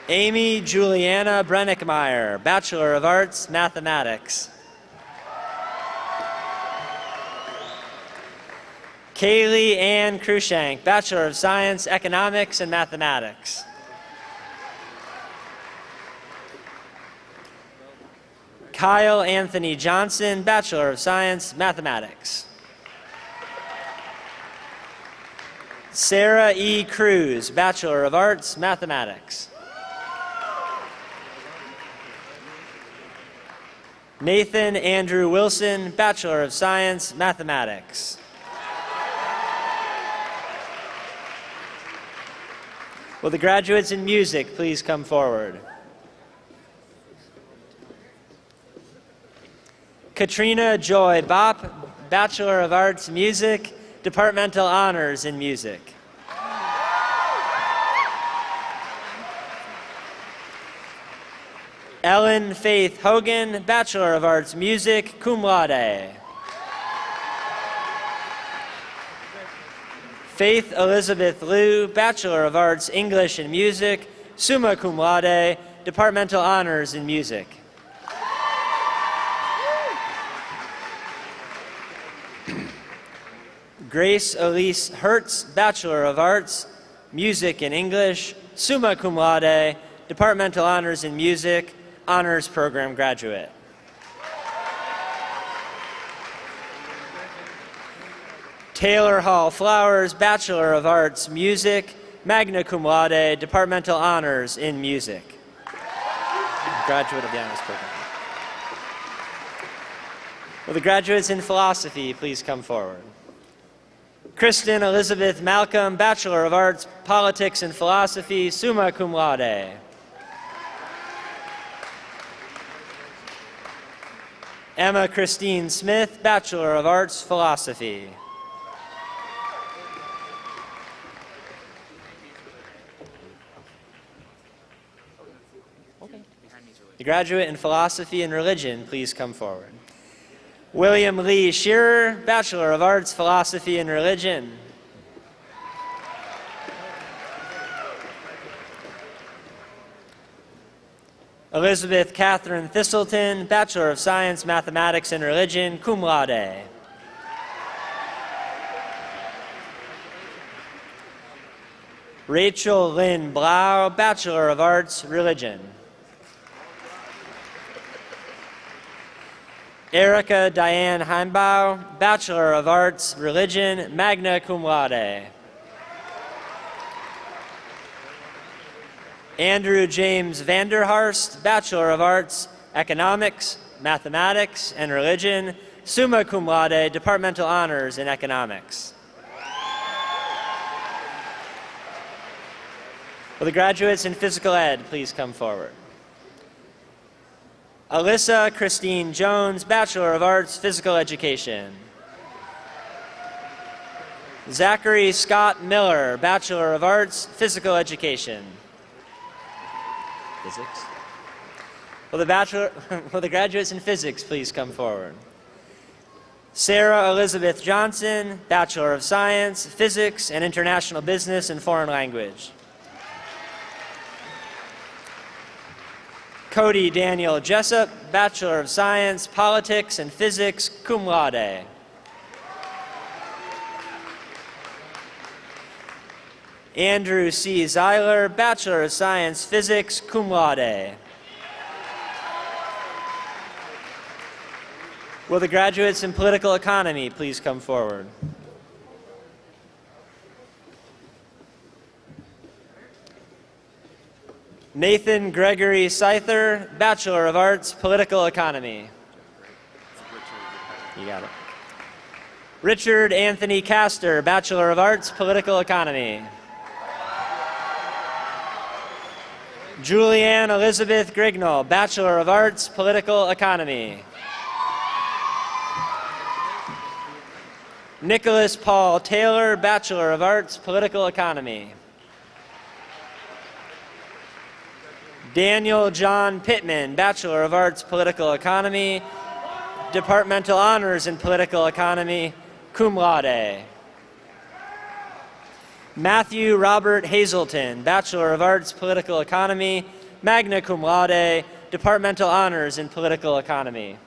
Amy Juliana Brennickmeyer, Bachelor of Arts, Mathematics. Kaylee Ann Cruikshank, Bachelor of Science, Economics and Mathematics. Kyle Anthony Johnson, Bachelor of Science, Mathematics. Sarah E. Cruz, Bachelor of Arts, Mathematics. Nathan Andrew Wilson, Bachelor of Science, Mathematics. Will the graduates in music please come forward? Katrina Joy Bopp, Bachelor of Arts, Music, Departmental Honors in Music. Ellen Faith Hogan, Bachelor of Arts, Music, cum laude. Faith Elizabeth Liu, Bachelor of Arts, English and Music, summa cum laude, Departmental Honors in Music. Grace Elise Hertz, Bachelor of Arts, Music and English, summa cum laude, Departmental Honors in Music, Honors Program graduate. Taylor Hall Flowers, Bachelor of Arts, Music, magna cum laude, Departmental Honors in Music. Graduate of the Honors Program. Will the graduates in philosophy please come forward? Kristen Elizabeth Malcolm, Bachelor of Arts, Politics and Philosophy, summa cum laude. Emma Christine Smith, Bachelor of Arts, Philosophy. The graduate in Philosophy and Religion, please come forward. William Lee Shearer, Bachelor of Arts, Philosophy and Religion. Elizabeth Catherine Thistleton, Bachelor of Science, Mathematics and Religion, cum laude. Rachel Lynn Blau, Bachelor of Arts, Religion. Erica Diane Heimbaugh, Bachelor of Arts, Religion, magna cum laude. Andrew James Vanderhorst, Bachelor of Arts, Economics, Mathematics, and Religion, summa cum laude, Departmental Honors in Economics. Will the graduates in Physical Ed please come forward? Alyssa Christine Jones, Bachelor of Arts, Physical Education. Zachary Scott Miller, Bachelor of Arts, Physical Education. Physics. Will the graduates in Physics please come forward? Sarah Elizabeth Johnson, Bachelor of Science, Physics and International Business and Foreign Language. Cody Daniel Jessup, Bachelor of Science, Politics and Physics, cum laude. Andrew C. Zeiler, Bachelor of Science, Physics, cum laude. Will the graduates in political economy please come forward? Nathan Gregory Seither, Bachelor of Arts, Political Economy. You got it. Richard Anthony Castor, Bachelor of Arts, Political Economy. Julianne Elizabeth Grignall, Bachelor of Arts, Political Economy. Nicholas Paul Taylor, Bachelor of Arts, Political Economy. Daniel John Pittman, Bachelor of Arts, Political Economy, Departmental Honors in Political Economy, cum laude. Matthew Robert Hazelton, Bachelor of Arts, Political Economy, magna cum laude, Departmental Honors in Political Economy.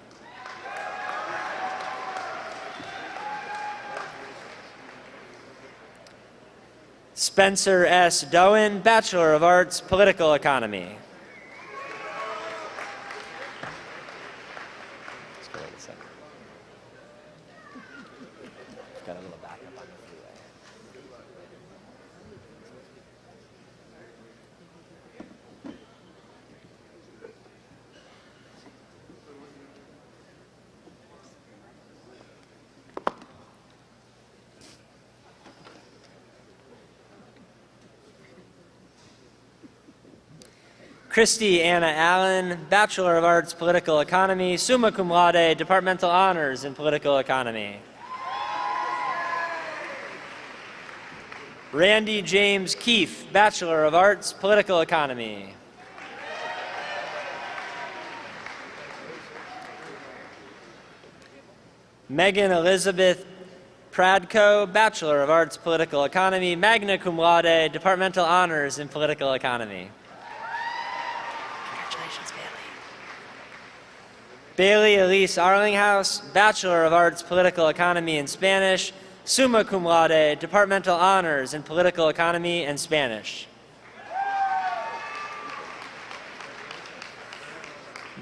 Spencer S. Doan, Bachelor of Arts, Political Economy. Let's go wait a second. Got a little backup on the freeway. Christy Anna Allen, Bachelor of Arts, Political Economy, summa cum laude, Departmental Honors in Political Economy. Randy James Keefe, Bachelor of Arts, Political Economy. Megan Elizabeth Pradko, Bachelor of Arts, Political Economy, magna cum laude, Departmental Honors in Political Economy. Bailey Elise Arlinghouse, Bachelor of Arts, Political Economy and Spanish, summa cum laude, Departmental Honors in Political Economy and Spanish.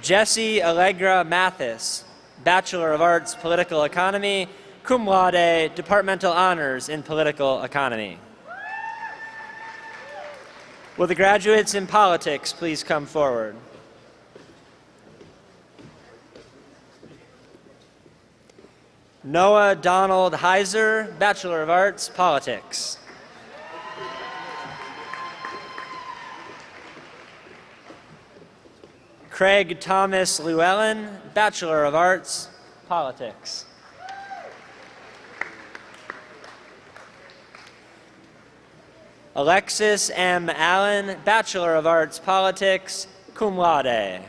Jesse Allegra Mathis, Bachelor of Arts, Political Economy, cum laude, Departmental Honors in Political Economy. Will the graduates in politics please come forward? Noah Donald Heiser, Bachelor of Arts, Politics. Craig Thomas Llewellyn, Bachelor of Arts, Politics. Alexis M. Allen, Bachelor of Arts, Politics, cum laude.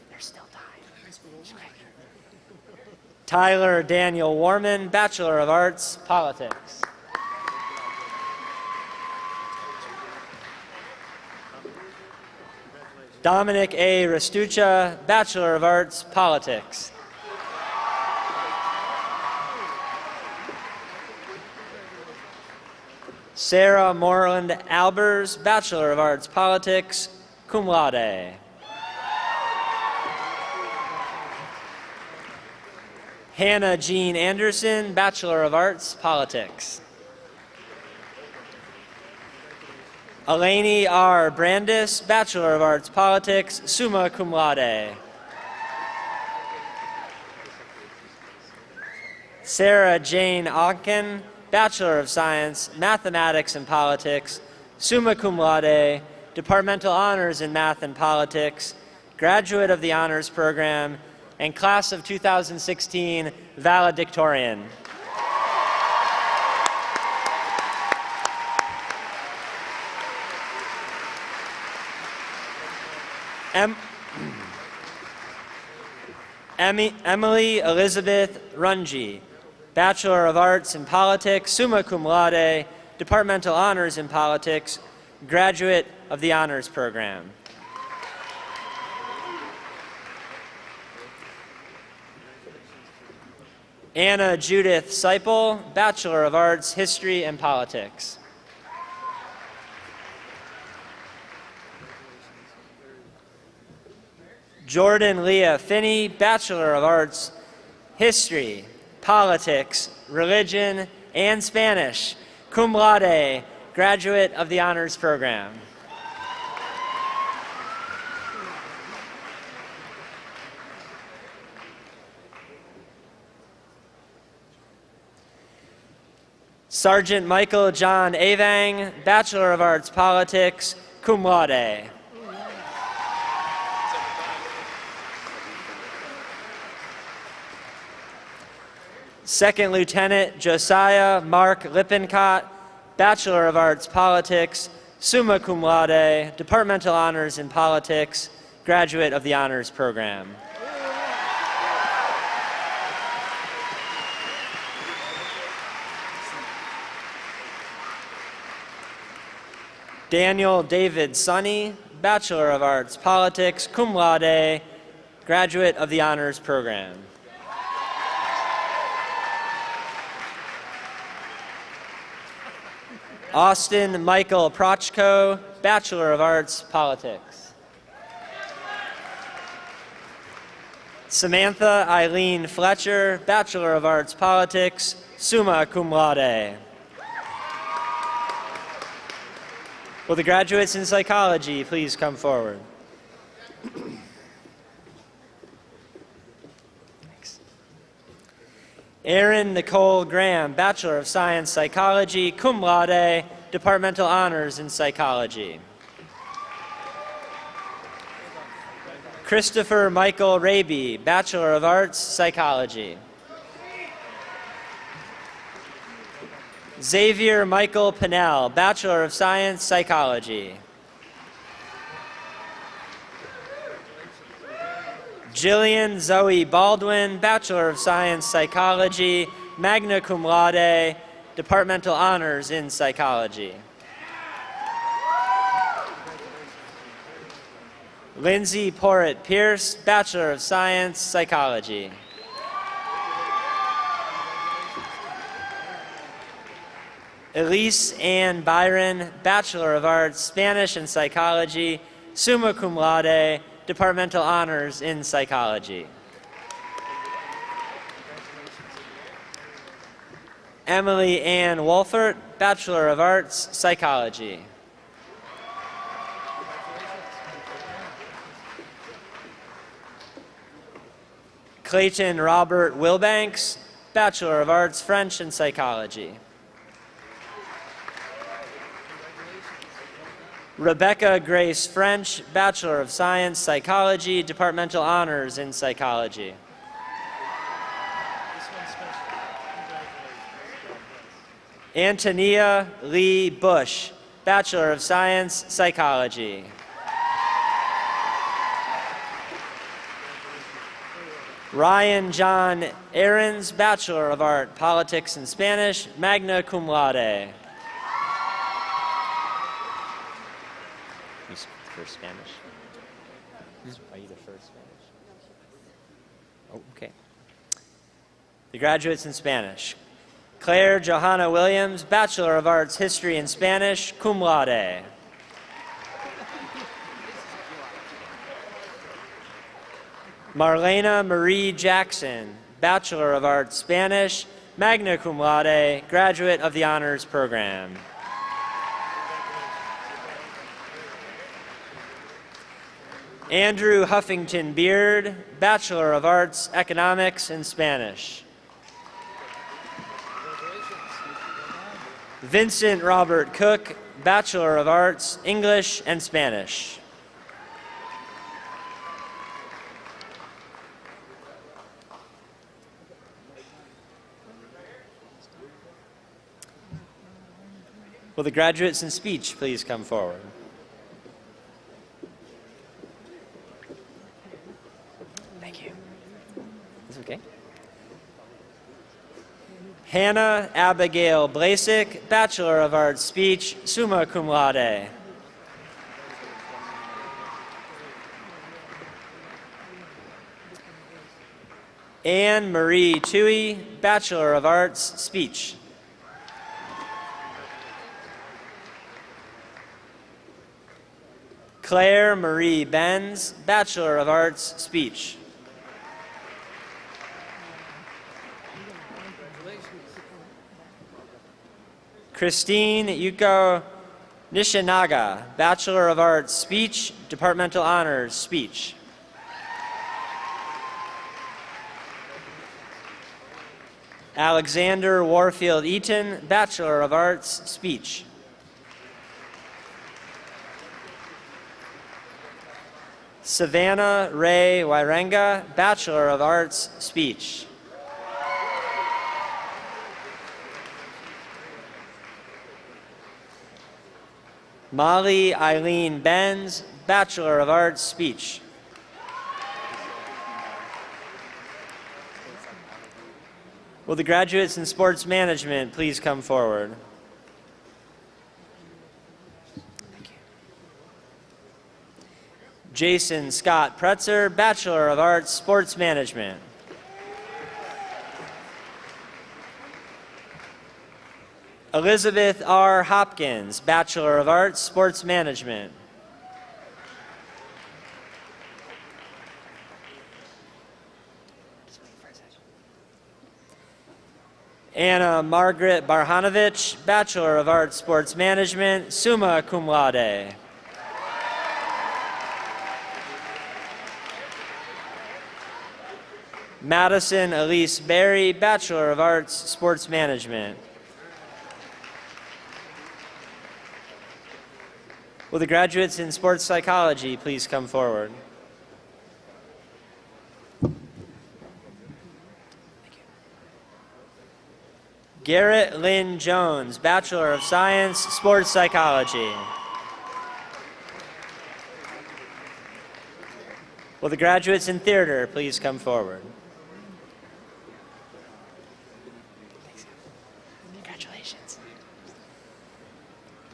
There's still time. Tyler Daniel Warman, Bachelor of Arts, Politics. Dominic A. Restuccia, Bachelor of Arts, Politics. Sarah Moreland Albers, Bachelor of Arts, Politics, cum laude. Hannah Jean Anderson, Bachelor of Arts, Politics. Eleni R. Brandis, Bachelor of Arts, Politics, summa cum laude. Sarah Jane Ogken, Bachelor of Science, Mathematics and Politics, summa cum laude, Departmental Honors in Math and Politics, graduate of the Honors Program, and Class of 2016 valedictorian. Emily Elizabeth Runge, Bachelor of Arts in Politics, summa cum laude, Departmental Honors in Politics, graduate of the Honors Program. Anna Judith Seipel, Bachelor of Arts, History and Politics. Jordan Leah Finney, Bachelor of Arts, History, Politics, Religion, and Spanish, cum laude, graduate of the Honors Program. Sergeant Michael John Avang, Bachelor of Arts, Politics, cum laude. Second Lieutenant Josiah Mark Lippincott, Bachelor of Arts, Politics, summa cum laude, Departmental Honors in Politics, graduate of the Honors Program. Daniel David Sonny, Bachelor of Arts, Politics, cum laude, graduate of the Honors Program. Austin Michael Prochko, Bachelor of Arts, Politics. Samantha Eileen Fletcher, Bachelor of Arts, Politics, summa cum laude. Will the graduates in psychology please come forward? Thanks. Erin Nicole Graham, Bachelor of Science, Psychology, cum laude, Departmental Honors in Psychology. Christopher Michael Raby, Bachelor of Arts, Psychology. Xavier Michael Pinnell, Bachelor of Science, Psychology. Jillian Zoe Baldwin, Bachelor of Science, Psychology, magna cum laude, Departmental Honors in Psychology. Lindsay Porritt Pierce, Bachelor of Science, Psychology. Elise Ann Byron, Bachelor of Arts, Spanish and Psychology, summa cum laude, Departmental Honors in Psychology. Emily Ann Wolfert, Bachelor of Arts, Psychology. Clayton Robert Wilbanks, Bachelor of Arts, French and Psychology. Rebecca Grace French, Bachelor of Science, Psychology, Departmental Honors in Psychology. Antonia Lee Bush, Bachelor of Science, Psychology. Ryan John Ahrens, Bachelor of Art, Politics and Spanish, magna cum laude. First Spanish? Are you the first Spanish? Oh, okay. The graduates in Spanish. Claire Johanna Williams, Bachelor of Arts, History and Spanish, cum laude. Marlena Marie Jackson, Bachelor of Arts, Spanish, magna cum laude, graduate of the Honors Program. Andrew Huffington Beard, Bachelor of Arts, Economics and Spanish. Vincent Robert Cook, Bachelor of Arts, English and Spanish. Will the graduates in speech please come forward? Hannah Abigail Blasik, Bachelor of Arts, Speech, summa cum laude. Anne Marie Tui, Bachelor of Arts, Speech. Claire Marie Benz, Bachelor of Arts, Speech. Christine Yuko Nishinaga, Bachelor of Arts, Speech, Departmental Honors, Speech. Alexander Warfield Eaton, Bachelor of Arts, Speech. Savannah Ray Wairenga, Bachelor of Arts, Speech. Molly Eileen Benz, Bachelor of Arts, Speech. Will the graduates in sports management please come forward? Thank you. Jason Scott Pretzer, Bachelor of Arts, Sports Management. Elizabeth R. Hopkins, Bachelor of Arts, Sports Management. Anna Margaret Barhanovich, Bachelor of Arts, Sports Management, summa cum laude. Madison Elise Berry, Bachelor of Arts, Sports Management. Will the graduates in sports psychology please come forward? Garrett Lynn Jones, Bachelor of Science, Sports Psychology. Will the graduates in theater please come forward? Congratulations.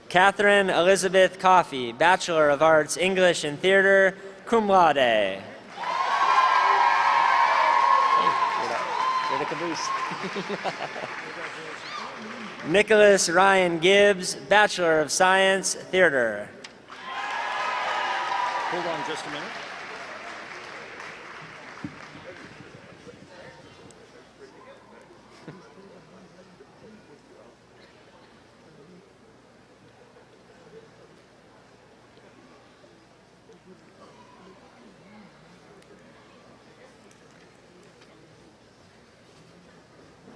Catherine Elizabeth Coffey, Bachelor of Arts, English and Theater, cum laude. Hey, you're the caboose. Nicholas Ryan Gibbs, Bachelor of Science, Theater. Hold on just a minute.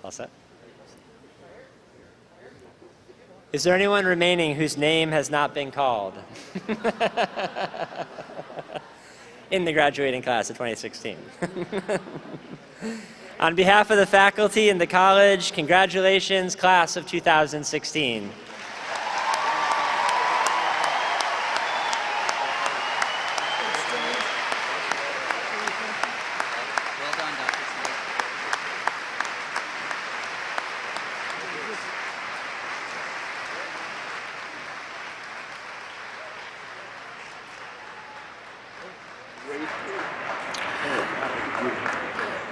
All set? Is there anyone remaining whose name has not been called in the graduating class of 2016? On behalf of the faculty and the college, congratulations, class of 2016.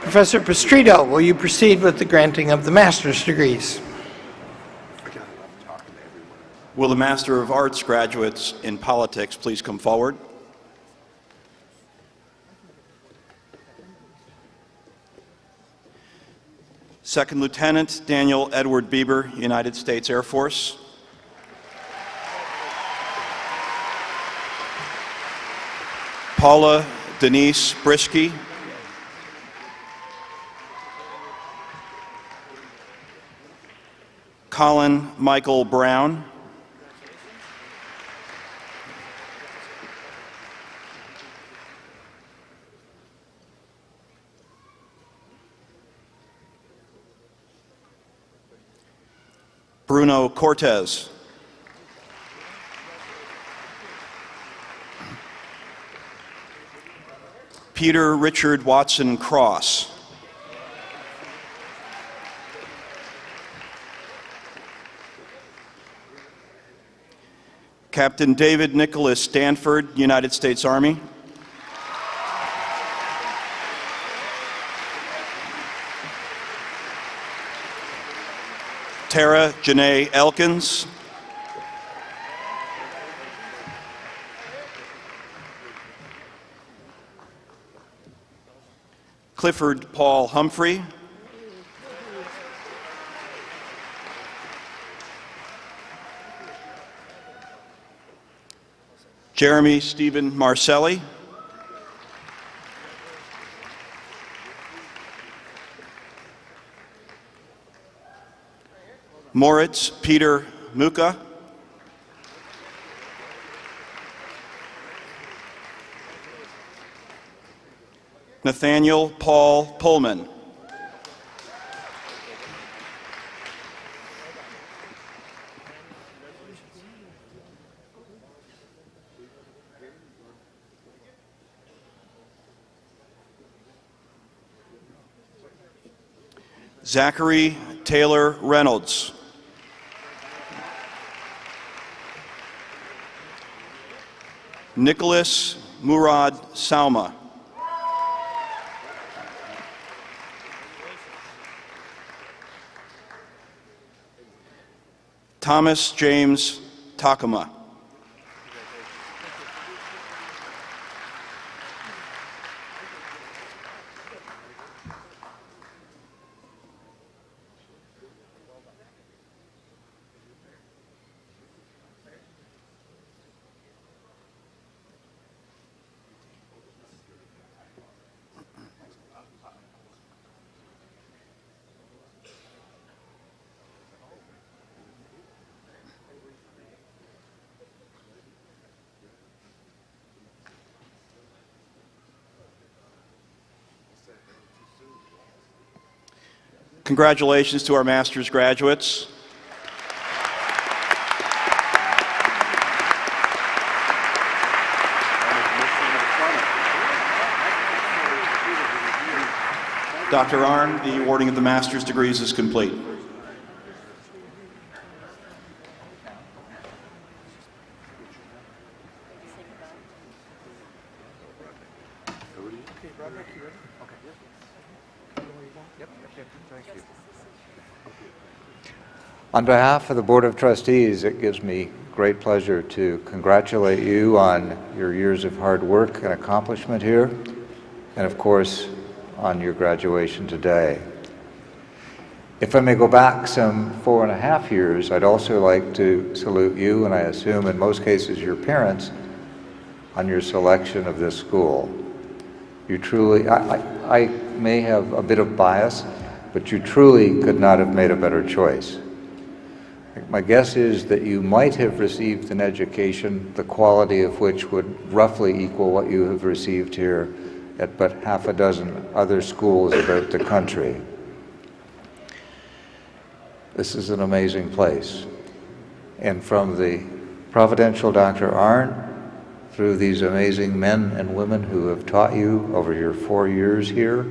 Professor Pastrito, will you proceed with the granting of the master's degrees? Will the Master of Arts graduates in politics please come forward? Second Lieutenant Daniel Edward Bieber, United States Air Force. Paula Denise Brisky. Colin Michael Brown. Bruno Cortez. Peter Richard Watson Cross. Captain David Nicholas Stanford, United States Army. Tara Janae Elkins. Clifford Paul Humphrey. Jeremy Stephen Marcelli. Moritz Peter Muka. Nathaniel Paul Pullman. Zachary Taylor Reynolds. Nicholas Murad Sauma. Thomas James Takama. Congratulations to our master's graduates. Dr. Arnn, the awarding of the master's degrees is complete. On behalf of the Board of Trustees, it gives me great pleasure to congratulate you on your years of hard work and accomplishment here, and of course, on your graduation today. If I may go back some 4.5 years, I'd also like to salute you, and I assume in most cases your parents, on your selection of this school. You truly, I may have a bit of bias, but you truly could not have made a better choice. My guess is that you might have received an education, the quality of which would roughly equal what you have received here at but half a dozen other schools about the country. This is an amazing place. And from the providential Dr. Arnn, through these amazing men and women who have taught you over your 4 years here,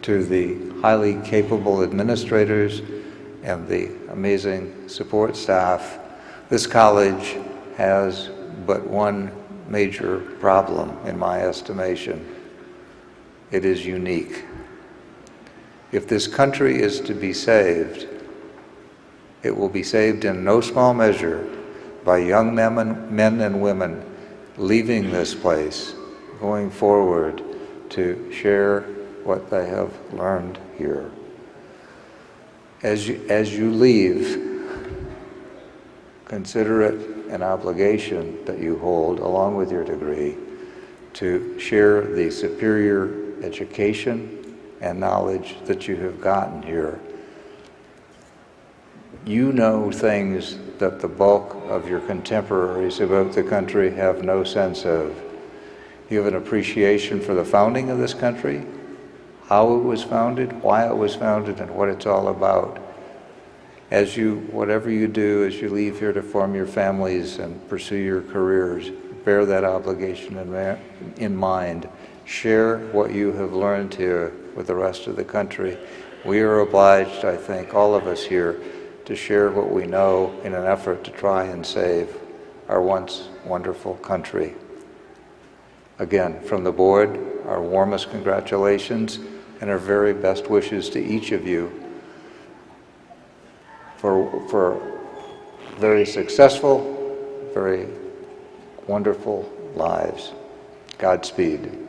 to the highly capable administrators and the amazing support staff, this college has but one major problem in my estimation. It is unique. If this country is to be saved, it will be saved in no small measure by young men and women leaving this place, going forward to share what they have learned here. As you leave, consider it an obligation that you hold, along with your degree, to share the superior education and knowledge that you have gotten here. You know things that the bulk of your contemporaries about the country have no sense of. You have an appreciation for the founding of this country, how it was founded, why it was founded, and what it's all about. Whatever you do as you leave here to form your families and pursue your careers, bear that obligation in mind. Share what you have learned here with the rest of the country. We are obliged, I think, all of us here, to share what we know in an effort to try and save our once wonderful country. Again, from the board, our warmest congratulations and our very best wishes to each of you for very successful, very wonderful lives. Godspeed.